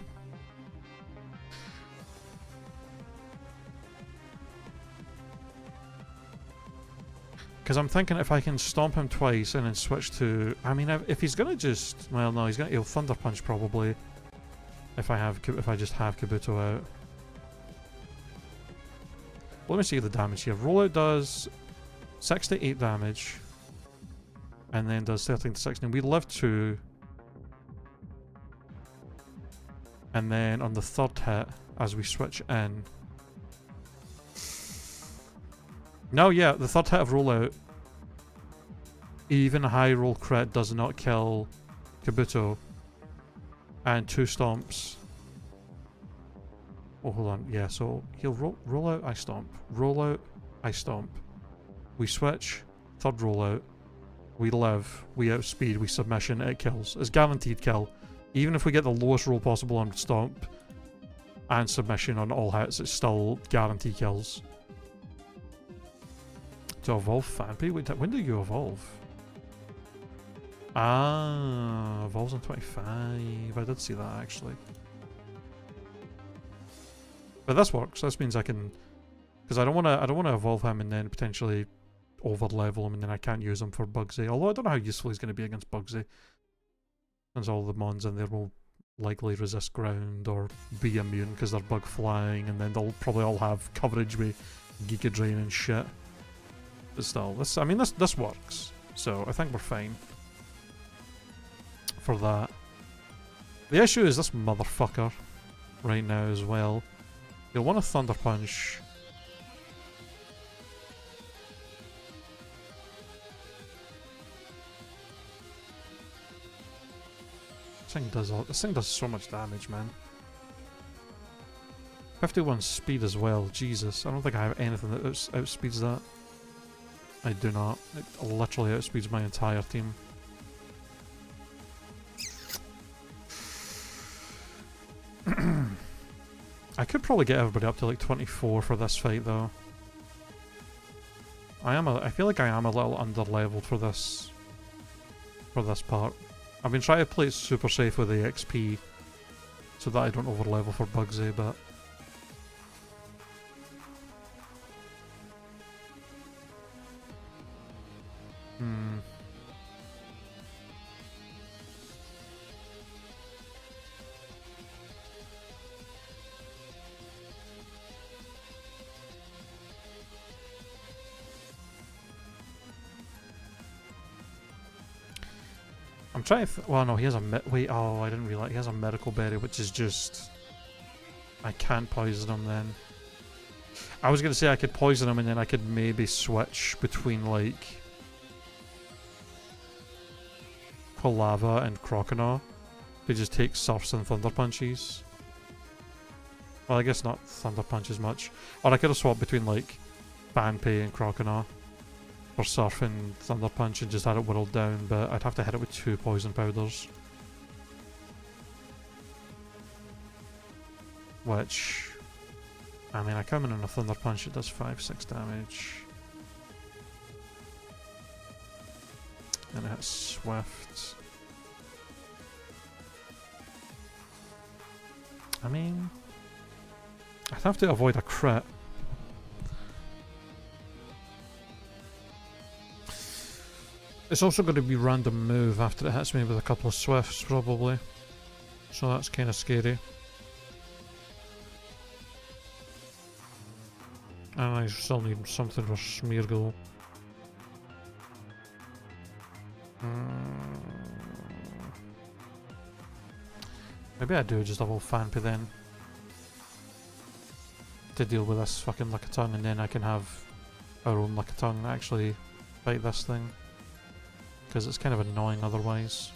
Because I'm thinking if I can stomp him twice and then switch to... I mean, if he's going to just... Well, no, he'll Thunder Punch probably. If I just have Kabuto out. Let me see the damage here. Rollout does 6 to 8 damage. And then does 13 to 16. We live 2. And then on the third hit, as we switch in... No, yeah, the third hit of rollout, even a high roll crit does not kill Kabuto. And 2 stomps. Oh, hold on. Yeah, so he'll roll out, I stomp. Roll out, I stomp. We switch, third rollout. We live, we outspeed, we submission, it kills. It's guaranteed kill. Even if we get the lowest roll possible on stomp and submission on all hits, it's still guaranteed kills. To evolve Fanpy? When do you evolve? Ah, evolves on 25. I did see that actually. But this works. This means I can, because I don't want to evolve him and then potentially over level him and then I can't use him for Bugsy. Although I don't know how useful he's going to be against Bugsy, since all the mons in there will likely resist ground or be immune because they're bug flying, and then they'll probably all have coverage with Giga Drain and shit. But still, this works. So I think we're fine for that. The issue is this motherfucker right now as well. You'll want a Thunder Punch. This thing does so much damage, man. 51 speed as well. Jesus, I don't think I have anything that outspeeds that. I do not. It literally outspeeds my entire team. I could probably get everybody up to like 24 for this fight though. I feel like I am a little under-leveled for this part. I've been trying to play it super safe with the XP so that I don't over-level for Bugsy, but I'm trying to well, no, he has a wait, oh, I didn't realize he has a medical berry, which is just... I can't poison him then. I was going to say I could poison him and then I could maybe switch between, like, Palava and Croconaw to just take Surfs and Thunder Punches. Well, I guess not Thunder Punch as much. Or I could have swapped between, like, Fanpy and Croconaw. Or Surf and Thunder Punch and just had it whittled down, but I'd have to hit it with 2 poison powders. Which, I mean, I come in on a Thunder Punch, it does 5-6 damage. And it hits Swift. I mean, I'd have to avoid a crit. It's also going to be random move after it hits me with a couple of Swifts, probably. So that's kind of scary. And I still need something for Smeargle. Maybe I do just double Fanpy then. To deal with this fucking Lickitung, and then I can have our own Lickitung actually fight this thing. Because it's kind of annoying otherwise.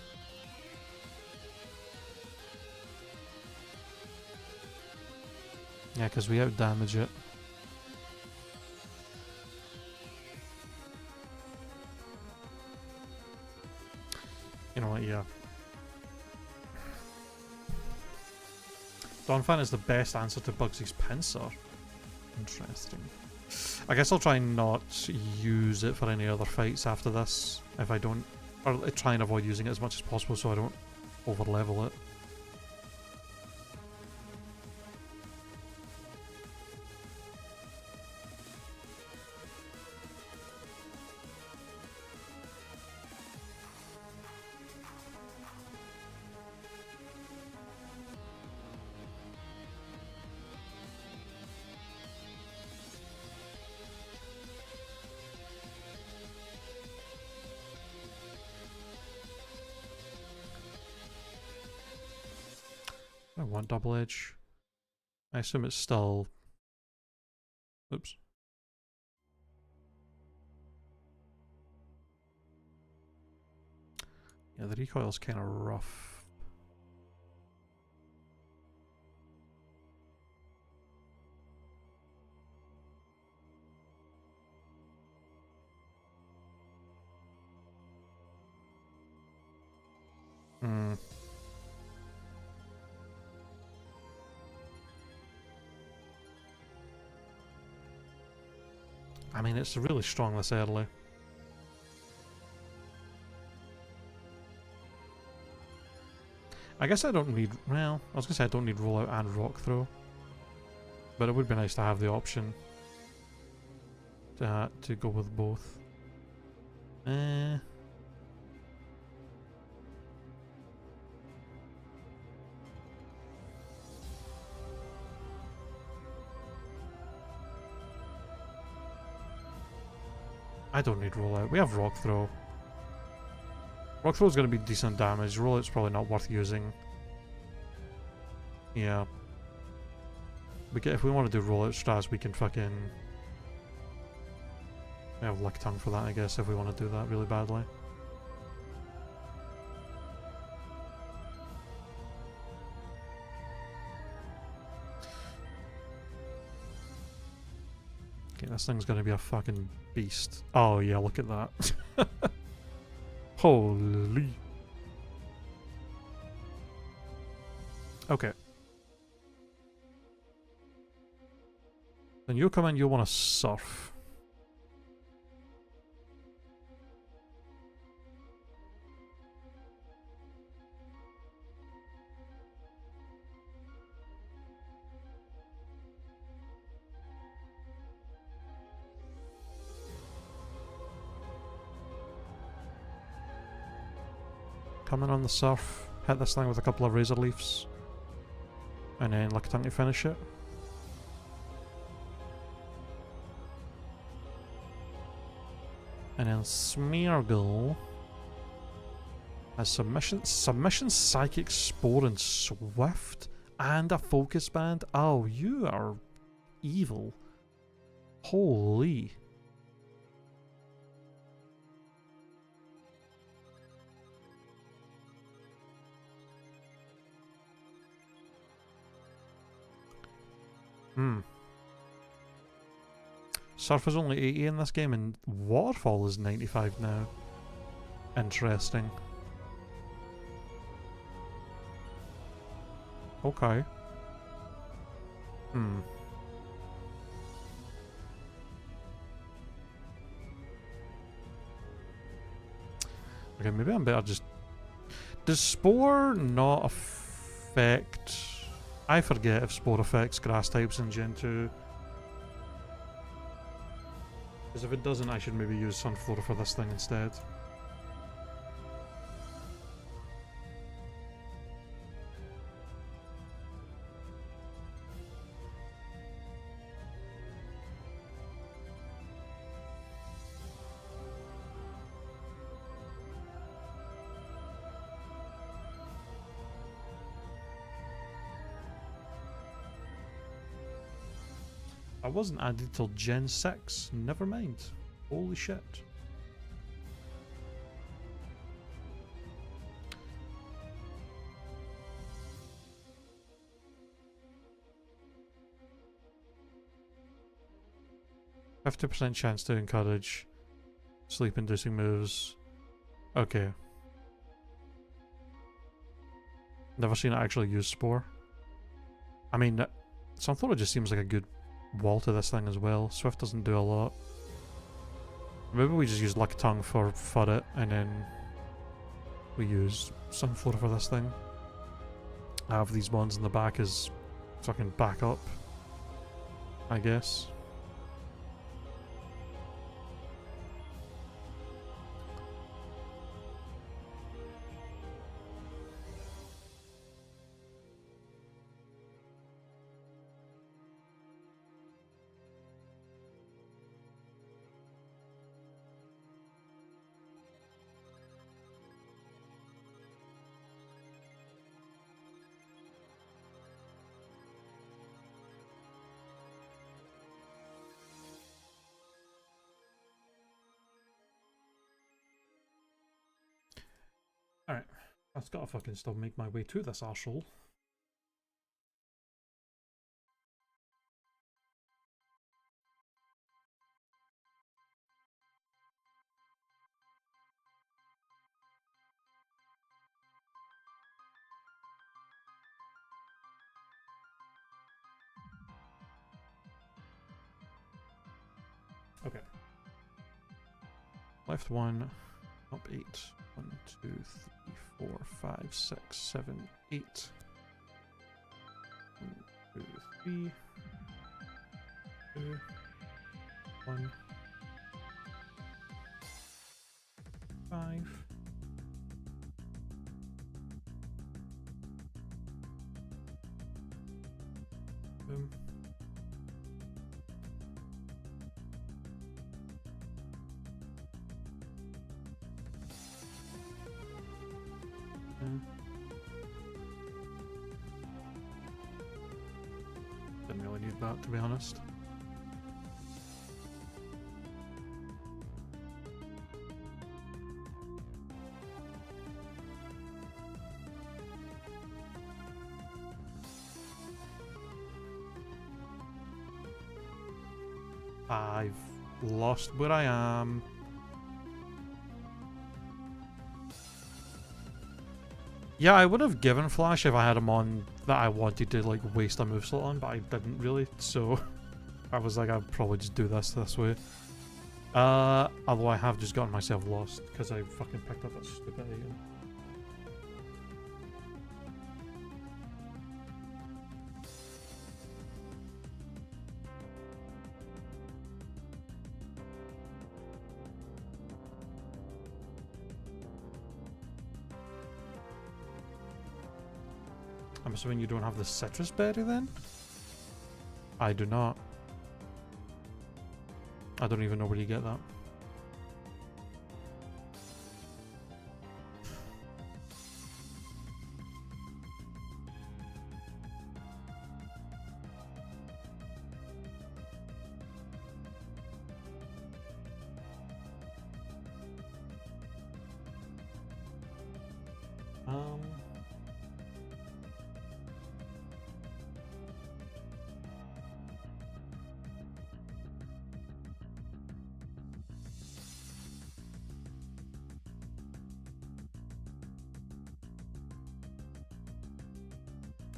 Yeah, because we out-damage it. You know what, yeah. Donphan is the best answer to Bugsy's pincer. Interesting. I guess I'll try and not use it for any other fights after this, if I don't, or try and avoid using it as much as possible so I don't over level it. I want double edge. I assume it's still... Oops. Yeah, the recoil's kind of rough. Hmm. I mean, it's really strong this early. I guess I don't need... Well, I was going to say I don't need rollout and rock throw. But it would be nice to have the option to go with both. I don't need rollout. We have rock throw. Rock throw is going to be decent damage. Rollout's probably not worth using. Yeah. If we want to do rollout strats, we can fucking... We have Lick Tongue for that, I guess, if we want to do that really badly. Okay, this thing's gonna be a fucking beast. Oh yeah, look at that. Holy. Okay. Then you come in, you want to surf. Come in on the surf, hit this thing with a couple of Razor Leafs, and then Lick Tongue to finish it. And then Smeargle has Submission, Psychic Spore, and Swift, and a Focus Band. Oh, you are evil. Holy. Surf is only 80 in this game, and Waterfall is 95 now. Interesting. Okay. Okay, maybe I'm better just... Does Spore not affect... I forget if Spore affects grass types in Gen 2. Because if it doesn't, I should maybe use Sunflora for this thing instead. I wasn't added till Gen 6. Never mind. Holy shit. %50 chance to encourage sleep-inducing moves. Okay. Never seen it actually use Spore. I mean, Sunflora just seems like a good wall to this thing as well. Swift doesn't do a lot. Maybe we just use Lucky Tongue for it, and then we use Sunflora for this thing. I have these ones in the back as fucking backup, I guess. Alright, I've got to fucking still make my way to this arsehole. Okay. Left 1, up 8. 1, 2, 3, 4, 5, 6, 7, 8. 1, 2, 3. 2, 1. 5. Boom. Didn't really need that, to be honest. I've lost where I am. Yeah, I would have given Flash if I had him on that I wanted to like waste a move slot on, but I didn't really, so I was like, I'll probably just do this way. Although I have just gotten myself lost because I fucking picked up that stupid item. I'm assuming you don't have the citrus berry then? I do not. I don't even know where you get that.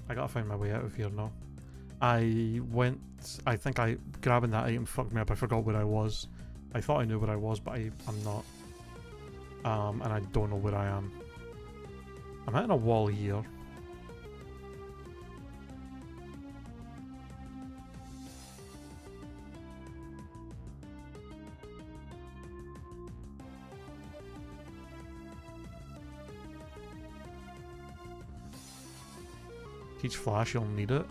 I gotta find my way out of here now. I think grabbing that item fucked me up. I forgot where I was. I thought I knew where I was, but I'm not. And I don't know where I am. I'm hitting a wall here. Teach Flash, you'll need it.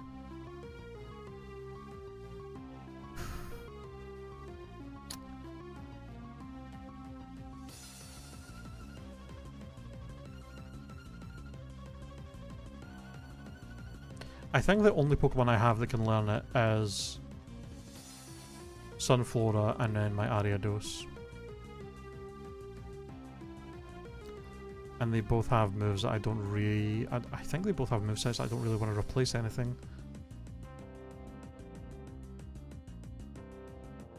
I think the only Pokemon I have that can learn it is Sunflora and then my Ariados. And they both have moves that I don't really... I think they both have movesets I don't really want to replace anything.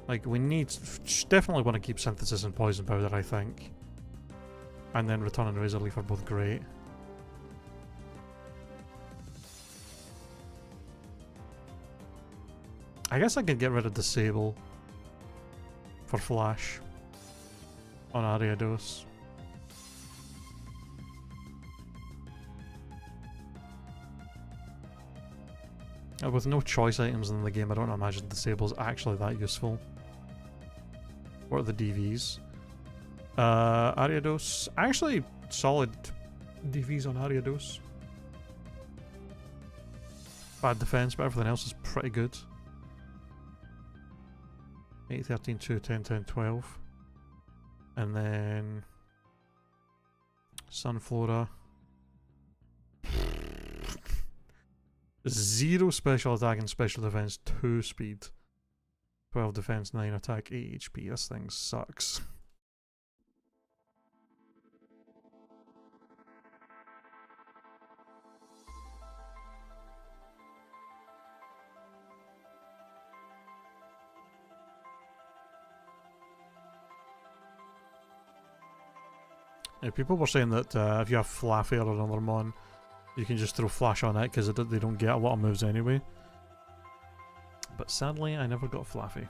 Like, we need... definitely want to keep Synthesis and Poison Powder, I think. And then Return and Razor Leaf are both great. I guess I could get rid of Disable for Flash on Ariados. With no choice items in the game, I don't imagine Disable is actually that useful. What are the DVs? Ariados. Actually, solid DVs on Ariados. Bad defense, but everything else is pretty good. 8, 13, 2, 10, 10, 12. And then Sunflora. 0 special attack and special defense, 2 speed. 12 defense, 9 attack, 8 HP. This thing sucks. Yeah, people were saying that if you have Flaffy or another Mon, you can just throw Flash on it because they don't get a lot of moves anyway. But sadly, I never got Flaffy.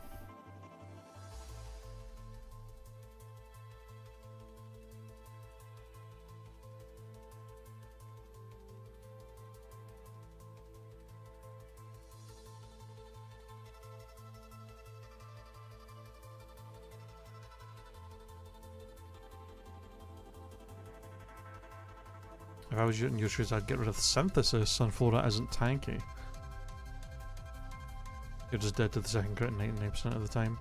If I was using your shoes, I'd get rid of the Synthesis. Sunflora isn't tanky. You're just dead to the second crit 99% of the time.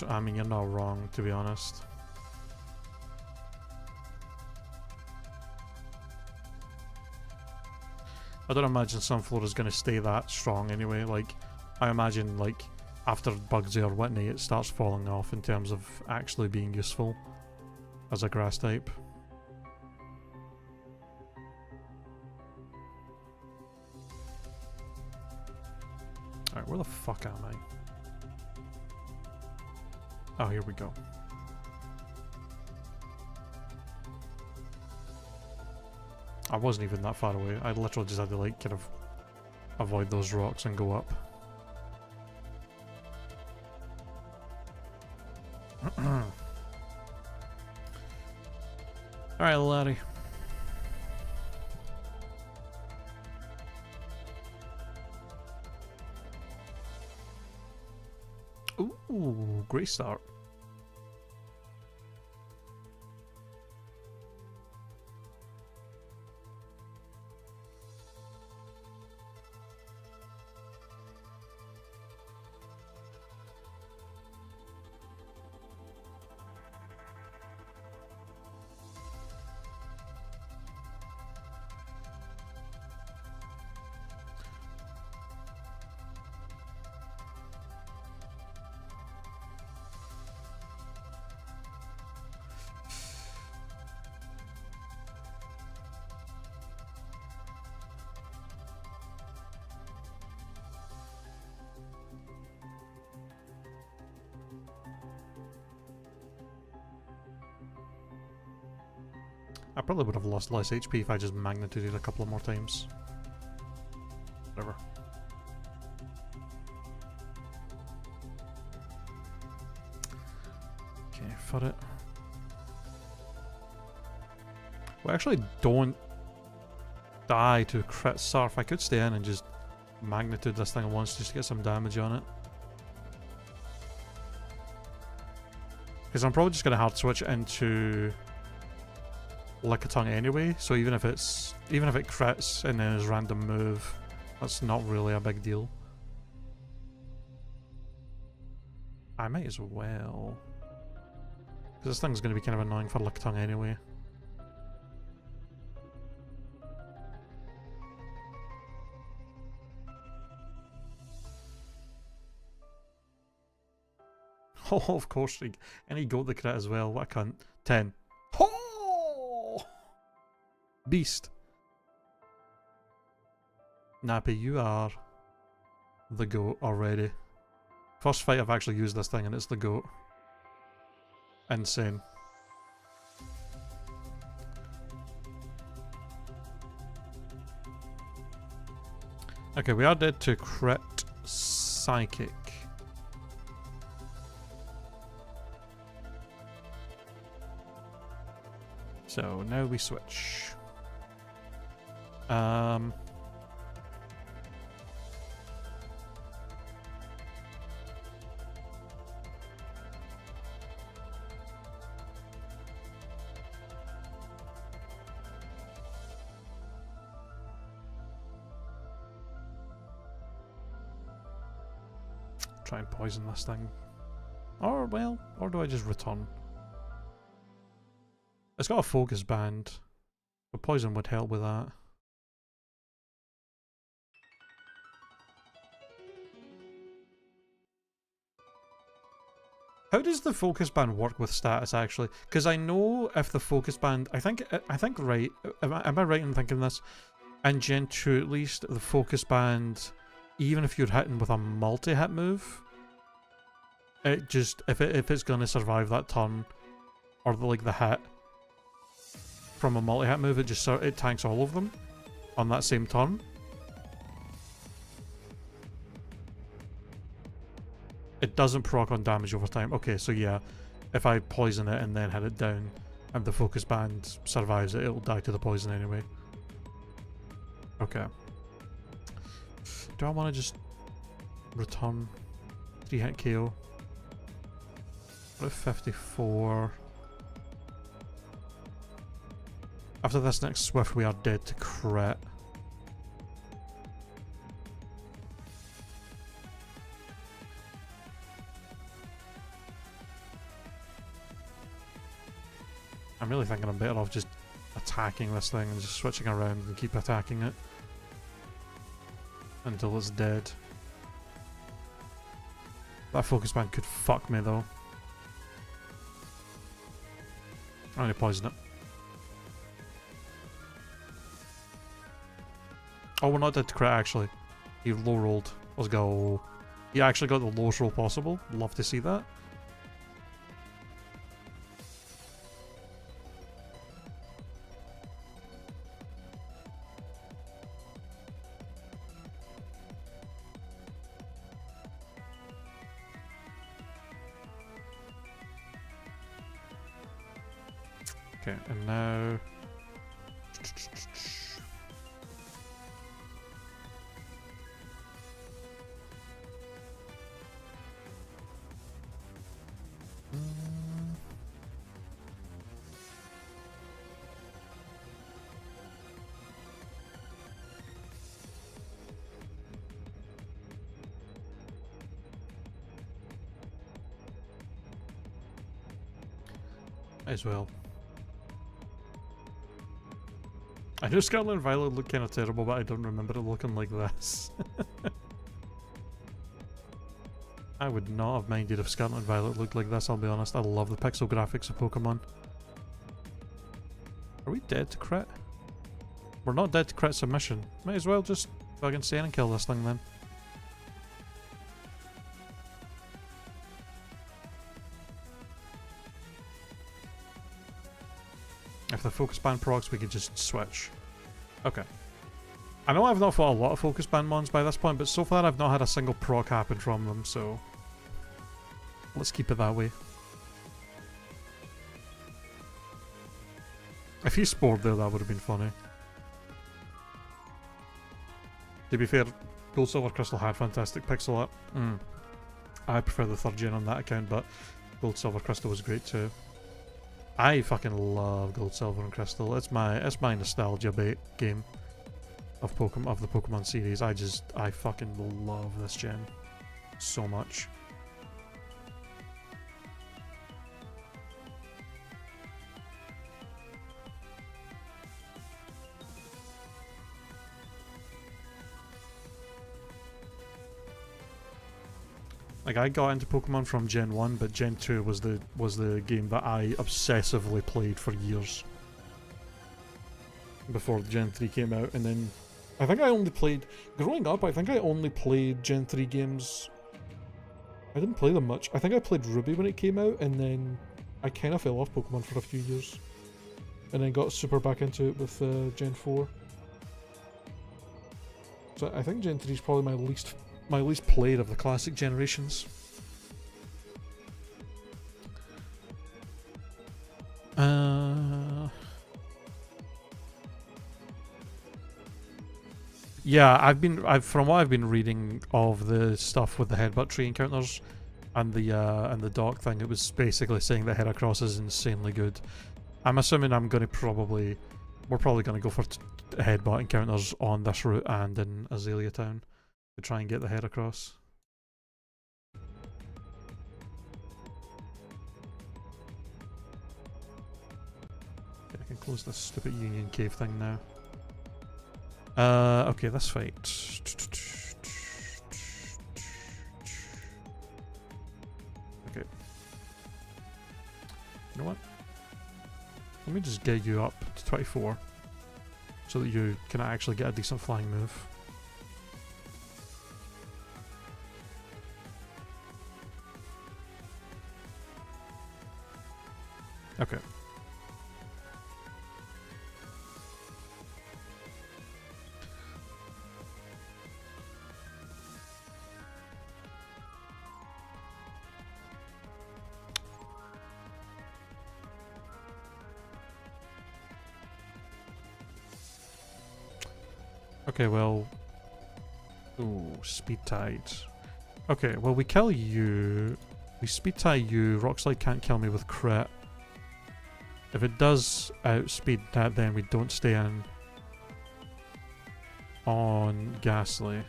I mean, you're not wrong, to be honest. I don't imagine Sunflora's going to stay that strong anyway. Like, I imagine, like, after Bugsy or Whitney, it starts falling off in terms of actually being useful as a grass type. Alright, where the fuck am I? Oh, here we go. I wasn't even that far away. I literally just had to, like, kind of avoid those rocks and go up. Alright, laddie. Ooh, great start. I probably would have lost less HP if I just magnituded a couple of more times. Whatever. Okay, for it. We actually don't die to crit surf. I could stay in and just magnitude this thing once just to get some damage on it. Because I'm probably just going to hard switch into Lickitung anyway, so even if it crits and then his random move, that's not really a big deal. I might as well, because this thing's going to be kind of annoying for Lickitung anyway. Oh, of course, and he got the crit as well. What a cunt. 10. Beast. Nappy, you are the goat already. First fight I've actually used this thing and it's the goat. Insane. Okay, we are dead to crit Psychic. So now we switch. Try and poison this thing. Or, well, or do I just return? It's got a focus band, but poison would help with that. How does the focus band work with status actually? Because I know if the focus band, I think right. Am I right in thinking this? In Gen 2 at least, the focus band, even if you're hitting with a multi-hit move, it just if it's gonna survive that turn, or the hit from a multi-hit move, it tanks all of them on that same turn. It doesn't proc on damage over time. Okay, so yeah, if I poison it and then hit it down, and the focus band survives it, it'll die to the poison anyway. Okay. Do I want to just return 3-hit KO? What if 54? After this next swift, we are dead to crit. I'm really thinking I'm better off just attacking this thing and just switching around and keep attacking it until it's dead. That focus band could fuck me though. I'm gonna poison it. Oh, we're not dead to crit actually. He low rolled. Let's go. He actually got the lowest roll possible. Love to see that. Okay, and now... as well. I know Scarlet and Violet look kind of terrible, but I don't remember it looking like this. I would not have minded if Scarlet and Violet looked like this, I'll be honest. I love the pixel graphics of Pokemon. Are we dead to crit? We're not dead to crit submission. Might as well just fucking stand and kill this thing then. If the focus band procs, we could just switch. Okay. I know I've not fought a lot of focus band mons by this point, but so far I've not had a single proc happen from them, so let's keep it that way. If he spored there, that would have been funny. To be fair, Gold Silver Crystal had fantastic pixel art. I prefer the 3rd gen on that account, but Gold Silver Crystal was great too. I fucking love Gold, Silver, and Crystal. It's my nostalgia bait game of the Pokemon series. I fucking love this gen so much. Like, I got into Pokemon from Gen 1, but Gen 2 was the game that I obsessively played for years. Before Gen 3 came out, and then I think I only played... Growing up, I think I only played Gen 3 games... I didn't play them much. I think I played Ruby when it came out, and then I kind of fell off Pokemon for a few years. And then got super back into it with Gen 4. So I think Gen 3 is probably my least my least played of the classic generations. Yeah, from what I've been reading of the stuff with the headbutt tree encounters and the dock thing, it was basically saying that Heracross is insanely good. I'm assuming we're probably gonna go for headbutt encounters on this route and in Azalea Town to try and get the Heracross. Okay, I can close this stupid Union Cave thing now. Okay, this fight. Okay. You know what? Let me just get you up to 24 so that you can actually get a decent flying move. Okay. Okay, well... Ooh, Speed Tide. Okay, well we kill you. We Speed Tie you. Rock Slide can't kill me with crit. If it does outspeed that, then we don't stay in on Ghastly.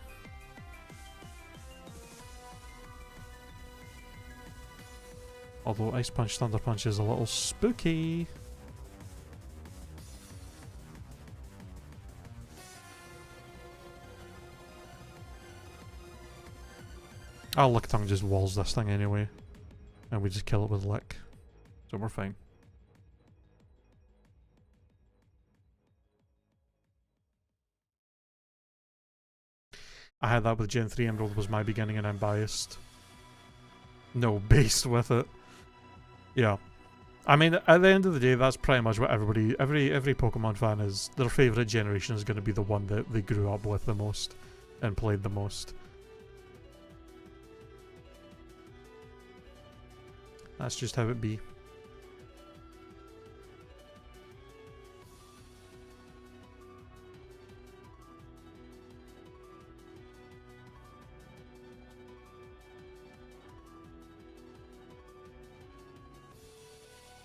Although Ice Punch, Thunder Punch is a little spooky. Our Lick Tongue just walls this thing anyway. And we just kill it with Lick. So we're fine. I had that with Gen 3 Emerald was my beginning and I'm biased. No, based with it. Yeah. I mean, at the end of the day, that's pretty much what every Pokemon fan is. Their favourite generation is going to be the one that they grew up with the most and played the most. That's just how it be.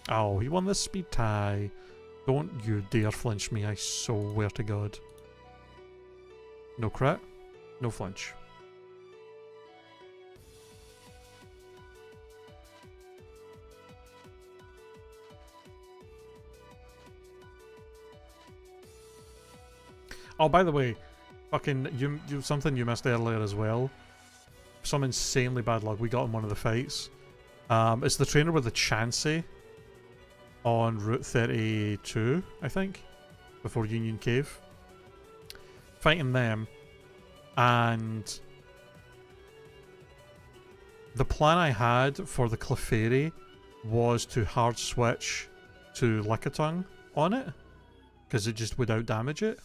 Oh, he won the Speed Tie. Don't you dare flinch me, I swear to God. No crit, no flinch. Oh, by the way, fucking you something you missed earlier as well. Some insanely bad luck we got in one of the fights. It's the trainer with the Chansey on Route 32, I think, before Union Cave. Fighting them, and the plan I had for the Clefairy was to hard switch to Lickitung on it, because it just would out damage it.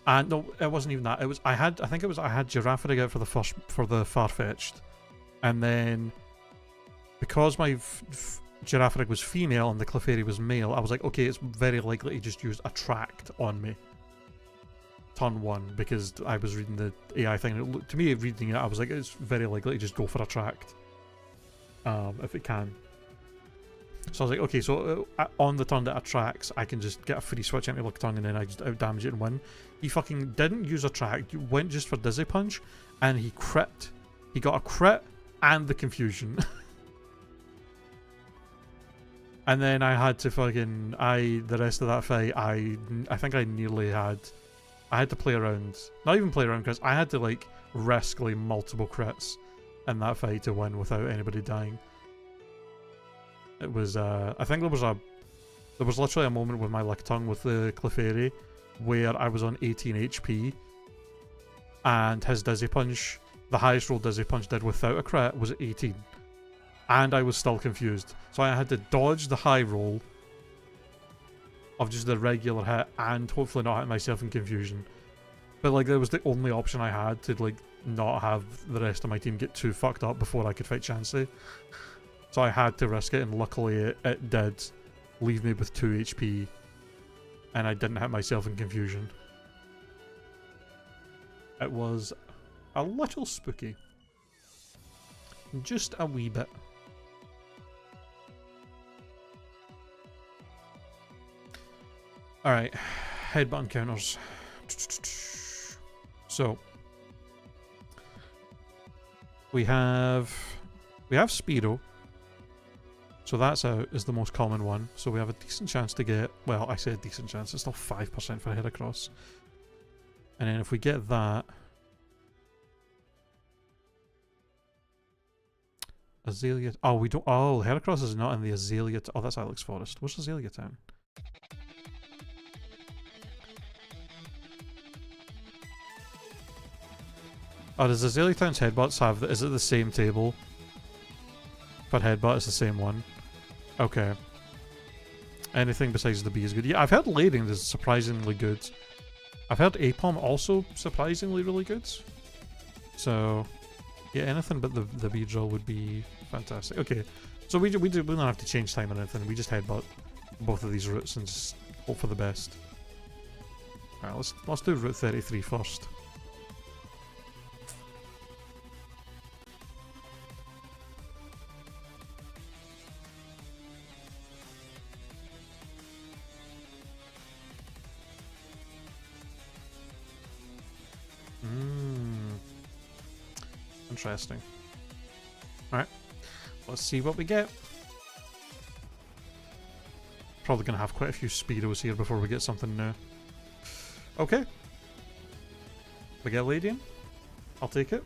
And no, it wasn't even that. It was I had Girafarig out for the Farfetch'd, and then because my Girafarig was female and the Clefairy was male, I was like, okay, it's very likely to just use Attract on me. Turn 1, because I was reading the AI thing. To me, reading it, I was like, it's very likely to just go for Attract. If it can. So I was like, okay, so on the turn that attracts, I can just get a free switch into Lickitung and then I just out damage it and win. He fucking didn't use Attract, went just for Dizzy Punch, and he crit. He got a crit and the confusion. And then I had to fucking, the rest of that fight, I think I nearly had, I had to play around, not even play around, because I had to like risk like multiple crits in that fight to win without anybody dying. It was, I think there was literally a moment with my Lickitung with the Clefairy where I was on 18 HP and his Dizzy Punch, the highest roll Dizzy Punch did without a crit was 18. And I was still confused. So I had to dodge the high roll of just the regular hit and hopefully not hit myself in confusion. But like that was the only option I had to like not have the rest of my team get too fucked up before I could fight Chansey. So I had to risk it, and luckily it did leave me with 2 HP, and I didn't hit myself in confusion. It was a little spooky. Just a wee bit. Alright, headbutt encounters. So we have Speedo. So that's out is the most common one. So we have a decent chance to get, well, I say a decent chance, it's still 5% for a Heracross. And then if we get that, Azalea, oh we don't, oh Heracross is not in the Azalea, oh that's Alex Forest. Where's Azalea Town? Oh, does Azalea Town's Headbutts have, is it the same table? For Headbutt, it's the same one. Okay. Anything besides the B is good. Yeah, I've heard Lading is surprisingly good. I've heard Apom also surprisingly really good. So, yeah, anything but the B drill would be fantastic. Okay, so we don't have to change time or anything. We just Headbutt both of these routes and just hope for the best. Alright, let's do Route 33 first. Interesting. Alright, let's see what we get. Probably gonna have quite a few Speedos here before we get something new. Okay. We get Ladian. I'll take it.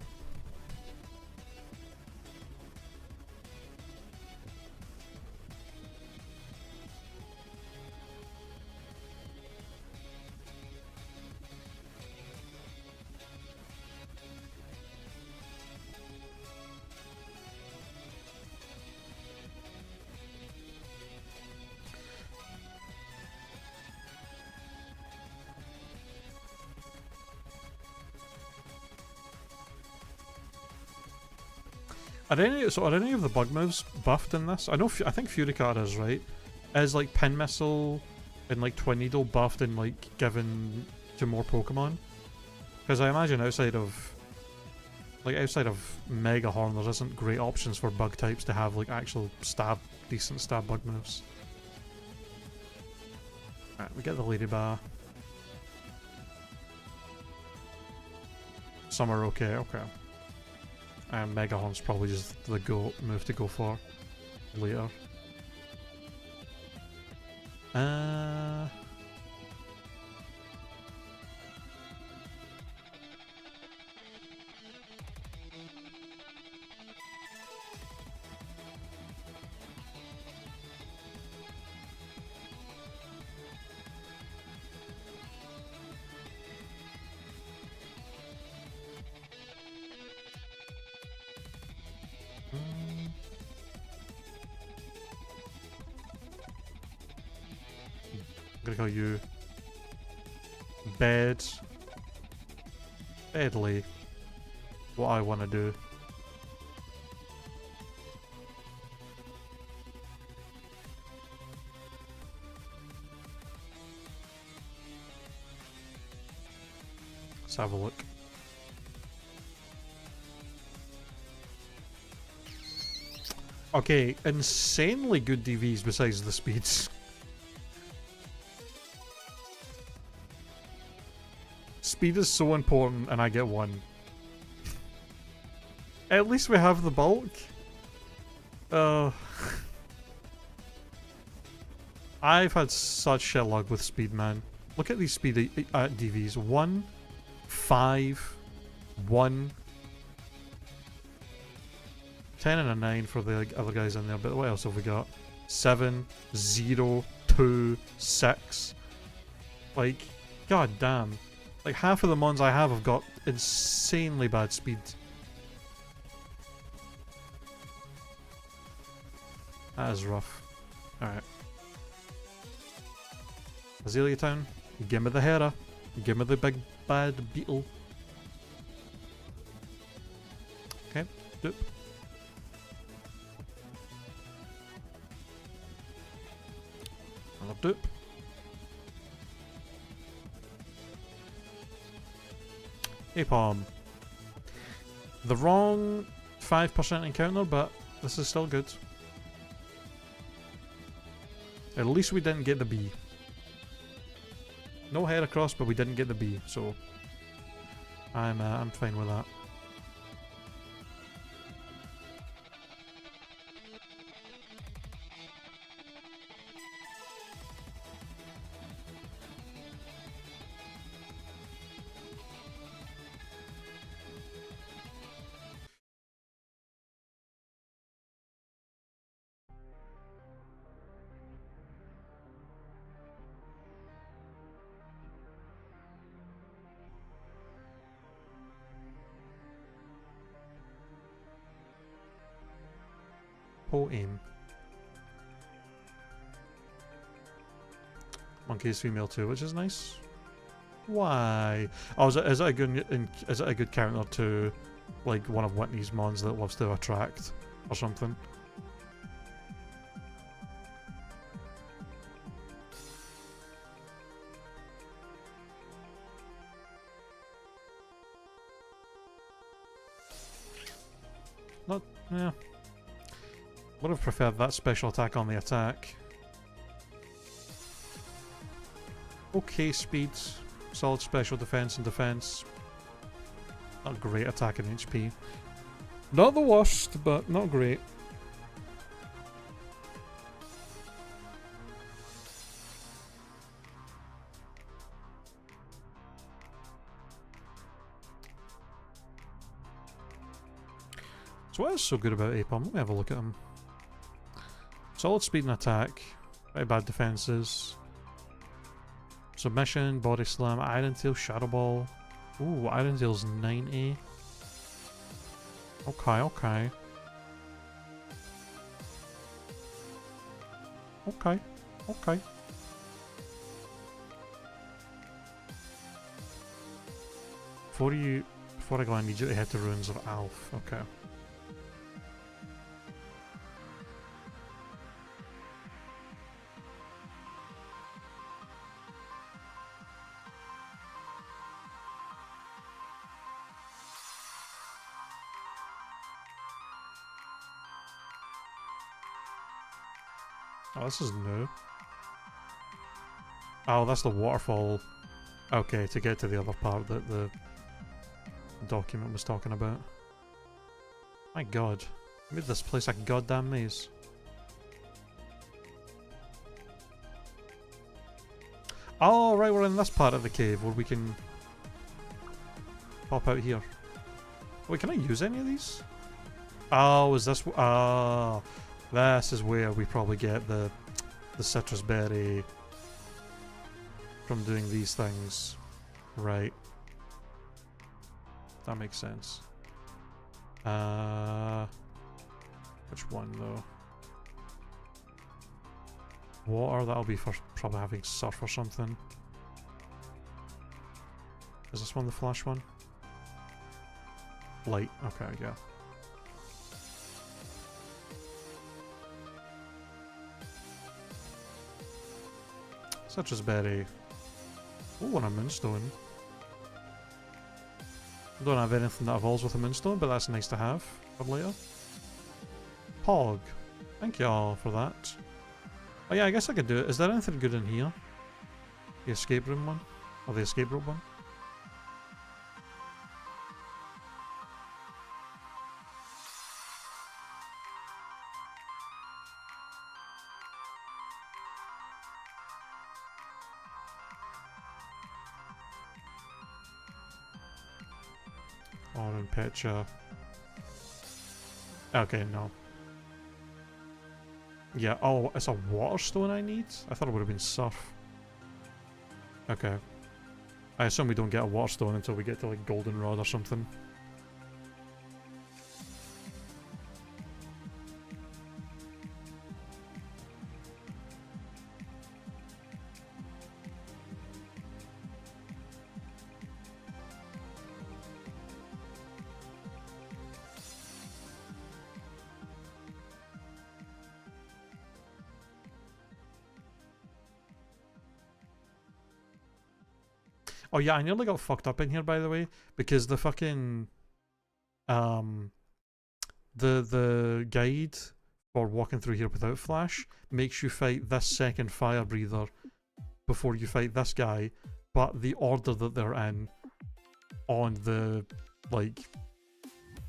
Are any of the bug moves buffed in this? I think Furicard is, right? Is like Pin Missile and like Twin Needle buffed and like given to more Pokemon? Because I imagine outside of Mega Horn there isn't great options for bug types to have like actual decent stab bug moves. Alright, we get the Lady Bar. Some are okay, okay. And Mega Horn's probably just the move to go for later. I'm gonna call you Bedly. What I want to do. Let's have a look. Okay, insanely good DVs besides the speeds. Speed is so important and I get 1. At least we have the bulk. I've had such shit luck with speed, man. Look at these speed DVs. 1, 5, 1, 10 and a 9 for the other guys in there, but what else have we got? 7, 0, 2, 6. Like, god damn. Like, half of the mons I have got insanely bad speed. That is rough. Alright. Azalea Town, give me the Hera. Give me the big bad beetle. Doop. Another doop. Apom. The wrong 5% encounter, but this is still good. At least we didn't get the B. No Heracross, but we didn't get the B, so I'm fine with that. Aim. Monkey is female too, which is nice. Why? Oh, is it a good counter to like one of Whitney's mons that loves to attract or something? Not yeah. Would have preferred that special attack on the attack. Okay speed, solid special defense and defense. Not great attack and HP. Not the worst, but not great. So what is so good about Apom? Let me have a look at him. Solid speed and attack. Very bad defenses. Submission, body slam, Iron Tail, Shadow Ball. Ooh, Iron Tail's 90. Okay, okay. Okay, okay. Before I go, I need you to hit the runes of Alf. Okay. Oh, this is new. Oh, that's the waterfall. Okay, to get to the other part that the document was talking about. My god. Made this place a goddamn maze. Oh, right, we're in this part of the cave where we can pop out here. Wait, can I use any of these? Oh, is this... Oh... This is where we probably get the citrus berry from doing these things. Right. That makes sense. Which one though? Water, that'll be for probably having surf or something. Is this one the flash one? Light, okay, yeah. Citrus berry. Oh, and a moonstone. Don't have anything that evolves with a moonstone, but that's nice to have for later. Pog. Thank you all for that. Oh yeah, I guess I could do it. Is there anything good in here? The escape room one? Or the escape rope one? Orange picture. Okay, no. Yeah, oh, it's a water stone I need? I thought it would have been surf. Okay. I assume we don't get a water stone until we get to like goldenrod or something. Oh yeah, I nearly got fucked up in here, by the way, because the fucking the guide for walking through here without flash makes you fight this second fire breather before you fight this guy, but the order that they're in on the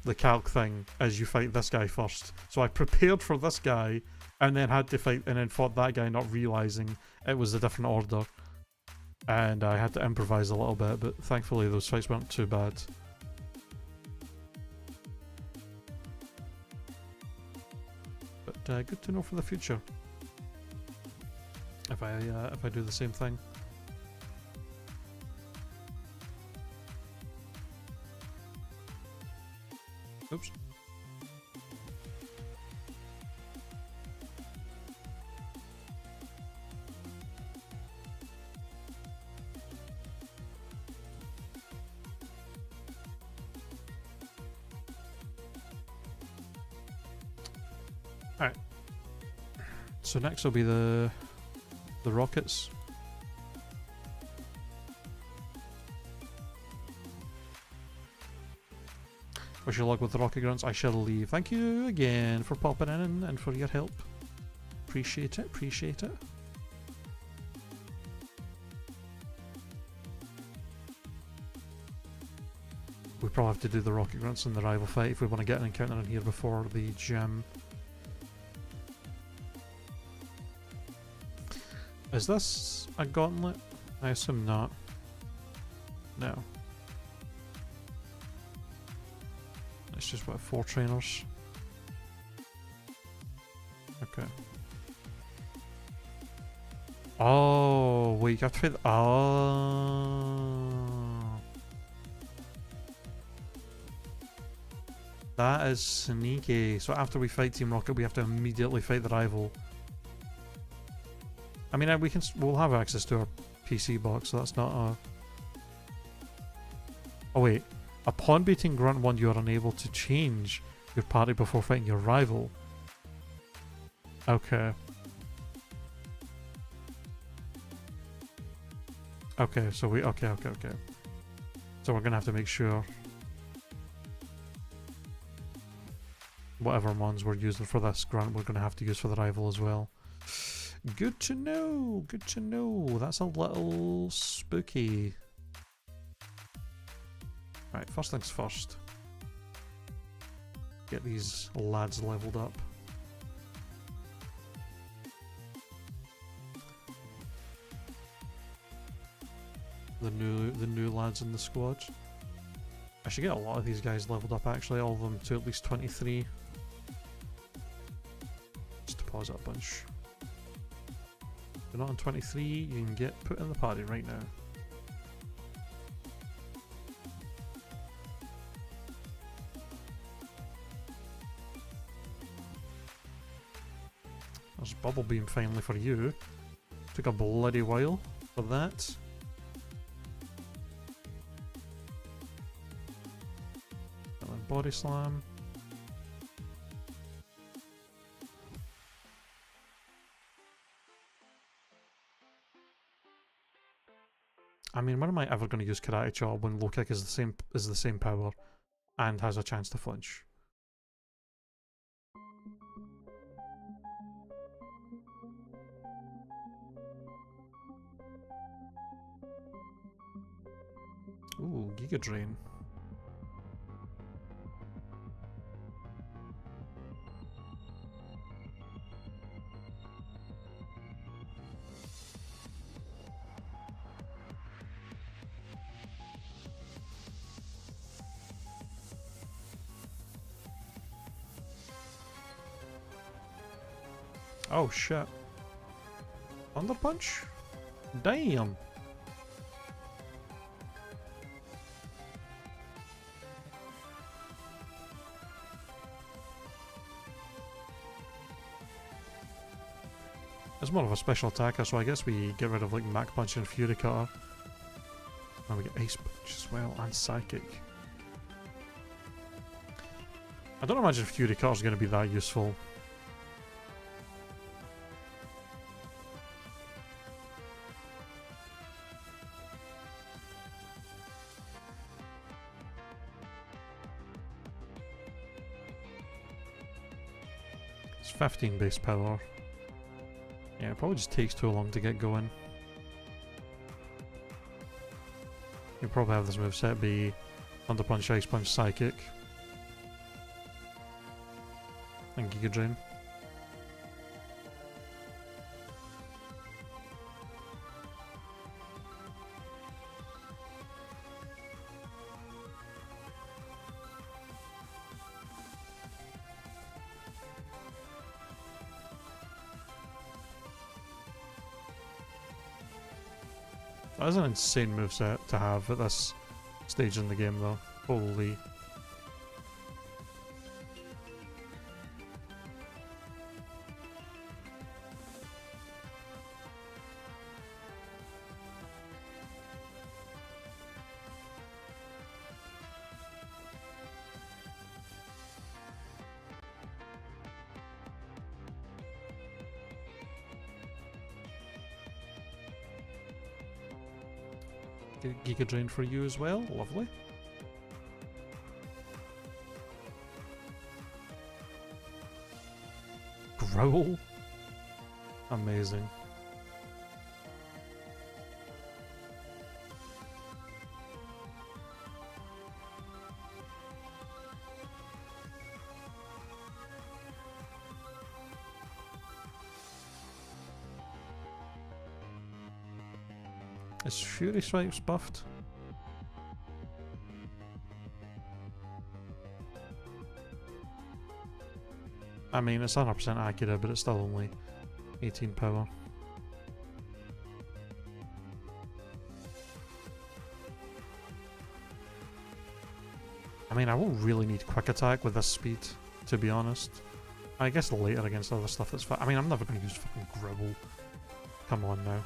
the calc thing is you fight this guy first. So I prepared for this guy and then had to fight and then fought that guy, not realizing it was a different order. And I had to improvise a little bit, but thankfully those fights weren't too bad. But good to know for the future. If I do the same thing. Oops. Alright. So next will be the rockets. Wish you luck with the rocket grunts. I shall leave. Thank you again for popping in and for your help. Appreciate it, appreciate it. We probably have to do the rocket grunts in the rival fight if we want to get an encounter in here before the gym. Is this a gauntlet? I assume not. No. It's just what, 4 trainers? Okay. Oh, wait, you have to fight the... Oh. That is sneaky. So after we fight Team Rocket, we have to immediately fight the rival. I mean, we'll have access to our PC box, so that's not a... Oh wait. Upon beating Grunt 1, you are unable to change your party before fighting your rival. Okay. Okay, so okay. So we're gonna have to make sure whatever mons we're using for this Grunt, we're gonna have to use for the rival as well. Good to know, good to know. That's a little spooky. Right, first things first. Get these lads leveled up. The new lads in the squad. I should get a lot of these guys leveled up actually, all of them to at least 23. Just to pause that a bunch. If you're not on 23, you can get put in the party right now. There's Bubble Beam finally for you. Took a bloody while for that. And then Body Slam. I mean, when am I ever going to use Karate Chop when low kick is the same power and has a chance to flinch? Ooh, Giga Drain. Oh shit. Thunder Punch? Damn. It's more of a special attacker, so I guess we get rid of like Mach Punch and Fury Cutter. And we get Ice Punch as well, and Psychic. I don't imagine Fury Cutter's going to be that useful. It's 15 base power. Yeah, it probably just takes too long to get going. You'll probably have this moveset be Thunder Punch, Ice Punch, Psychic, and Giga Drain. That is an insane moveset to have at this stage in the game though. Holy. Giga Drain for you as well, lovely. Growl? Amazing. Is Fury Stripes buffed? I mean, it's 100% accurate, but it's still only 18 power. I mean, I won't really need Quick Attack with this speed, to be honest. I guess later against other stuff that's fine. I mean, I'm never going to use fucking Growl. Come on now.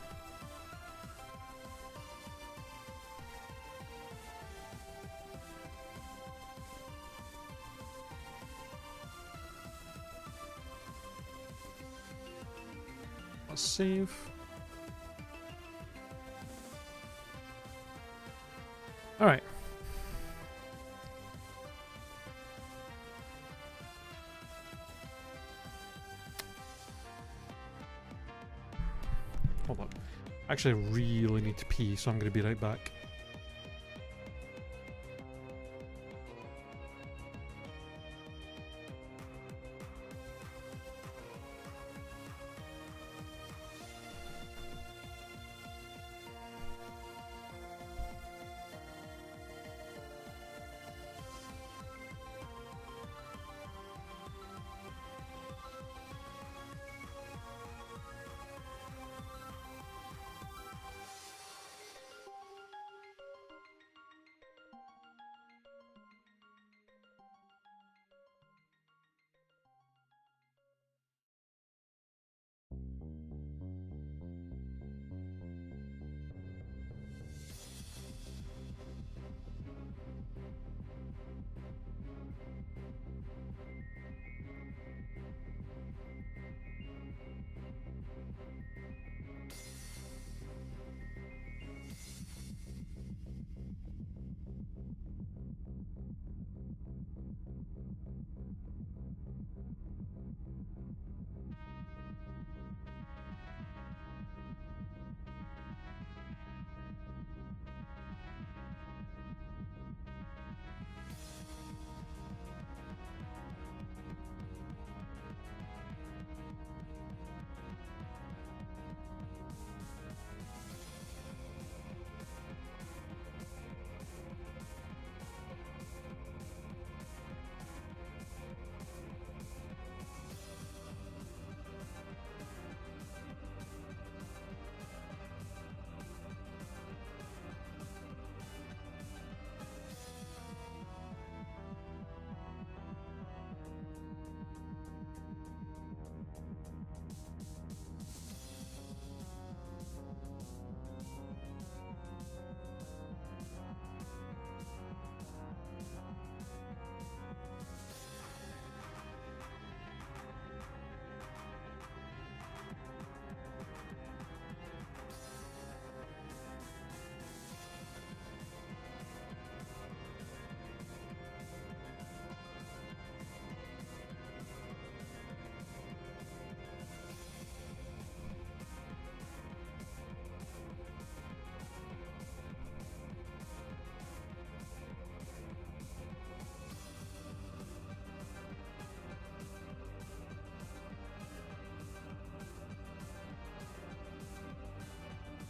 Save. Alright. Hold up. Actually, I really need to pee, so I'm going to be right back.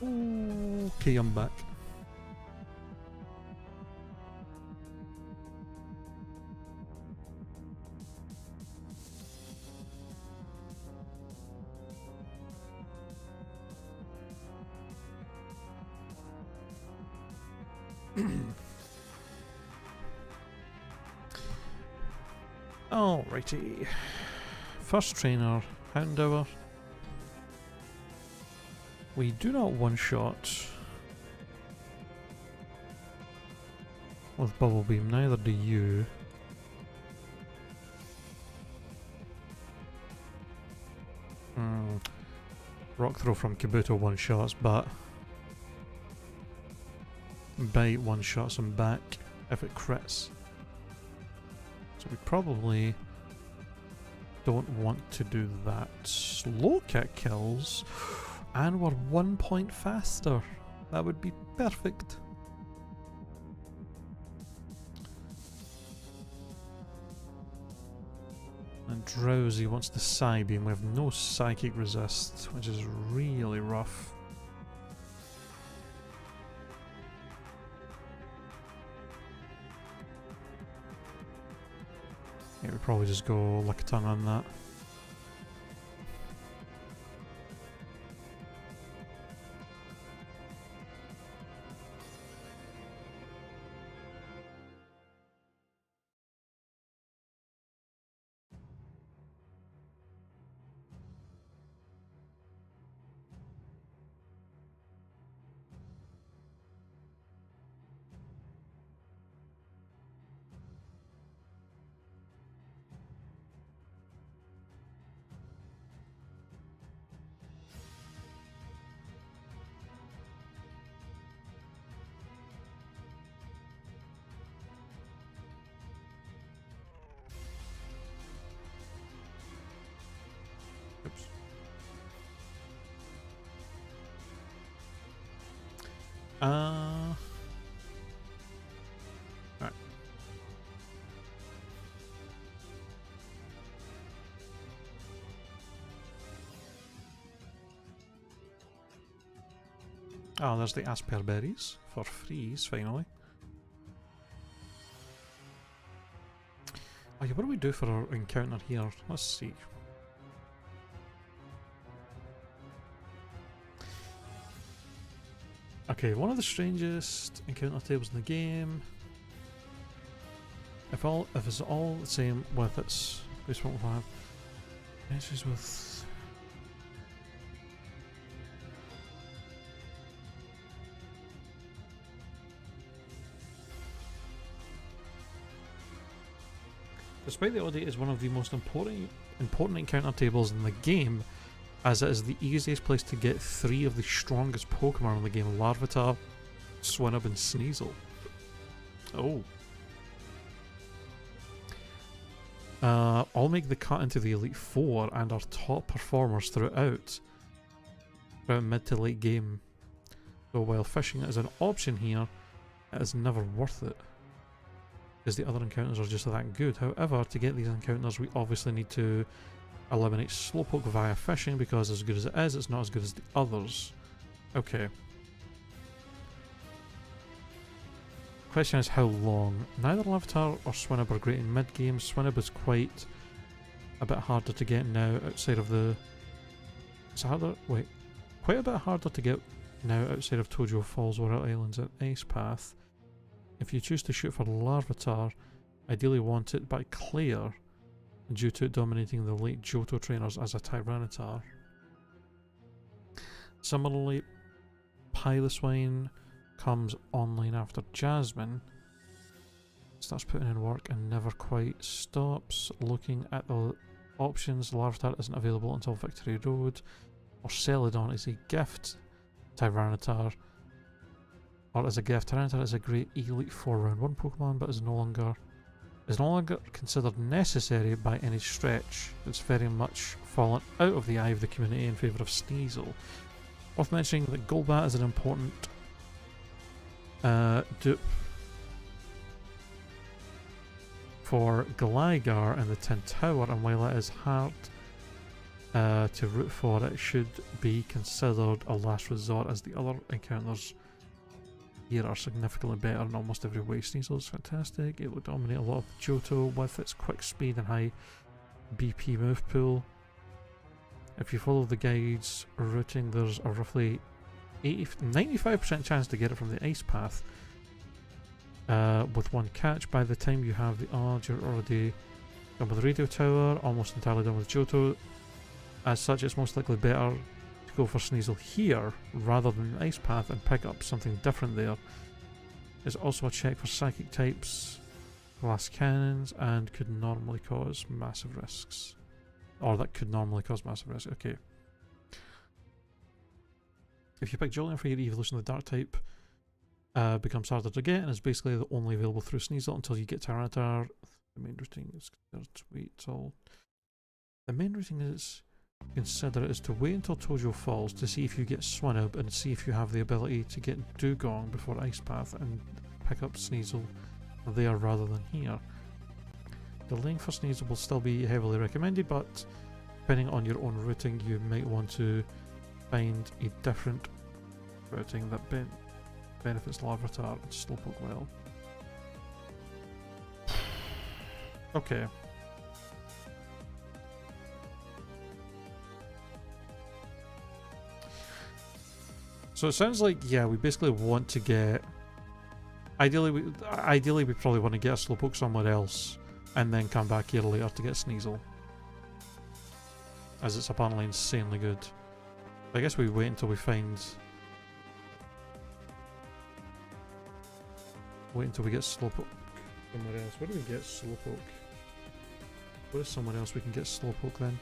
Okay, I'm back. Alrighty. First trainer, Houndour. We do not one-shot with Bubble Beam, neither do you. Rock Throw from Kabuto one-shots, but Bite one-shots him back if it crits. So we probably don't want to do that. Slow Kick kills, and we're 1 point faster. That would be perfect. And Drowsy wants the Psybeam. We have no Psychic Resist, which is really rough. Yeah, we probably just go Lickitung on that. Oops. Right. Oh, there's the Asper Berries for freeze, finally. Oh yeah, what do we do for our encounter here? Let's see. Okay, one of the strangest encounter tables in the game. If it's all the same with its base 1.5, matches with despite the oddity, it is one of the most important encounter tables in the game, as it is the easiest place to get 3 of the strongest Pokemon in the game: Larvitar, Swinub, and Sneasel. Oh. All make the cut into the Elite Four and are top performers throughout mid to late game. So while fishing is an option here, it is never worth it, because the other encounters are just that good. However, to get these encounters, we obviously need to eliminate Slowpoke via fishing, because as good as it is, it's not as good as the others. Okay. Question is how long. Neither Larvitar or Swinub are great in mid-game. Swinub is quite a bit harder to get now outside of the... It's harder... Wait. Quite a bit harder to get now outside of Tojo Falls, Royal Islands, and Ice Path. If you choose to shoot for Larvitar, ideally want it by Claire, due to it dominating the late Johto trainers as a Tyranitar. Similarly, Piloswine comes online after Jasmine, starts putting in work and never quite stops. Looking at the options, Larvitar isn't available until Victory Road, or Celadon is a gift Tyranitar, or as a gift. Tyranitar is a great Elite 4 round 1 Pokemon, but is no longer considered necessary by any stretch. It's very much fallen out of the eye of the community in favour of Sneasel. Worth mentioning that Golbat is an important dupe for Gligar and the Tin Tower, and while it is hard to root for, it should be considered a last resort, as the other encounters here are significantly better in almost every way. Sneasel is fantastic. It will dominate a lot of Johto with its quick speed and high BP move pool. If you follow the guide's routing, there's a roughly 95% chance to get it from the ice path. With one catch, by the time you have the odds, you're already done with the radio tower, almost entirely done with Johto. As such, it's most likely better to go for Sneasel here rather than the ice path and pick up something different there. There's also a check for psychic types, glass cannons, and could normally cause massive risks. Or that could normally cause massive risks. Okay. If you pick Jolene for your evolution of the dark type, becomes harder to get and is basically the only available through Sneasel until you get Tyranitar. The main routine is the main routine is consider is to wait until Tojo falls to see if you get Swinub and see if you have the ability to get Dugong before Ice Path and pick up Sneasel there rather than here. Delaying for Sneasel will still be heavily recommended, but depending on your own routing, you might want to find a different routing that benefits Larvitar and Slowpoke well. Okay. So it sounds like, yeah, we basically want to get... Ideally we probably want to get a Slowpoke somewhere else and then come back here later to get Sneasel, as it's apparently insanely good. I guess we wait until we find... Wait until we get Slowpoke somewhere else. Where do we get Slowpoke? Where is somewhere else we can get Slowpoke then?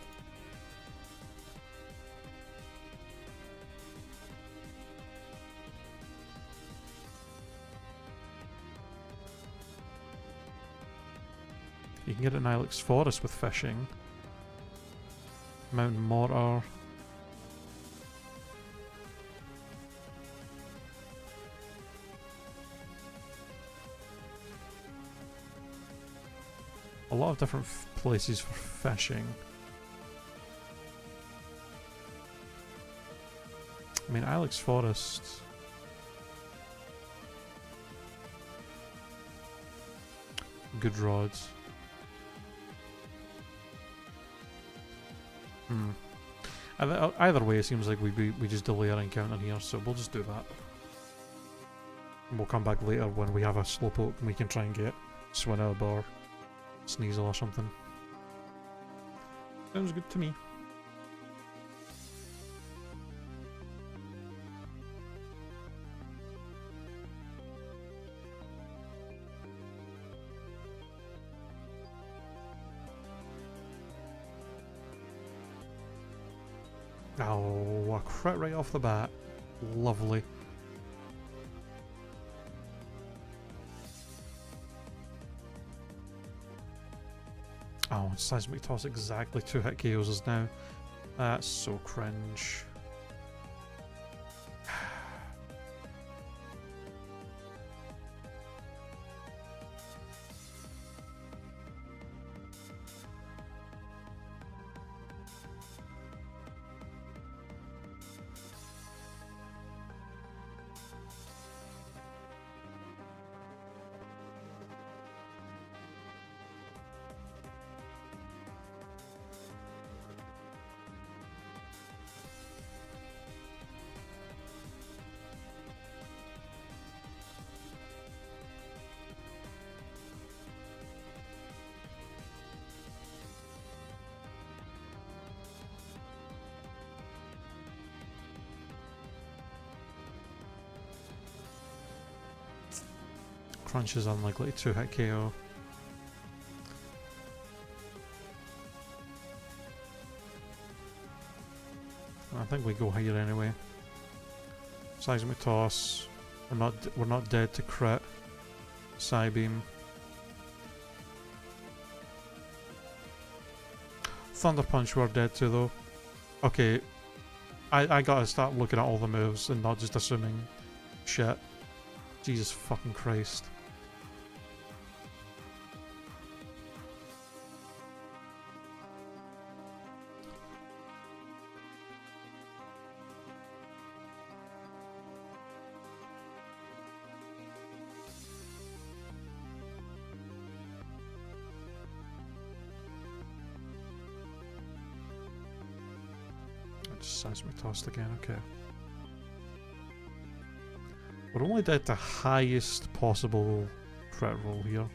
You can get it in Ilex Forest with fishing. Mountain Mortar. A lot of different places for fishing. I mean, Ilex Forest. Good rods. Either way, it seems like we just delay our encounter here, so we'll just do that. And we'll come back later when we have a Slowpoke and we can try and get Swinub or Sneasel or something. Sounds good to me. Oh, a crit right off the bat. Lovely. Oh, Seismic Toss exactly 2-hit KOs us now. That's so cringe. Crunch is unlikely to 2-hit KO. I think we go here anyway. Seismic Toss. We're not dead to crit. Psybeam. Thunder Punch we're dead to though. Okay. I gotta start looking at all the moves and not just assuming shit. Jesus fucking Christ. Seismic tossed again, okay. We're only at the highest possible crit roll here.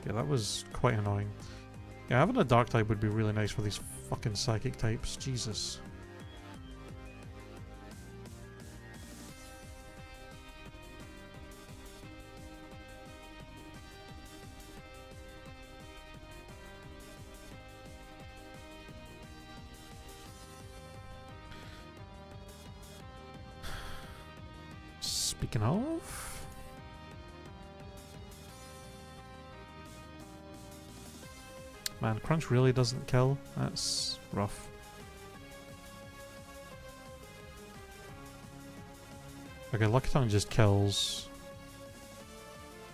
Yeah, that was quite annoying. Yeah, having a dark type would be really nice for these fucking psychic types. Jesus. Speaking of... Man, Crunch really doesn't kill. That's rough. Okay, Lucky Tongue just kills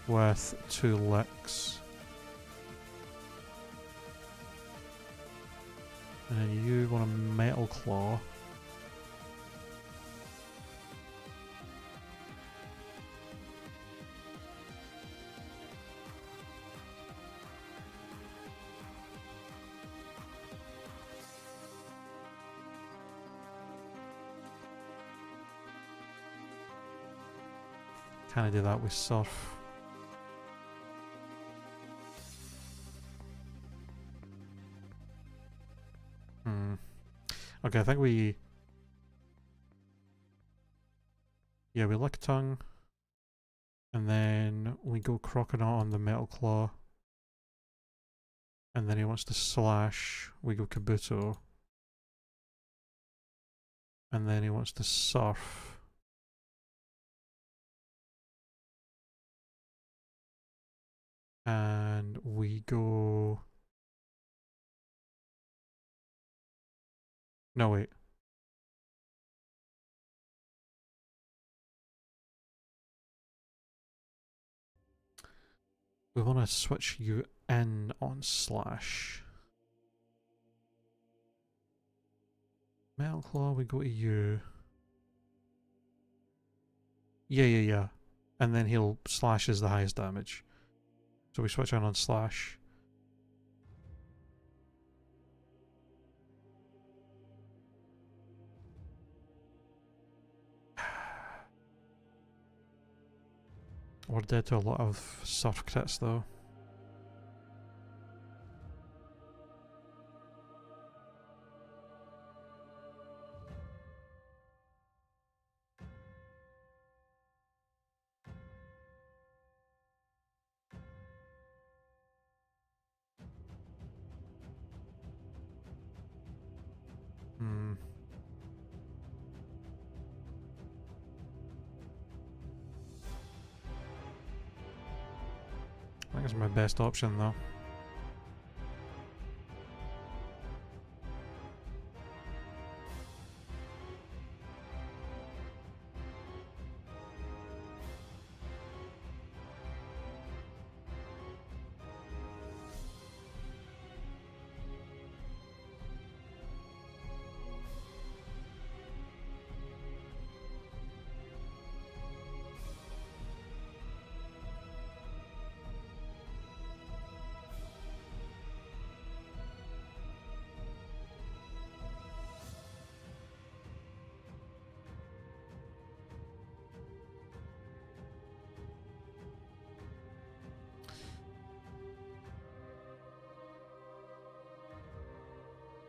with 2 licks. And then you want a Metal Claw. Can I do that with Surf? Okay, I think we... Yeah, we Lick Tongue. And then we go Croconaut on the Metal Claw. And then he wants to slash. We go Kabuto. And then he wants to Surf. And we go... No, wait. We want to switch you in on slash. Metal Claw, we go to you. Yeah. And then he'll slash is the highest damage. So we switch in on slash. We're dead to a lot of Surf crits though. I think it's my best option though.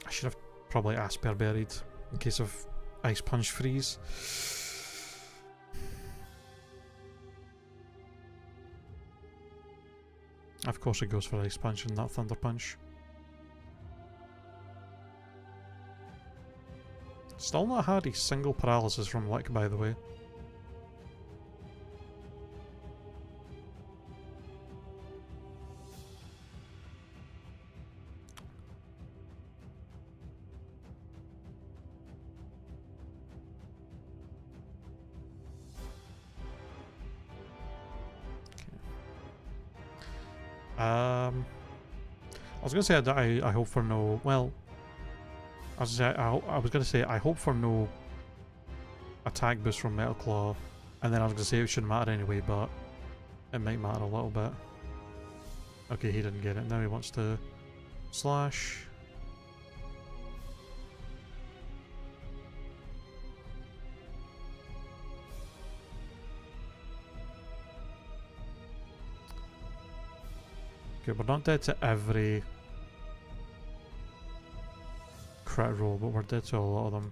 I should have probably Asper Buried in case of Ice Punch freeze. Of course it goes for Ice Punch and not Thunder Punch. Still not had a single paralysis from Lick, by the way. I was gonna say I hope for no. Well, I was gonna say I hope for no attack boost from Metal Claw, and then I was gonna say it shouldn't matter anyway, but it might matter a little bit. Okay, he didn't get it. Now he wants to slash. Okay, we're not dead to every crit roll, but we're dead to a lot of them.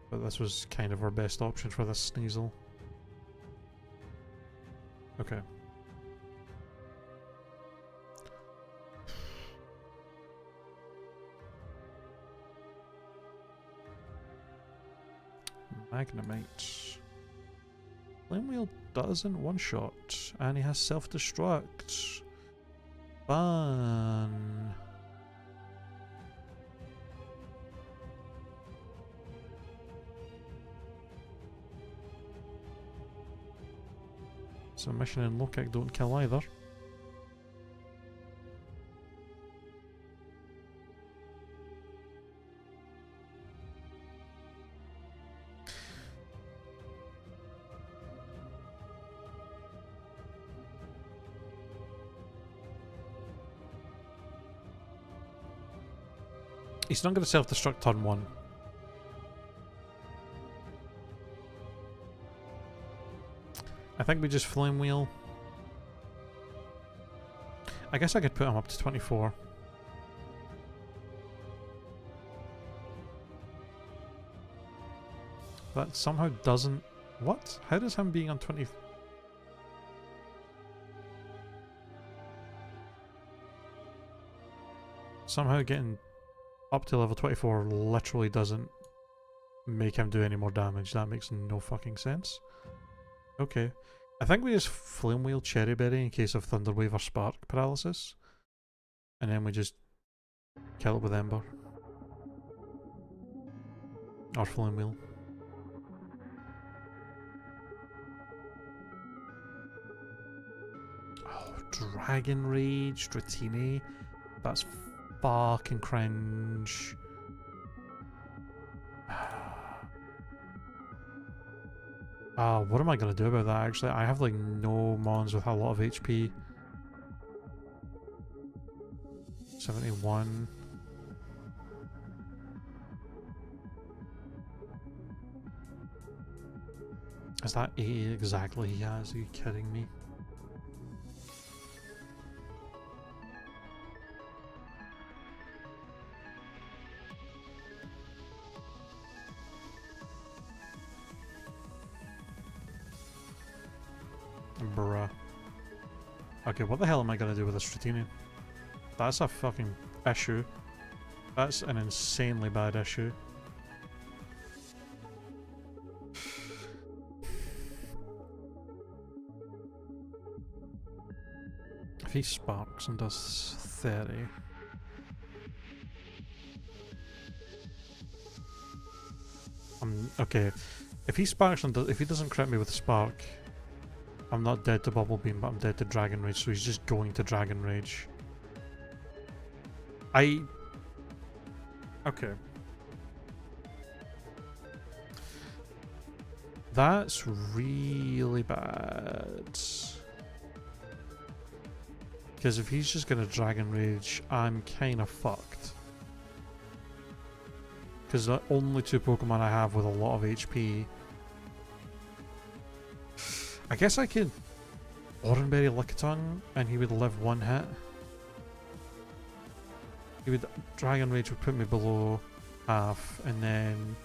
But this was kind of our best option for this Sneasel. Okay. Magnemite. Flame Wheel doesn't one-shot, and he has self-destruct. Fun. So Mission and Low Kick don't kill either. He's not going to self-destruct turn 1. I think we just Flame Wheel. I guess I could put him up to 24. That somehow doesn't... What? How does him being on 20... Somehow getting up to level 24 literally doesn't make him do any more damage. That makes no fucking sense. Okay. I think we just Flame Wheel Cherry Berry in case of Thunder Wave or Spark Paralysis. And then we just kill it with Ember. Or Flame Wheel. Oh, Dragon Rage, Dratini. That's fucking cringe. What am I gonna do about that actually? I have like no mons with a lot of HP. 71. Is that 80 exactly he has? Are you kidding me? Bruh. Okay, what the hell am I gonna do with this Stratini? That's a fucking issue. That's an insanely bad issue. If he sparks and does 30... okay. If he sparks and if he doesn't crit me with Spark, I'm not dead to Bubble Beam, but I'm dead to Dragon Rage, so he's just going to Dragon Rage. Okay. That's really bad. Because if he's just gonna Dragon Rage, I'm kinda fucked. Because the only two Pokemon I have with a lot of HP... I guess I could Oranberry Lickitung and he would live one hit. He would Dragon Rage would put me below half, and then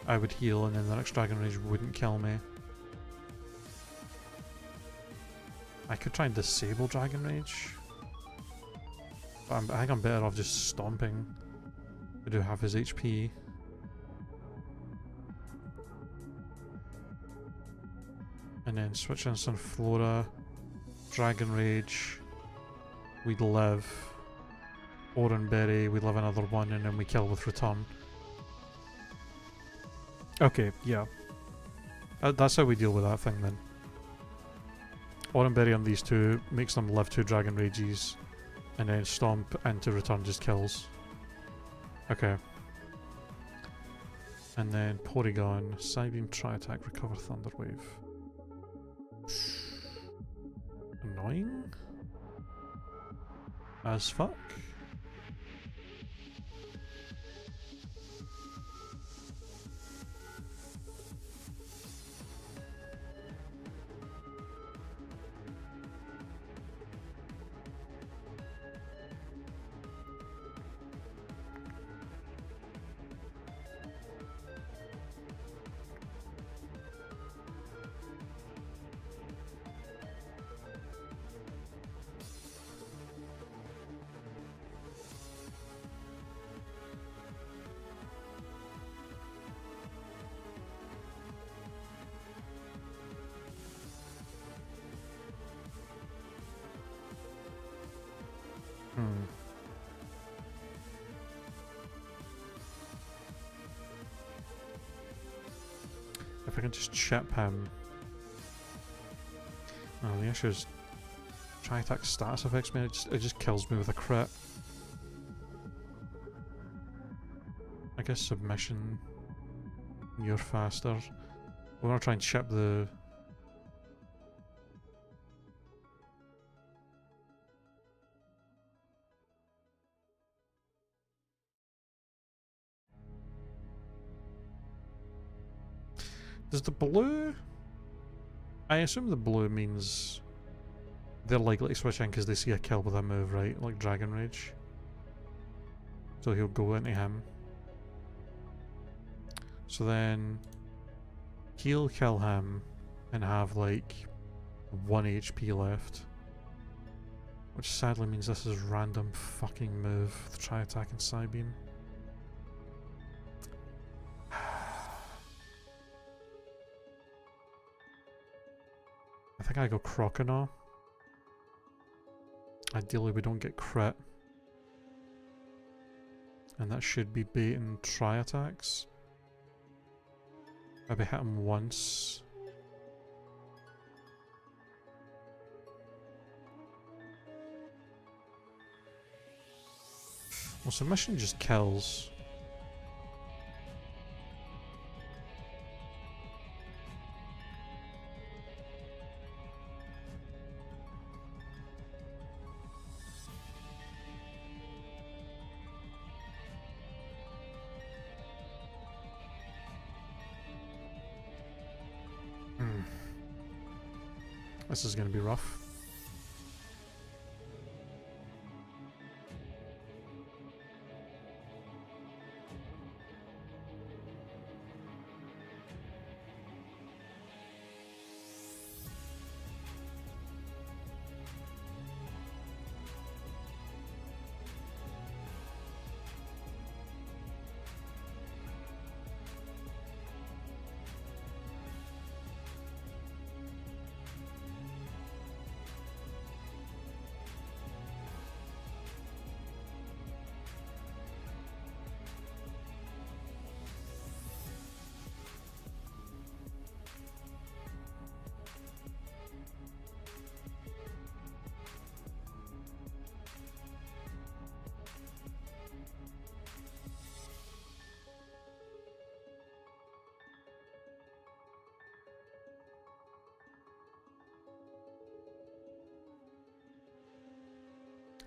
I would heal, and then the next Dragon Rage wouldn't kill me. I could try and disable Dragon Rage, but I think I'm better off just stomping. I do have his HP. And then switch in Sunflora, Dragon Rage, we'd live. Oranberry, we live another one, and then we kill with Return. Okay, yeah. That's how we deal with that thing then. Oranberry on these two makes them live 2 Dragon Rages, and then Stomp into Return just kills. Okay. And then Porygon, Psybeam, Tri-Attack, Recover, Thunder Wave. Annoying? as fuck. If I can just chip him. Oh, the issue is tri-attack status affects me. It just kills me with a crit. I guess submission. You're faster. We're gonna try and chip the. Does the blue... I assume the blue means they're likely to switch in because they see a kill with a move, right? Like Dragon Rage. So he'll go into him. So then he'll kill him and have like 1 HP left. Which sadly means this is random fucking move to try attacking Psybeam. I think I go Croconaw. Ideally we don't get crit. And that should be bait and tri-attacks. Maybe hit him once. Well, submission just kills. This is going to be rough.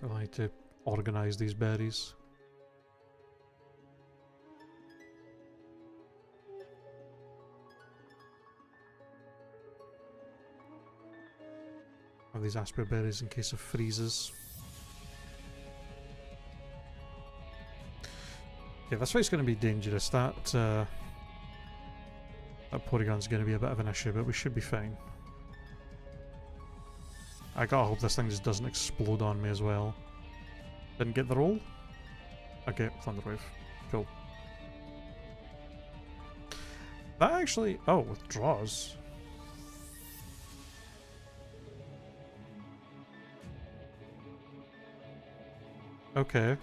I like to organize these berries. Have these aspera berries in case of freezes. Yeah, this fight's going to be dangerous. That Porygon's going to be a bit of an issue, but we should be fine. I gotta hope this thing just doesn't explode on me as well. Didn't get the roll? Okay, Thunderwave. Cool. That actually... Oh, withdraws. Okay.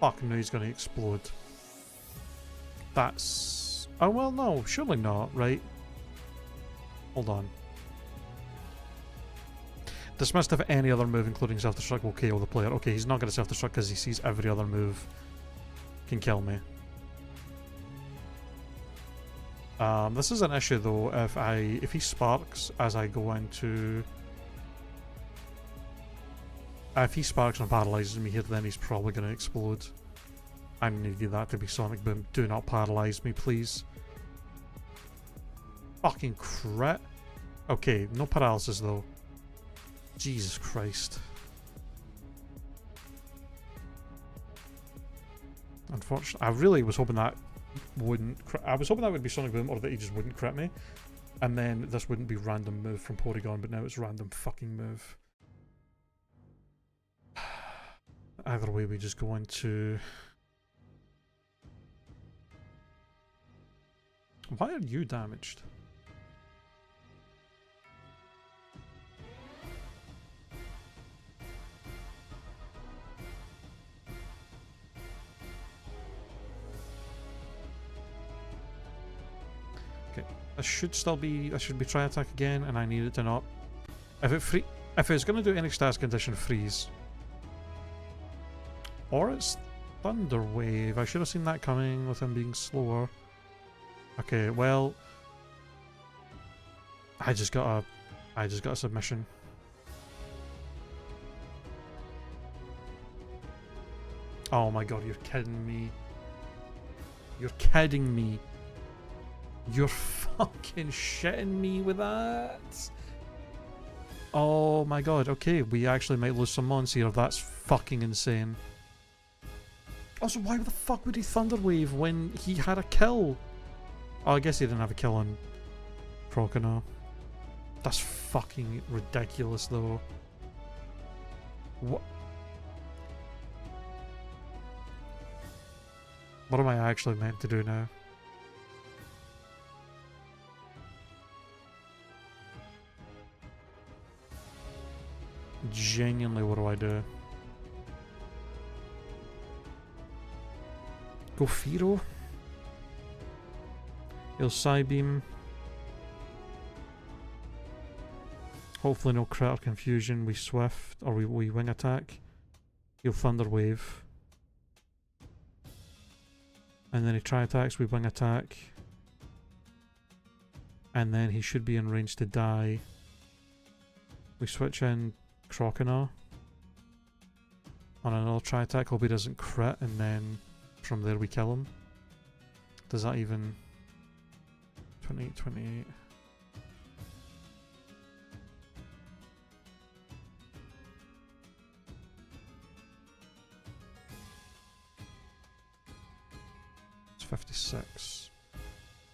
Fuck, no, he's going to explode. That's... Oh, well, no, surely not, right? Hold on. Dismissed if any other move, including self-destruct, will KO the player. Okay, he's not going to self-destruct because he sees every other move can kill me. This is an issue though. If he sparks as I go into... if he sparks and paralyzes me here, then he's probably going to explode. I needed that to be Sonic Boom. Do not paralyze me, please. Fucking crit. Okay, no paralysis though. Jesus Christ. Unfortunately, I really was hoping that wouldn't... I was hoping that would be Sonic Boom, or that he just wouldn't crit me. And then this wouldn't be random move from Porygon, but now it's random fucking move. Either way, we just go into... Why are you damaged? Okay, this should still be... This should be try attack again, and I need it to not... If it's going to do any status condition, freeze. Or it's Thunder Wave. I should have seen that coming with him being slower. Okay, well, I just got a submission. Oh my god, you're kidding me. You're kidding me. You're fucking shitting me with that. Oh my god, okay, we actually might lose some mons here. That's fucking insane. Also, why the fuck would he Thunder Wave when he had a kill? Oh, I guess he didn't have a kill on Croconaw. That's fucking ridiculous, though. What? What am I actually meant to do now? Genuinely, what do I do? Go Firo? He'll Psybeam. Hopefully no crit or confusion. We Swift, or we Wing Attack. He'll Thunder Wave. And then he Tri Attacks, we Wing Attack. And then he should be in range to die. We switch in Croconaw. On another Tri Attack, hope he doesn't crit, and then from there we kill him. Does that even... 28, 28. It's 56.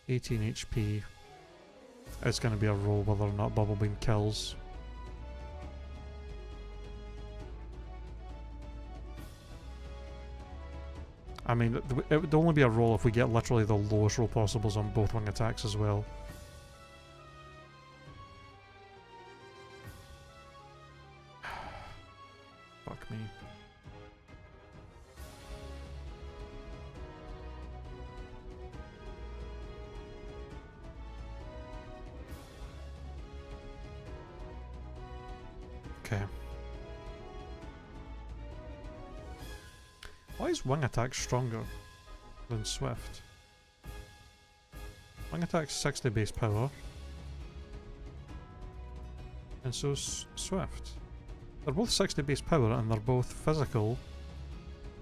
18 HP. It's going to be a roll whether or not Bubble Beam kills. I mean, it would only be a roll if we get literally the lowest roll possibles on both wing attacks as well. Fuck me. Okay. Why is Wing Attack stronger than Swift? Wing Attack's 60 base power. And so's Swift. They're both 60 base power and they're both physical.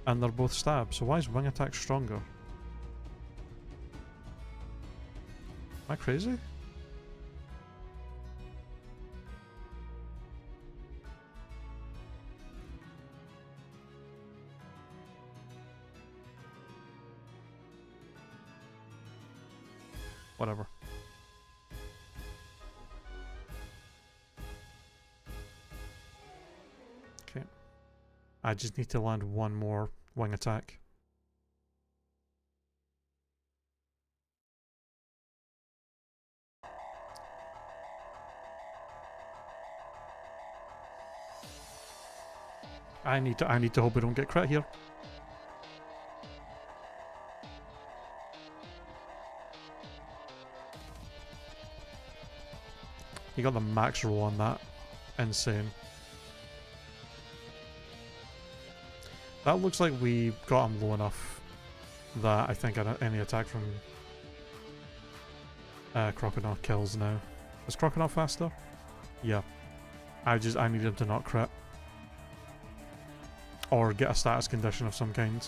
And they're both stab, so why is Wing Attack stronger? Am I crazy? Whatever. Okay. I just need to land one more wing attack. I need to hope we don't get crit here. He got the max roll on that. Insane. That looks like we got him low enough that I think any attack from Crocodile kills now. Is Crocodile faster? Yeah. I need him to not crit. Or get a status condition of some kind.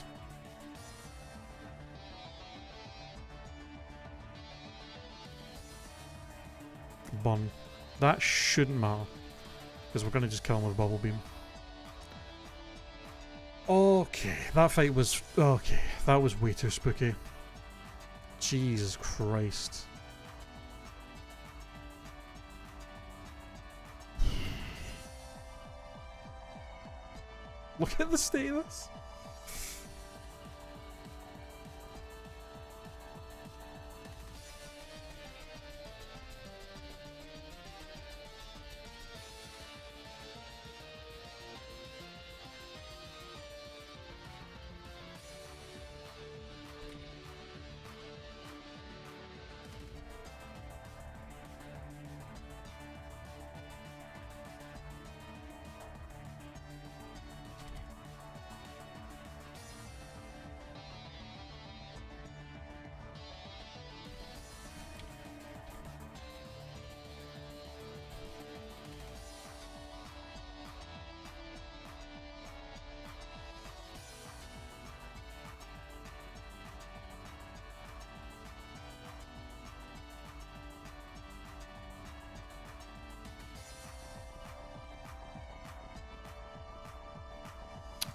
Bun. That shouldn't matter. Because we're going to just kill him with Bubble Beam. Okay, that fight was... Okay, that was way too spooky. Jesus Christ. Look at the state of this.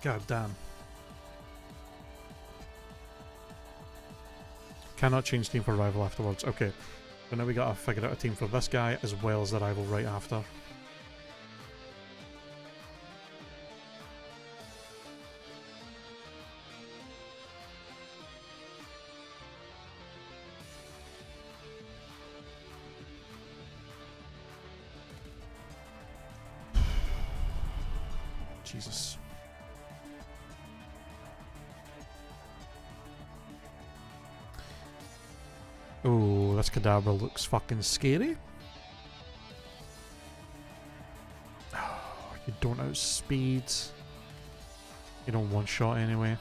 God damn. Cannot change team for rival afterwards. Okay. So now we gotta figure out a team for this guy as well as the rival right after. Jesus. Oh, this Kadabra looks fucking scary. Oh, you don't outspeed. You don't one-shot anyway.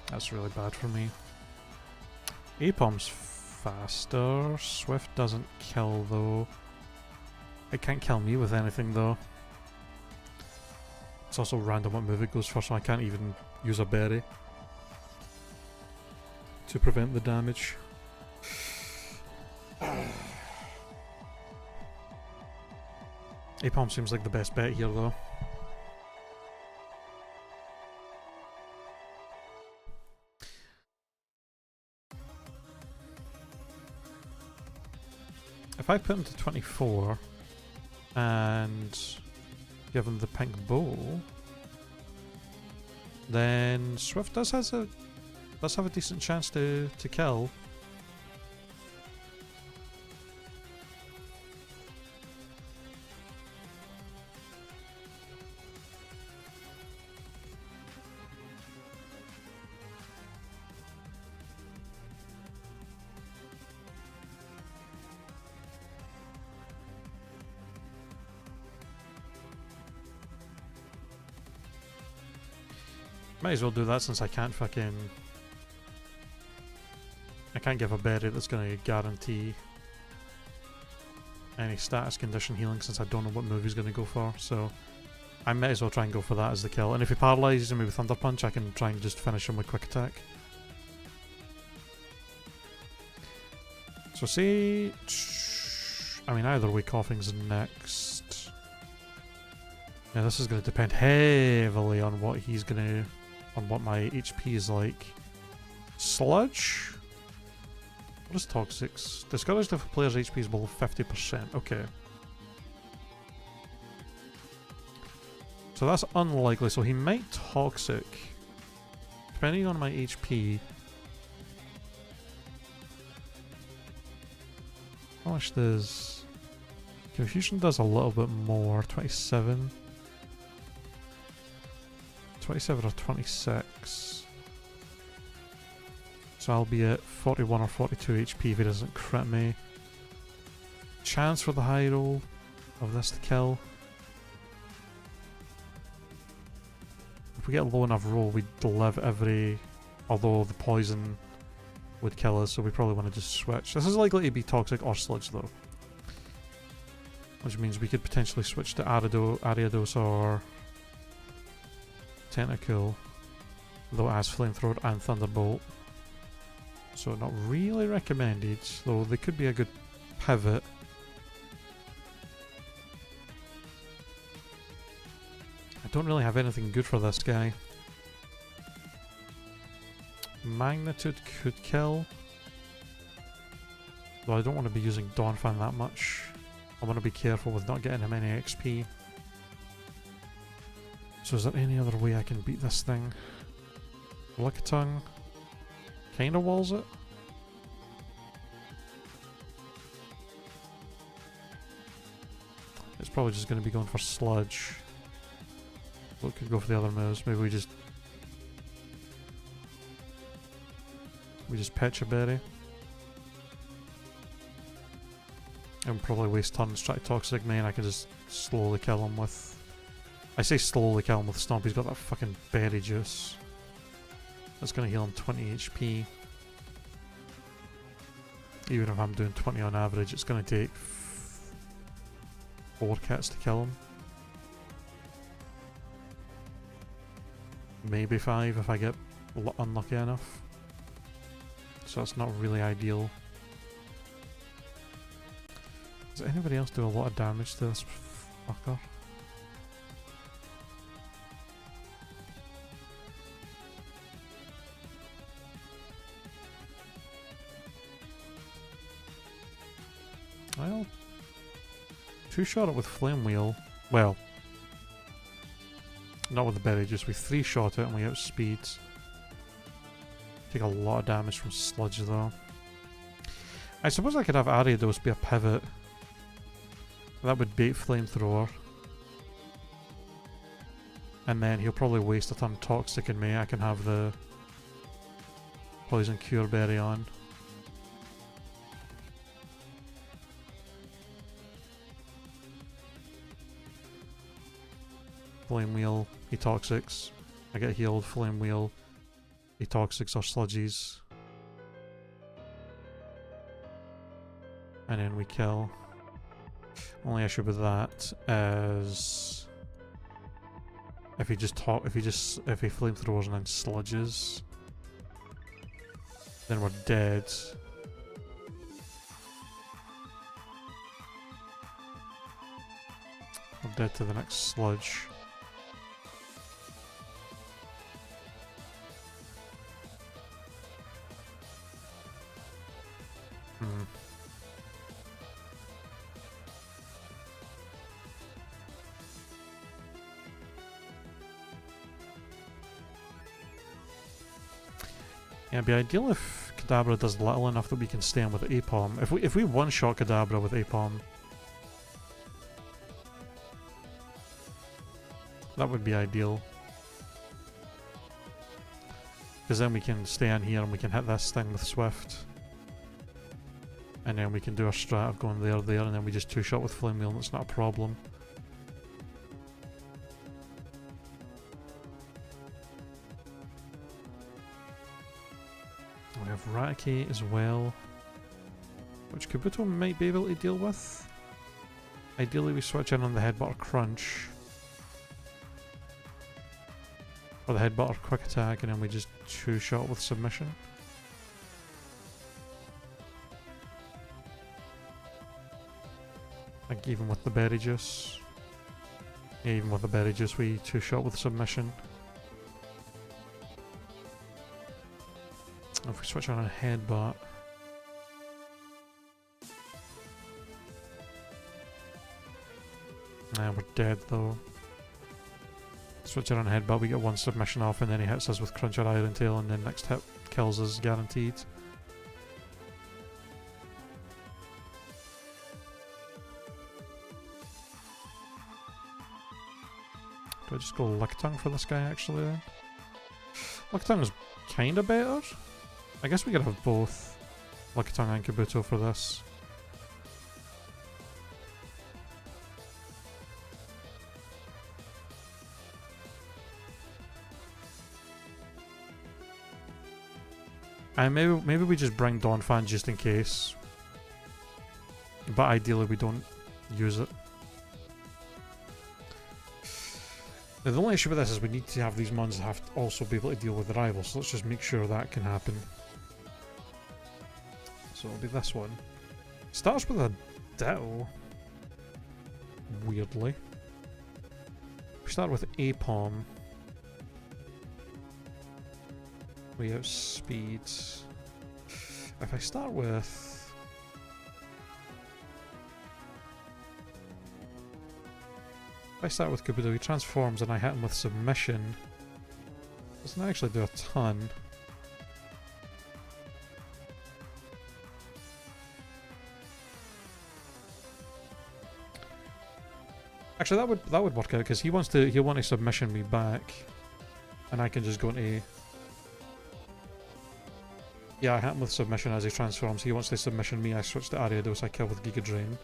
That's really bad for me. Apom's faster. Swift doesn't kill though. It can't kill me with anything though. It's also random what move it goes for, so I can't even use a berry to prevent the damage. Apom seems like the best bet here though. If I put him to 24 and give him the pink bow, then Swift does have a decent chance to kill. Might as well do that since I can't give a berry that's going to guarantee any status condition healing since I don't know what move he's going to go for, so I might as well try and go for that as the kill. And if he paralyzes me with Thunder Punch, I can try and just finish him with Quick Attack. So say... I mean, either way, Coughing's next. Yeah, this is going to depend heavily on what he's going to... on what my HP is like. Sludge? What is Toxics? Discouraged if a player's HP is below 50%. Okay. So that's unlikely, so he might Toxic. Depending on my HP. How much does... Confusion does a little bit more. 27. 27 or 26. So I'll be at 41 or 42 HP if he doesn't crit me. chance for the high roll of this to kill. If we get a low enough roll, we'd live every... Although the poison would kill us, so we probably want to just switch. This is likely to be toxic or sludge though. Which means we could potentially switch to Ariados or Tentacool. Though it has Flamethrower and Thunderbolt. So not really recommended, though they could be a good pivot. I don't really have anything good for this guy. Magnitude could kill. Though I don't want to be using Dawnfang that much. I want to be careful with not getting him any XP. So is there any other way I can beat this thing? Lickitung kinda walls it. It's probably just going to be going for Sludge. So it could go for the other moves. Maybe we just Pecha Berry. And probably waste turns trying to Toxic Me, and I can just slowly kill him with... I say slowly kill him with Stomp, he's got that fucking berry juice. That's going to heal him 20 HP. Even if I'm doing 20 on average, it's going to take 4 kits to kill him. Maybe 5 if I get unlucky enough. So that's not really ideal. Does anybody else do a lot of damage to this fucker? Well, 2-shot it with Flame Wheel. Well, not with the berry, just we 3-shot it and we outspeed. Take a lot of damage from Sludge though. I suppose I could have Ariados be a pivot. That would bait Flamethrower. And then he'll probably waste a ton Toxic in me. I can have the Poison Cure Berry on. Flame Wheel, he Toxics. I get healed, Flame Wheel, he Toxics or Sludgies. And then we kill. Only issue with that is if he flamethrowers and then sludges, then we're dead. We're dead to the next sludge. Yeah, it'd be ideal if Kadabra does little enough that we can stay on with Apom. If we one-shot Kadabra with Apom, that would be ideal. Because then we can stay in here and we can hit this thing with Swift. And then we can do our strat of going there, and then we just 2-shot with Flame Wheel and it's not a problem. We have Raticate as well, which Kabuto might be able to deal with. Ideally we switch in on the Headbutt or Crunch. Or the Headbutt or Quick Attack, and then we just 2-shot with Submission. Like even with the Berry Juice. Yeah, even with the Berry Juice we 2-shot with Submission. If we switch on a Headbutt, nah, we're dead though. Switch on a Headbutt, we get 1 submission off, and then he hits us with Crunch or Iron Tail, and then next hit kills us guaranteed. Do I just go Lickitung for this guy actually then? Lickitung is kinda better. I guess we could have both Lickitung and Kabuto for this. And maybe we just bring Dawnfan just in case. But ideally we don't use it. Now the only issue with this is we need to have these mons that have to also be able to deal with the rivals, so let's just make sure that can happen. So it'll be this one. Starts with a Ditto. Weirdly. We start with Apom. We outspeed. If I start with... If I start with Kabuto, he transforms and I hit him with Submission. Doesn't actually do a ton. Actually, that would work out because he'll want to submission me back, and I can just go into. Yeah, I hit him with submission as he transforms. He wants to submission me. I switch to Ariados. I kill with Giga Drain,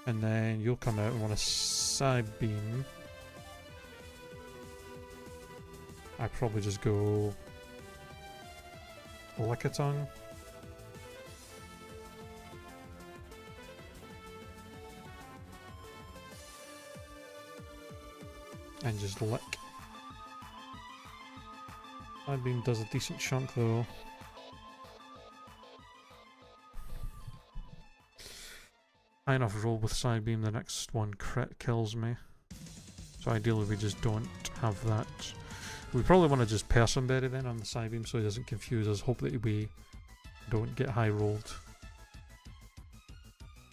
and then you'll come out and want a side beam. I probably just go Lickitung. And just lick. Side beam does a decent chunk though. High enough roll with side beam, the next one crit kills me. So ideally we just don't have that. We probably want to just Person Berry then on the side beam so he doesn't confuse us. Hope that we don't get high rolled.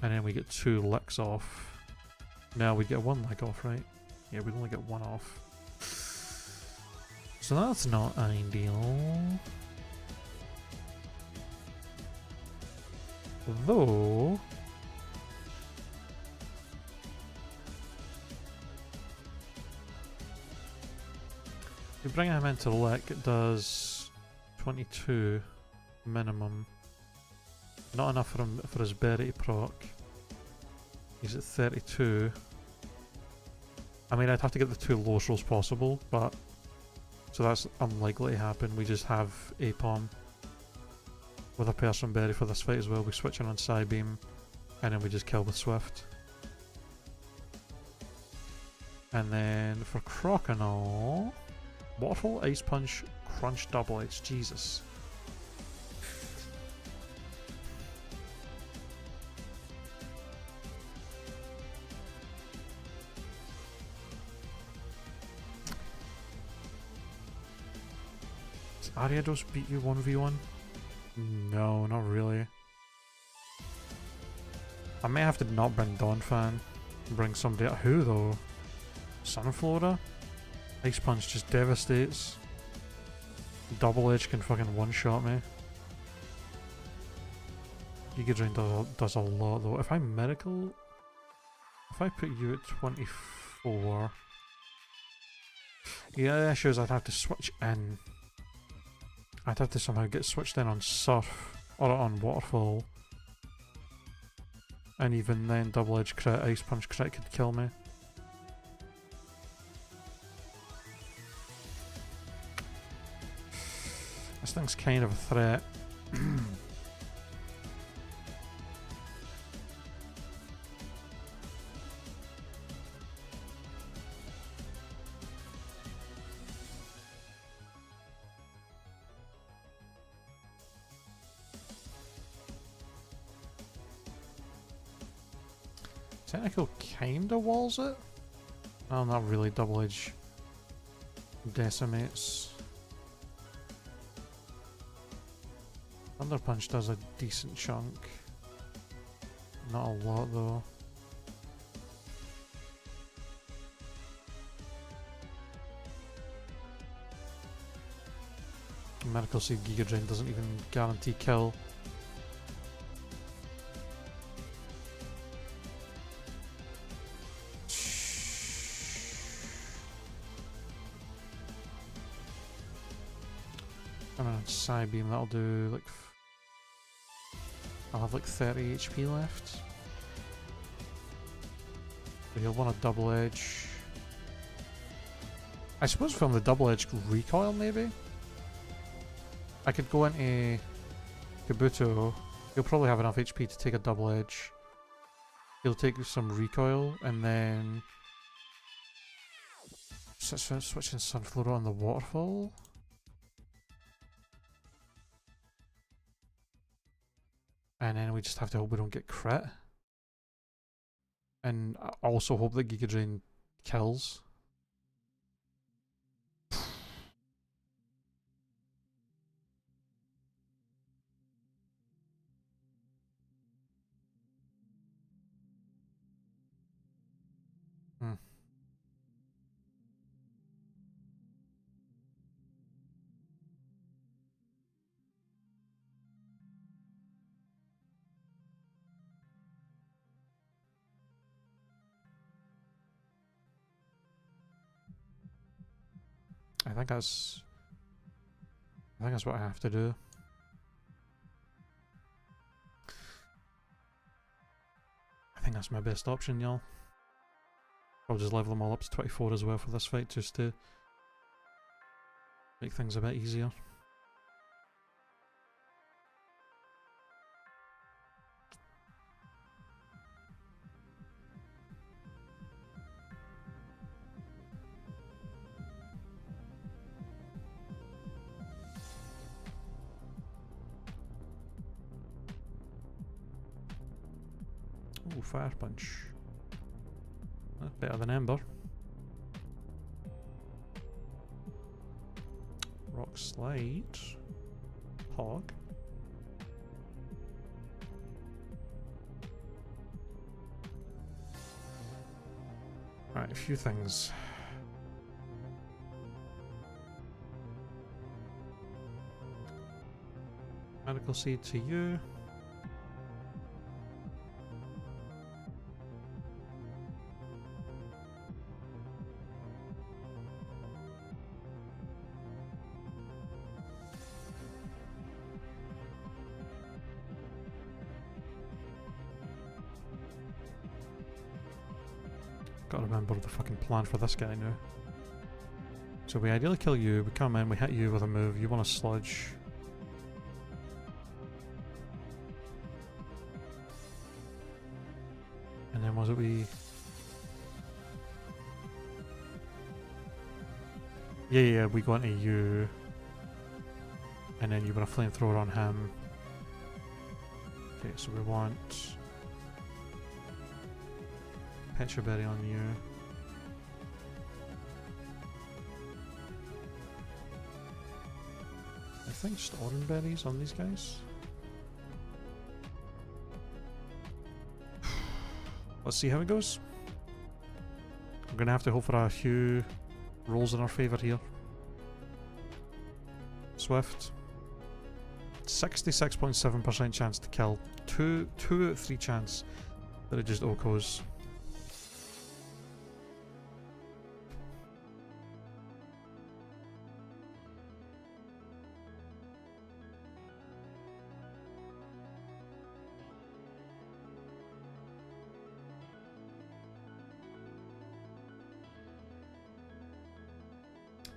And then we get 2 licks off. Now we get 1 lick off, right? Yeah, we only get 1 off. So that's not ideal. Though... if you bring him into lick, it does 22 minimum. Not enough for him for his berry to proc. He's at 32. I mean, I'd have to get the 2 lowest rolls possible, but... so that's unlikely to happen. We just have Apom with a Person Berry for this fight as well. We switch in on Psybeam, and then we just kill with Swift. And then for Croconaw... Waterfall, Ice Punch, Crunch, Double Edge. Jesus. Ariados beat you 1v1? No, not really. I may have to not bring Dawnfan. Bring somebody. Who though? Sunflora? Ice Punch just devastates. Double Edge can fucking one-shot me. Giga Drain does a lot though. If I Miracle... if I put you at 24... yeah, the issue is I'd have to switch in. I'd have to somehow get switched in on Surf or on Waterfall. And even then, Double Edge crit, Ice Punch crit could kill me. This thing's kind of a threat. Technical kinda walls it? Well, not really. Double Edge decimates. Thunder Punch does a decent chunk. Not a lot though. Miracle Seed Giga Drain doesn't even guarantee kill. I'm on Psybeam, that'll do like... I'll have like 30 HP left. But he'll want a Double Edge. I suppose from the Double Edge recoil maybe? I could go into Kabuto. He'll probably have enough HP to take a double edge. He'll take some recoil and then switching Sunflower on the waterfall. And then we just have to hope we don't get crit. And also hope that Giga Drain kills. I think that's what I have to do. I think that's my best option, y'all. I'll just level them all up to 24 as well for this fight, just to make things a bit easier. Ooh, Fire Punch. That's better than Ember. Rock Slide. Hog. Right, a few things. Medical Seed to you. Gotta remember the fucking plan for this guy now. So we ideally kill you, we come in, we hit you with a move, you want to sludge. And then was it we... Yeah, we go into you. And then you want a flamethrower on him. Okay, so we want... Petra Berry on you. I think just orange berries on these guys. Let's see how it goes. I'm gonna have to hope for a few rolls in our favour here. Swift. 66.7% chance to kill. 2 out of 3 chance that it just OHKOs.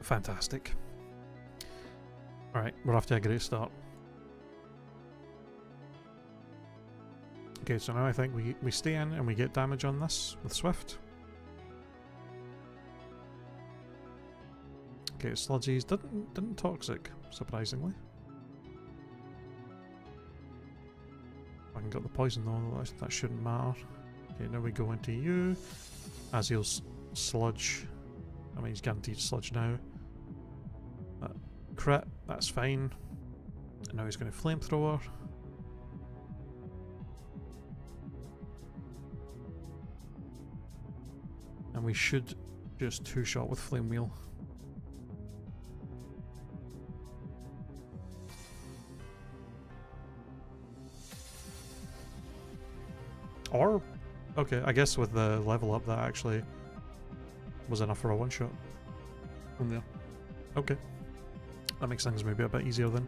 Fantastic. Alright, we're off to a great start. Okay, so now I think we stay in and we get damage on this with Swift. Okay, Sludgies didn't toxic, surprisingly. I can get the poison though, that shouldn't matter. Okay, now we go into you. As he'll sludge. I mean, he's guaranteed sludge now. Crit, that's fine. And now he's going to flamethrower. And we should just two-shot with Flame Wheel. Or, okay, I guess with the level up that actually was enough for a one-shot from there. Okay. That makes things maybe a bit easier then.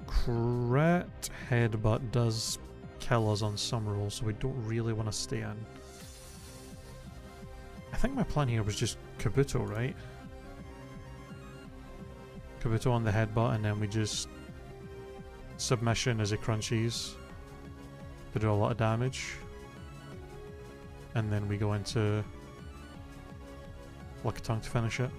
Crit Headbutt does kill us on some rolls, so we don't really want to stay in. I think my plan here was just Kabuto, right? Kabuto on the headbutt, and then we just submission as he crunchies to do a lot of damage. And then we go into Lickitung to finish it.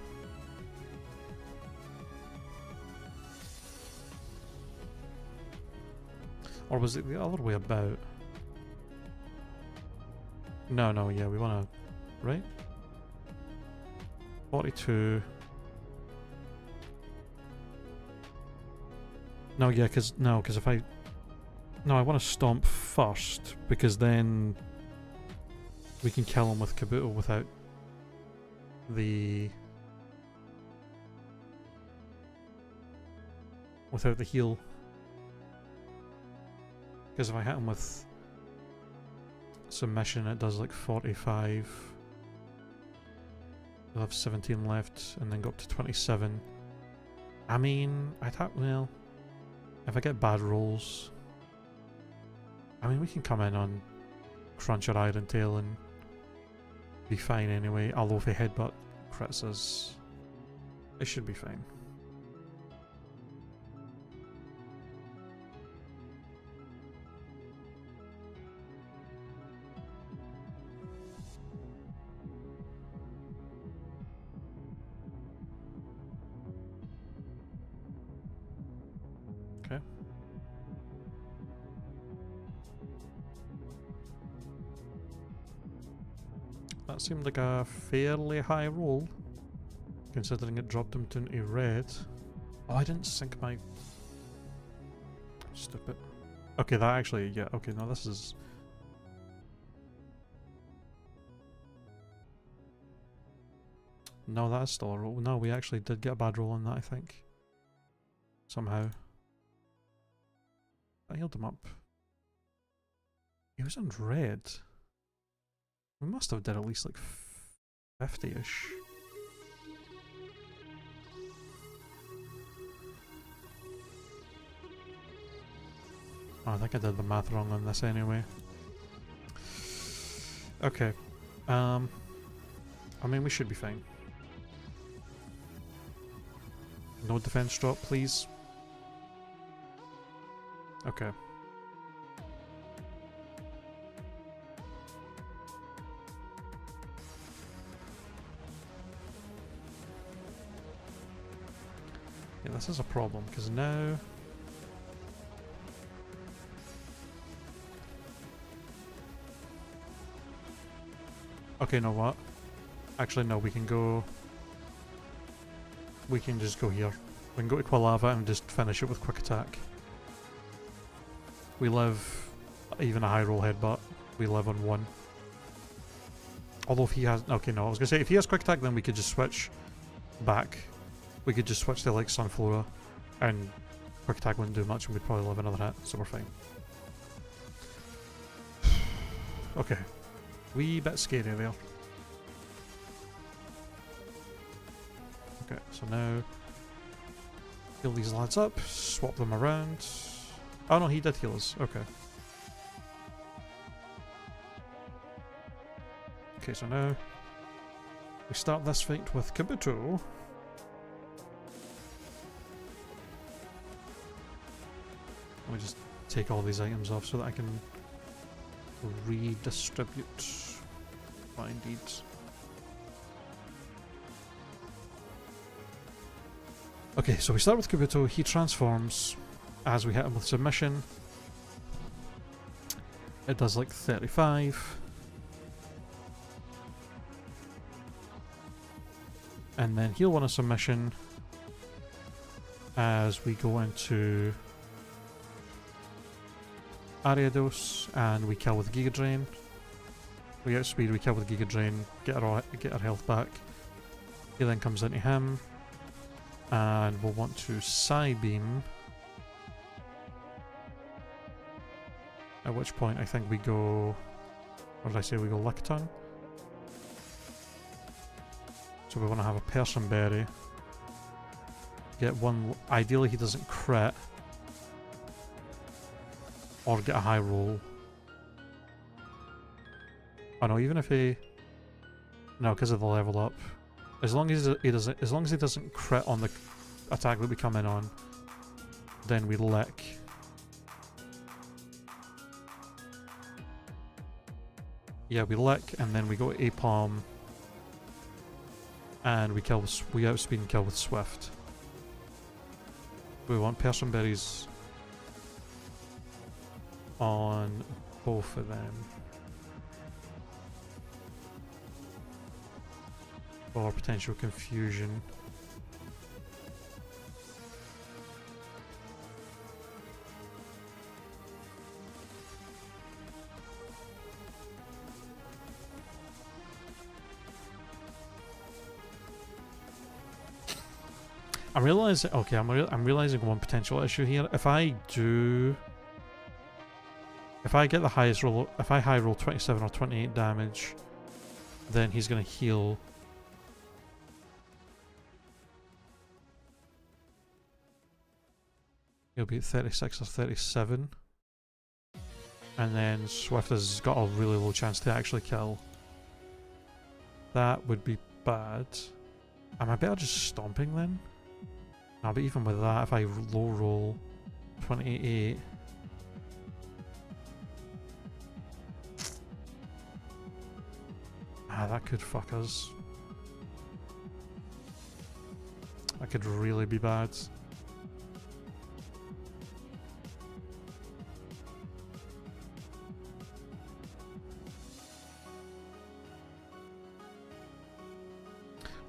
Or was it the other way about? No, yeah, we wanna... right? 42... No, yeah, because if I... No, I want to stomp first, because then we can kill him with Kabuto without the... without the heal. Because if I hit him with submission, it does like 45. We'll have 17 left, and then go up to 27. I mean, well, if I get bad rolls, I mean, we can come in on Crunch or Iron Tail and be fine anyway. Although if a headbutt crits us, it should be fine. Okay. That seemed like a fairly high roll, considering it dropped him to red. Oh, I didn't sync my... Stupid. Okay, that actually... yeah, okay, now this is... No, that is still a roll. No, we actually did get a bad roll on that, I think. Somehow. I healed him up. He was in red. We must have did at least like 50-ish. Oh, I think I did the math wrong on this anyway. Okay. I mean, we should be fine. No defense drop, please. Okay. Yeah, this is a problem, because now... Okay, know what? Actually, no, we can go... We can just go here. We can go to Quilava and just finish it with Quick Attack. We live... Even a high roll headbutt, we live on 1. Although if he has... Okay, no, I was going to say, if he has Quick Attack, then we could just switch back. We could just switch to, like, Sunflora, and Quick Attack wouldn't do much, and we'd probably live another hit, so we're fine. Okay. Wee bit scary there. Okay, so now... Heal these lads up, swap them around. Oh no, he did heal us. Okay. Okay, so now... We start this fight with Kabuto. Let me just take all these items off so that I can redistribute my deeds. Okay, so we start with Kabuto. He transforms as we hit him with submission. It does like 35. And then he'll want a submission as we go into Ariados and we kill with Giga Drain. We outspeed, we kill with Giga Drain, get our health back. He then comes into him and we'll want to Psybeam. At which point I think we go... What did I say? We go Lickitung. So we want to have a Person Berry. Get one... Ideally he doesn't crit. Or get a high roll. Oh no, even if he... No, because of the level up. As long as he doesn't crit on the attack that we come in on. Then we lick. Yeah, we lick, and then we go A-palm. And we outspeed and kill with Swift. We want Person Berries on both of them. Or potential confusion. I'm realizing. Okay, I'm realizing one potential issue here. If I get the highest roll, if I high roll 27 or 28 damage, then he's gonna heal. He'll be at 36 or 37. And then Swift has got a really low chance to actually kill. That would be bad. Am I better just stomping then? No, but even with that, if I low roll 28... that could fuck us. That could really be bad.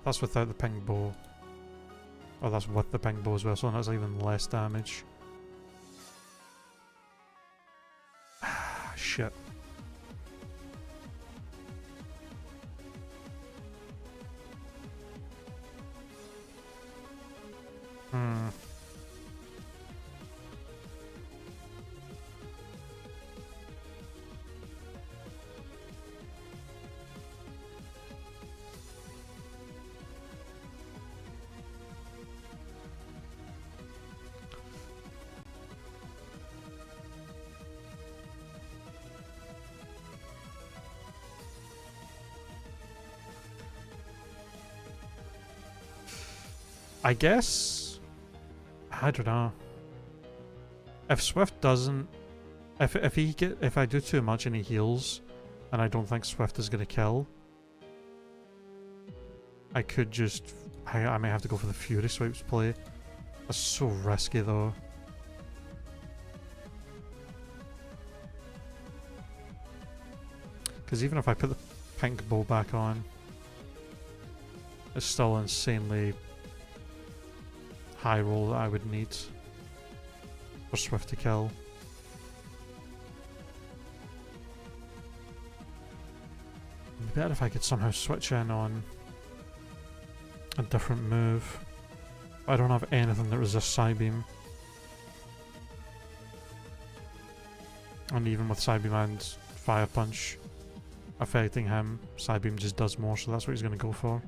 That's without the ping bow. Oh, that's with the ping bow as well, so that's even less damage. Shit. I guess, I don't know. If Swift doesn't, if I do too much and he heals, and I don't think Swift is gonna kill, I could just, I may have to go for the Fury Swipes play. That's so risky though. Because even if I put the pink bow back on, it's still insanely high roll that I would need for Swift to kill. It'd be better if I could somehow switch in on a different move. I don't have anything that resists Psybeam. And even with Psybeam and Fire Punch affecting him, Psybeam just does more, so that's what he's going to go for.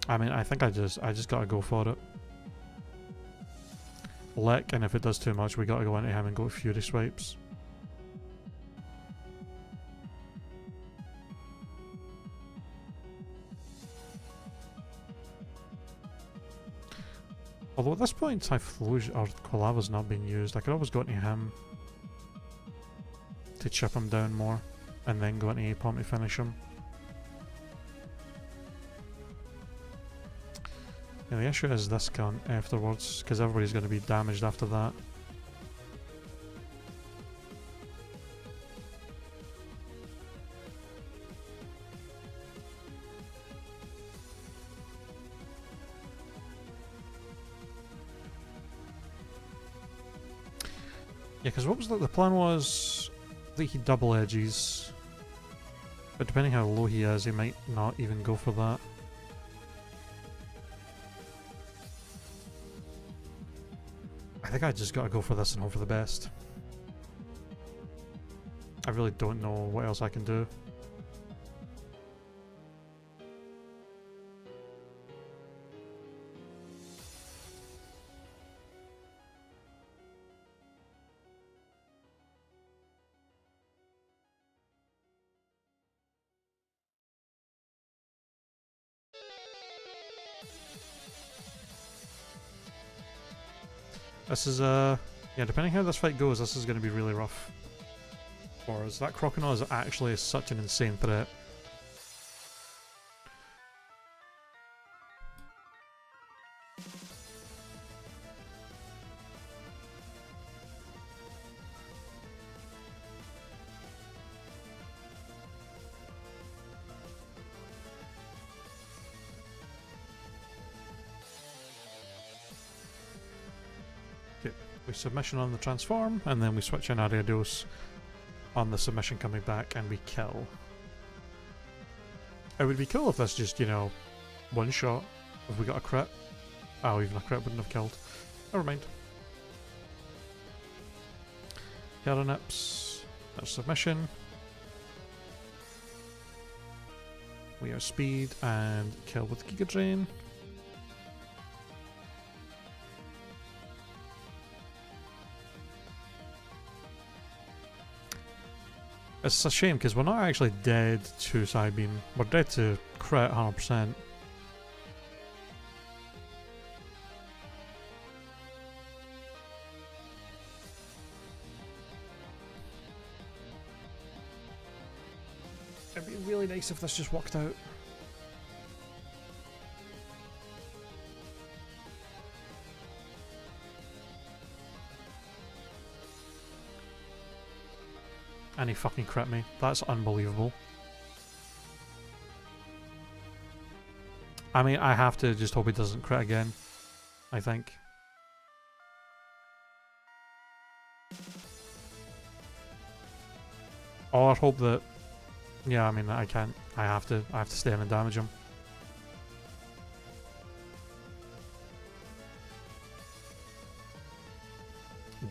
I mean, I think I just gotta go for it. Lick, and if it does too much, we gotta go into him and go Fury Swipes. Although at this point, Typhlosion or Quilava's not being used. I could always go into him to chip him down more, and then go into A-Palm to finish him. Yeah, the issue is this gun afterwards, because everybody's going to be damaged after that. Yeah, because what was the plan was that he double edges, but depending how low he is, he might not even go for that. I think I just gotta go for this and hope for the best. I really don't know what else I can do. This is, yeah, depending how this fight goes, this is going to be really rough for us. That Crocodile is actually such an insane threat. We submission on the transform, and then we switch in Ariados on the submission coming back, and we kill. It would be cool if this just, you know, one shot. If we got a crit. Oh, even a crit wouldn't have killed. Never mind. Heronips. That's submission. We are speed and kill with Giga Drain. It's a shame because we're not actually dead to Psybeam. We're dead to crit 100%. It'd be really nice if this just worked out. And he fucking crit me. That's unbelievable. I mean, I have to just hope he doesn't crit again, I think. Or hope that... Yeah, I mean, I can't. I have to stay in and damage him.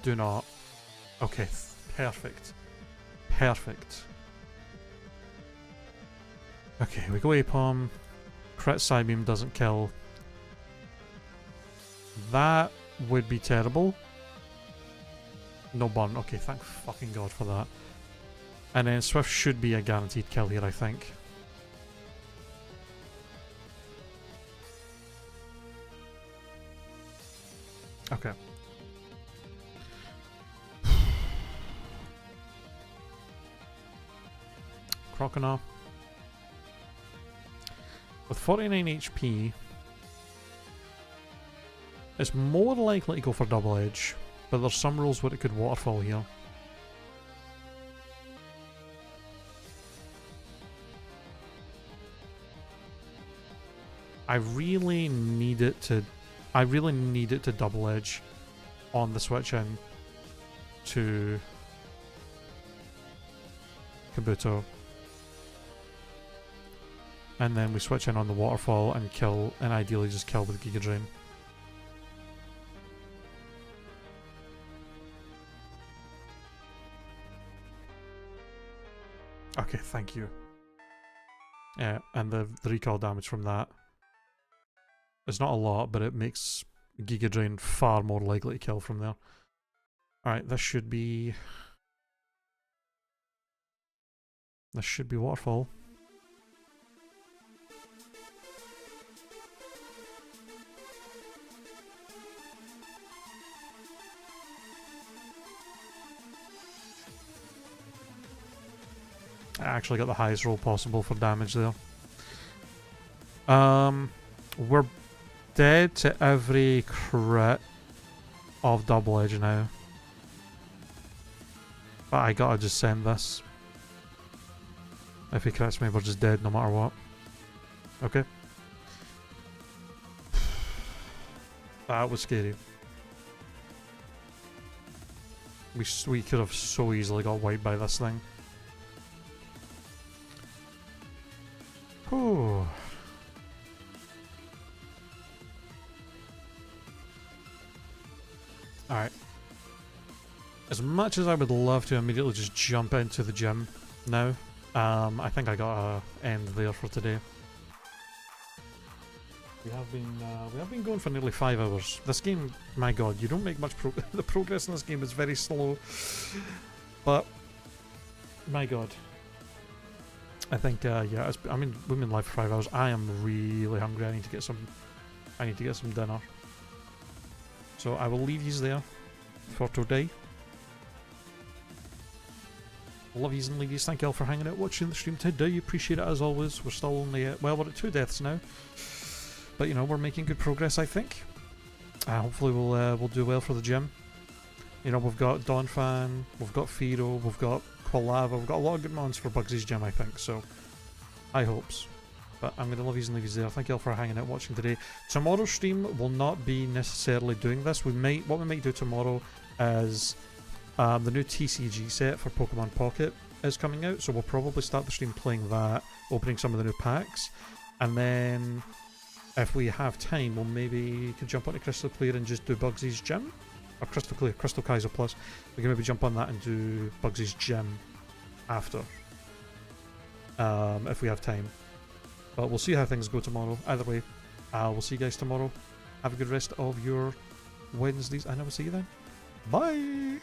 Do not. Okay, perfect. Perfect. Okay, we go Apom. Crit Psybeam doesn't kill. That would be terrible. No burn. Okay, thank fucking god for that. And then Swift should be a guaranteed kill here, I think. Okay. Crocodile. With 49 HP, it's more likely to go for double edge, but there's some rules where it could waterfall here. I really need it to double edge on the switch in to Kabuto. And then we switch in on the waterfall and kill, and ideally just kill with Giga Drain. Okay, thank you. Yeah, and the recall damage from that. It's not a lot, but it makes Giga Drain far more likely to kill from there. Alright, this should be waterfall. I actually got the highest roll possible for damage there. We're dead to every crit of double edge now. But I gotta just send this. If he crits me, we're just dead no matter what. Okay. That was scary. We could have so easily got wiped by this thing. Whew. Alright. As much as I would love to immediately just jump into the gym now, I think I gotta end there for today. We have been going for nearly 5 hours. This game, my god, you don't make much the progress in this game is very slow. But my god. I think yeah, I mean we've been live for 5 hours. I am really hungry. I need to get some dinner. So I will leave you there for today. Love yous and leave yous. Thank you all for hanging out, watching the stream today. Appreciate it as always. We're still only at, well, we're at 2 deaths now, but you know, we're making good progress, I think. Hopefully we'll do well for the gym. You know, we've got Donphan, we've got Firo, we've got Quilava, we've got a lot of good mons for Bugsy's gym, I think. So high hopes. But I'm gonna love yous and leave yous there. Thank you all for hanging out, watching today. Tomorrow's stream will not be necessarily doing this. What we might do tomorrow is the new TCG set for Pokemon Pocket is coming out, so we'll probably start the stream playing that, opening some of the new packs, and then if we have time, we'll maybe could jump onto Crystal Clear and just do Bugsy's gym, or Crystal Clear, Crystal Kaizo Plus. We can maybe jump on that and do Bugsy's gym after, if we have time. But we'll see how things go tomorrow. Either way, we'll see you guys tomorrow. Have a good rest of your Wednesdays, and I will see you then. Bye!